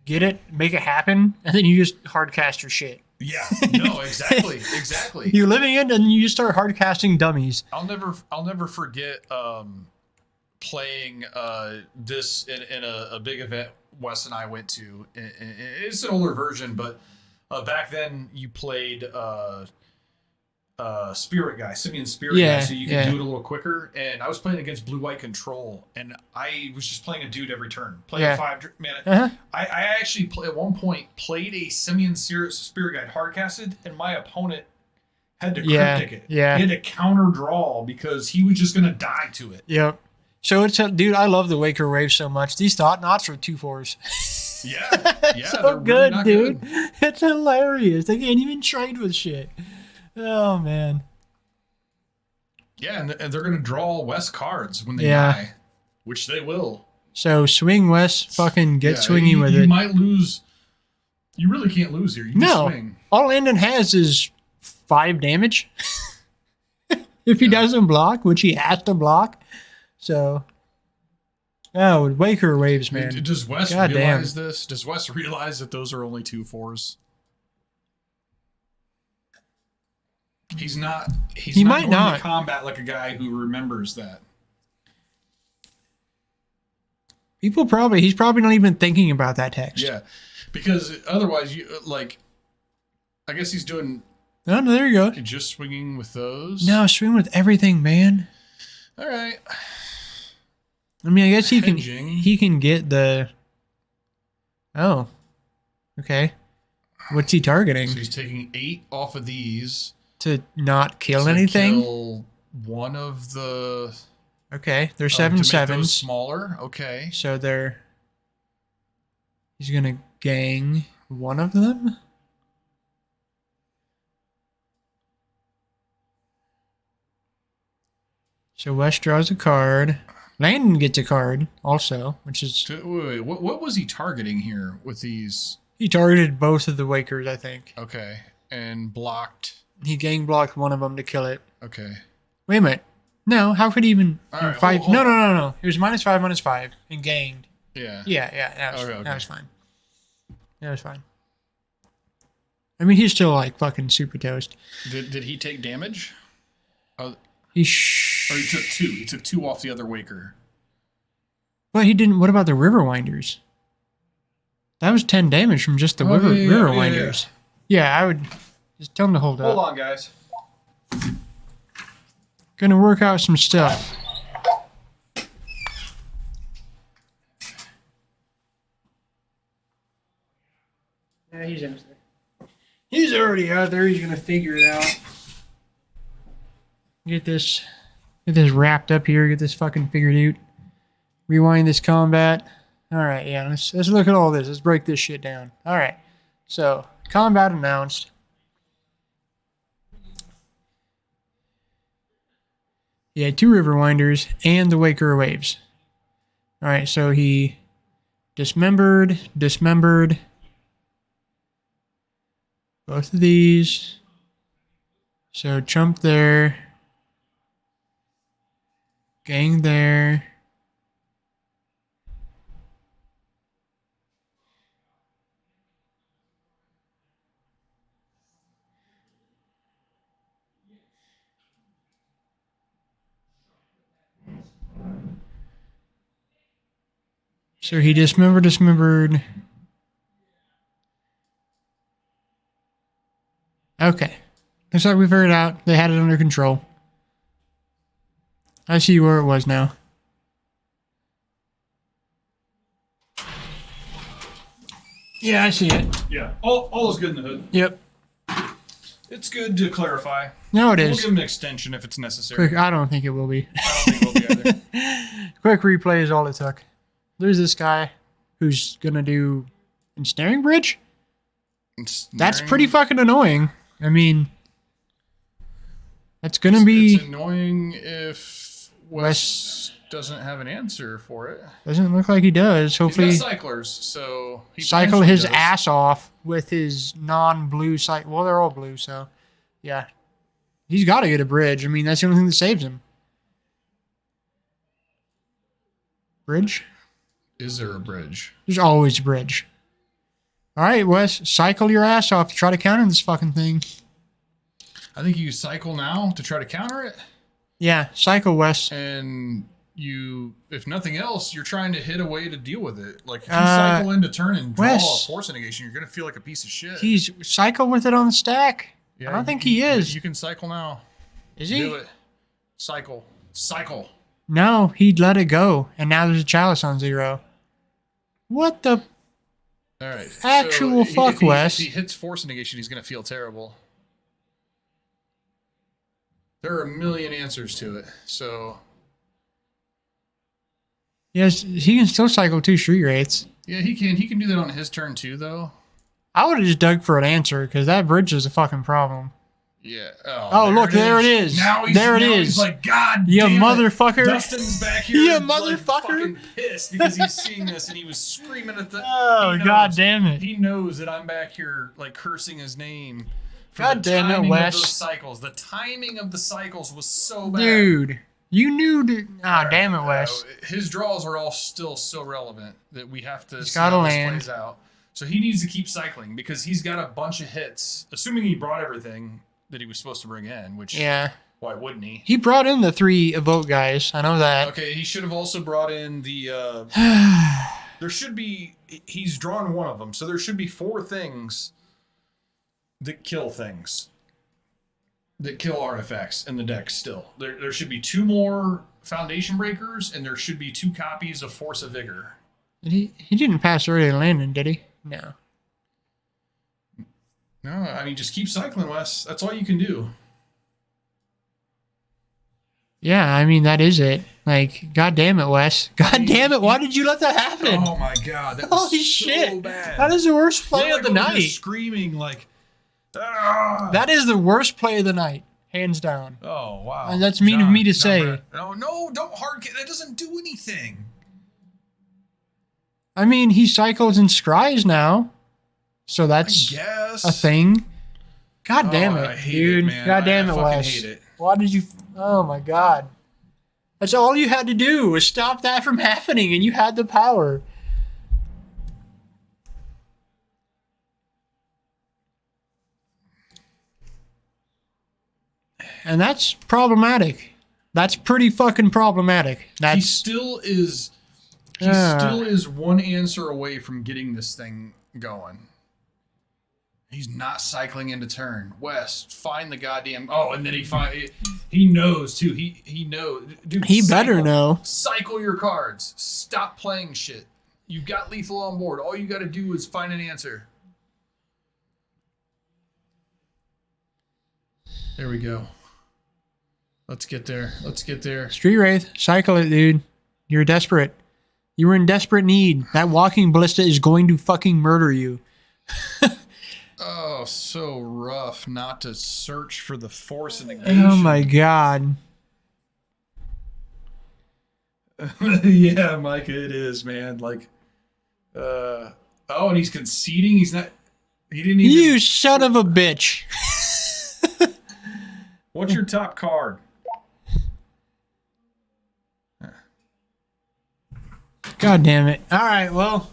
get it, make it happen, and then you just hard cast your shit. Yeah, no, exactly. You Living End, and you just start hard casting dummies. I'll never forget playing this in a big event Wes and I went to. It's an older version, but back then you played Spirit Guy, Simeon Spirit Guy, so you could do it a little quicker. And I was playing against Blue-White Control, and I was just playing a dude every turn. Playing a 5 mana. I actually at one point played a Simeon Spirit Guide hardcasted, and my opponent had to cryptic it. Yeah. He had to counter draw because he was just going to die to it. Yep. So dude, I love the Waker Wave so much. These Thought Knots are 2/4s. Yeah, So they're good, really not dude. good. It's hilarious. They can't even trade with shit. Oh, man. Yeah, and they're going to draw West cards when they Yeah. die, which they will. So swing West, fucking get Yeah, swingy with you it. might lose. You really can't lose here. You can No. swing. All Landon has is 5 damage. If he doesn't block, which he has to block. So, Waker Waves, man. Does Wes God realize this? Does Wes realize that those are only 2/4s? He's not. He might going not. to combat like a guy who remembers that. He's probably not even thinking about that text. Yeah, because otherwise, I guess he's doing Oh, no, there you go. just swinging with those. No, swing with everything, man. All right. I mean, I guess he Hedging. can get the. Oh, okay. What's he targeting? So he's taking 8 off of these. To not kill to anything? Kill one of the. Okay, they're to make 7/7s. those smaller. Okay. So he's gonna gang one of them. So West draws a card. Landon gets a card also, which is... Wait, what was he targeting here with these? He targeted both of the Wakers, I think. Okay. And blocked. He gang blocked one of them to kill it. Okay. Wait a minute. No, how could he even... All right, five? hold on. No. It was -5/-5 and ganged. Yeah. Yeah. Okay. That was fine. That was fine. I mean, he's still like fucking super toast. Did he take damage? Oh, He or he took 2. He took 2 off the other Waker. But he didn't... What about the River Winders? That was 10 damage from just the River Winders. Yeah, I would... Just tell him to hold up. Hold on, guys. Gonna work out some stuff. Yeah, he's in there. He's already out there. He's gonna figure it out. Get this wrapped up here. Get this fucking figured out. Rewind this combat. All right, yeah. Let's look at all this. Let's break this shit down. All right. So combat announced. He had 2 River Winders and the Waker Waves. All right, so he dismembered both of these. So chump there, gang there. So he dismembered. Okay. Looks like we figured it out. They had it under control. I see where it was now. Yeah, I see it. Yeah. All is good in the hood. Yep. It's good to clarify. No, it We'll is. give him an extension if it's necessary. Quick, I don't think it will be. I don't think it will be either. Quick replay is all it took. There's this guy who's gonna do Ensnaring Bridge. That's pretty fucking annoying. I mean, that's gonna be... It's annoying if Wes doesn't have an answer for it. Doesn't look like he does. Hopefully, He's got cyclers, so he cycle potentially his does. ass off with his non-blue cycle. Well, they're all blue, so yeah. He's got to get a bridge. I mean, that's the only thing that saves him. Bridge? Is there a bridge? There's always a bridge. All right, Wes, cycle your ass off to try to counter this fucking thing. I think you cycle now to try to counter it, Yeah, cycle, Wes. and you, if nothing else, you're trying to hit a way to deal with it. Like if you cycle into turn and draw Wes, a force negation, you're gonna feel like a piece of shit. He's cycle with it on the stack. Yeah, I don't think he is. You can cycle now. Is he? Do it. Cycle. No, he'd let it go, and now there's a chalice on 0. What the? All right. Actual fuck, Wes. If he hits force negation, he's gonna feel terrible. There are a million answers to it. So Yes, he can still cycle 2 Street Wraiths. yeah, he can. He can do that on his turn too, though. I would have just dug for an answer because that bridge is a fucking problem. Yeah. Oh, look, there it is. Now he's, There it now is. He's like, God You damn it. motherfucker. Dustin's back here. You and, like, motherfucker. fucking pissed because he's seeing this and he was screaming at the. Oh, he knows- God damn it. He knows that I'm back here like cursing his name. For God the damn it, timing Wes. Of those cycles. The timing of the cycles was so bad. Dude, you knew to... Ah, damn it, Wes. His draws are all still so relevant that we have to He's see gotta how this land. plays out. So he needs to keep cycling because he's got a bunch of hits, assuming he brought everything that he was supposed to bring in, which Yeah. why wouldn't he? He brought in the 3 Evoke guys. I know that. Okay, he should have also brought in the there should be he's drawn one of them, so there should be 4 things that kill things. That kill artifacts in the deck still. There should be 2 more Foundation Breakers, and there should be 2 copies of Force of Vigor. He didn't pass early landing, did he? No. No, I mean, just keep cycling, Wes. That's all you can do. Yeah, I mean, that is it. Like, God damn it, Wes. God damn it, why did you let that happen? Oh my god, that was Holy so shit. bad. That is the worst play You're of the like over here night. screaming like, "Ah!" That is the worst play of the night. hands down. Oh wow. And that's mean of me to say. No, don't hard. That doesn't do anything. I mean, he cycles and scries now, so that's a thing. God damn it, I hate dude! it, man. God damn I it, fucking Wes! hate it. Why did you? Oh my God! That's all you had to do was stop that from happening, and you had the power. And that's problematic. That's pretty fucking problematic. He still is. He still is one answer away from getting this thing going. He's not cycling into turn. West, find the goddamn. Oh, and then he knows too. He knows. Dude, he better know. Cycle your cards. Stop playing shit. You've got lethal on board. All you got to do is find an answer. There we go. Let's get there. Let's get there. Street Wraith, cycle it, dude. You're desperate. You were in desperate need. That walking ballista is going to fucking murder you. Oh, so rough not to search for the force negation. Oh my God. Yeah, Micah, it is, man. Like, oh, and he's conceding. He didn't even. You son of a bitch. What's your top card? God damn it. All right, well.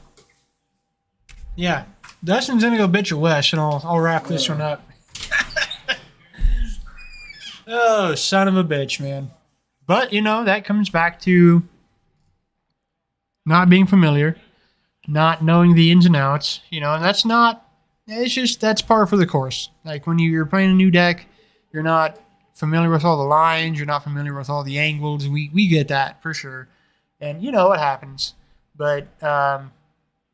Yeah. Dustin's going to go bitch at Wes, and I'll wrap this one up. Oh, son of a bitch, man. But, that comes back to not being familiar, not knowing the ins and outs, and that's par for the course. Like, when you're playing a new deck, you're not familiar with all the lines, you're not familiar with all the angles. We get that, for sure. And you know what happens. But,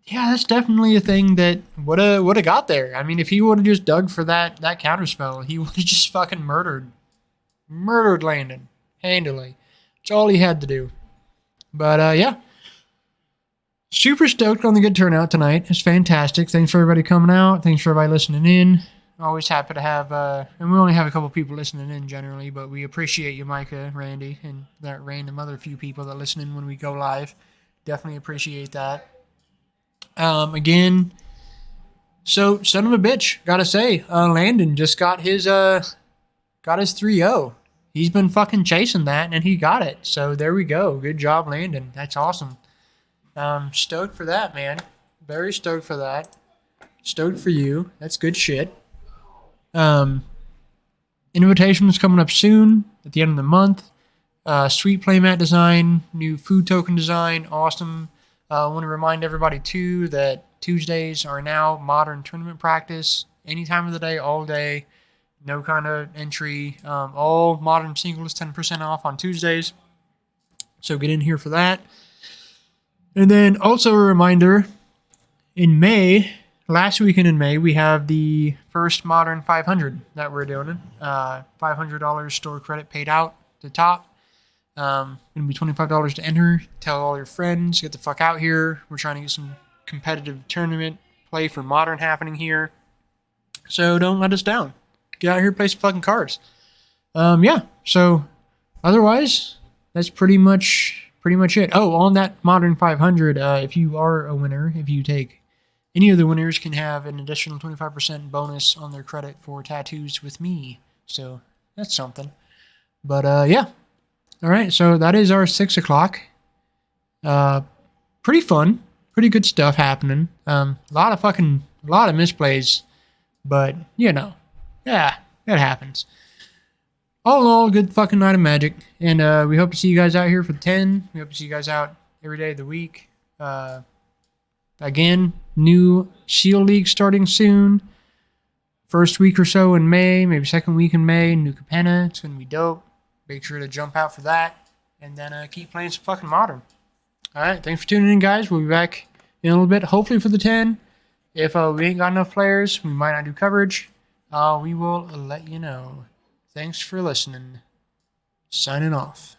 yeah, that's definitely a thing that would have got there. I mean, if he would have just dug for that counterspell, he would have just fucking murdered Landon handily. That's all he had to do. But yeah, super stoked on the good turnout tonight. It's fantastic. Thanks for everybody coming out. Thanks for everybody listening in. Always happy to have, and we only have a couple people listening in generally, but we appreciate you, Micah, Randy, and that random other few people that listen in when we go live. Definitely appreciate that. Again, so son of a bitch, gotta say, Landon just got his 3-0. He's been fucking chasing that and he got it. So there we go. Good job, Landon. That's awesome. Stoked for that, man. Very stoked for that. Stoked for you. That's good shit. Invitation is coming up soon at the end of the month. Sweet playmat design, new food token design, awesome. I want to remind everybody, too, that Tuesdays are now modern tournament practice. Any time of the day, all day. No kind of entry. All modern singles, 10% off on Tuesdays. So get in here for that. And then also a reminder, in May, last weekend in May, we have the first Modern 500 that we're doing. $500 store credit paid out to top. Gonna be $25 to enter. Tell all your friends, get the fuck out here. We're trying to get some competitive tournament play for Modern happening here. So don't let us down. Get out here, play some fucking cards. Yeah. So otherwise, that's pretty much it. Oh, on that Modern 500, if you are a winner, if you take any of the winners, can have an additional 25% bonus on their credit for tattoos with me. So that's something. But yeah. All right, so that is our 6 o'clock. Pretty fun, pretty good stuff happening. A lot of misplays, but yeah, it happens. All in all, good fucking night of Magic, and we hope to see you guys out here for the 10. We hope to see you guys out every day of the week. Again, new Seal League starting soon. First week or so in May, maybe second week in May, new Capenna. It's gonna be dope. Make sure to jump out for that, and then keep playing some fucking Modern. All right, thanks for tuning in, guys. We'll be back in a little bit, hopefully for the 10. If we ain't got enough players, we might not do coverage. We will let you know. Thanks for listening. Signing off.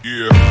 Yeah.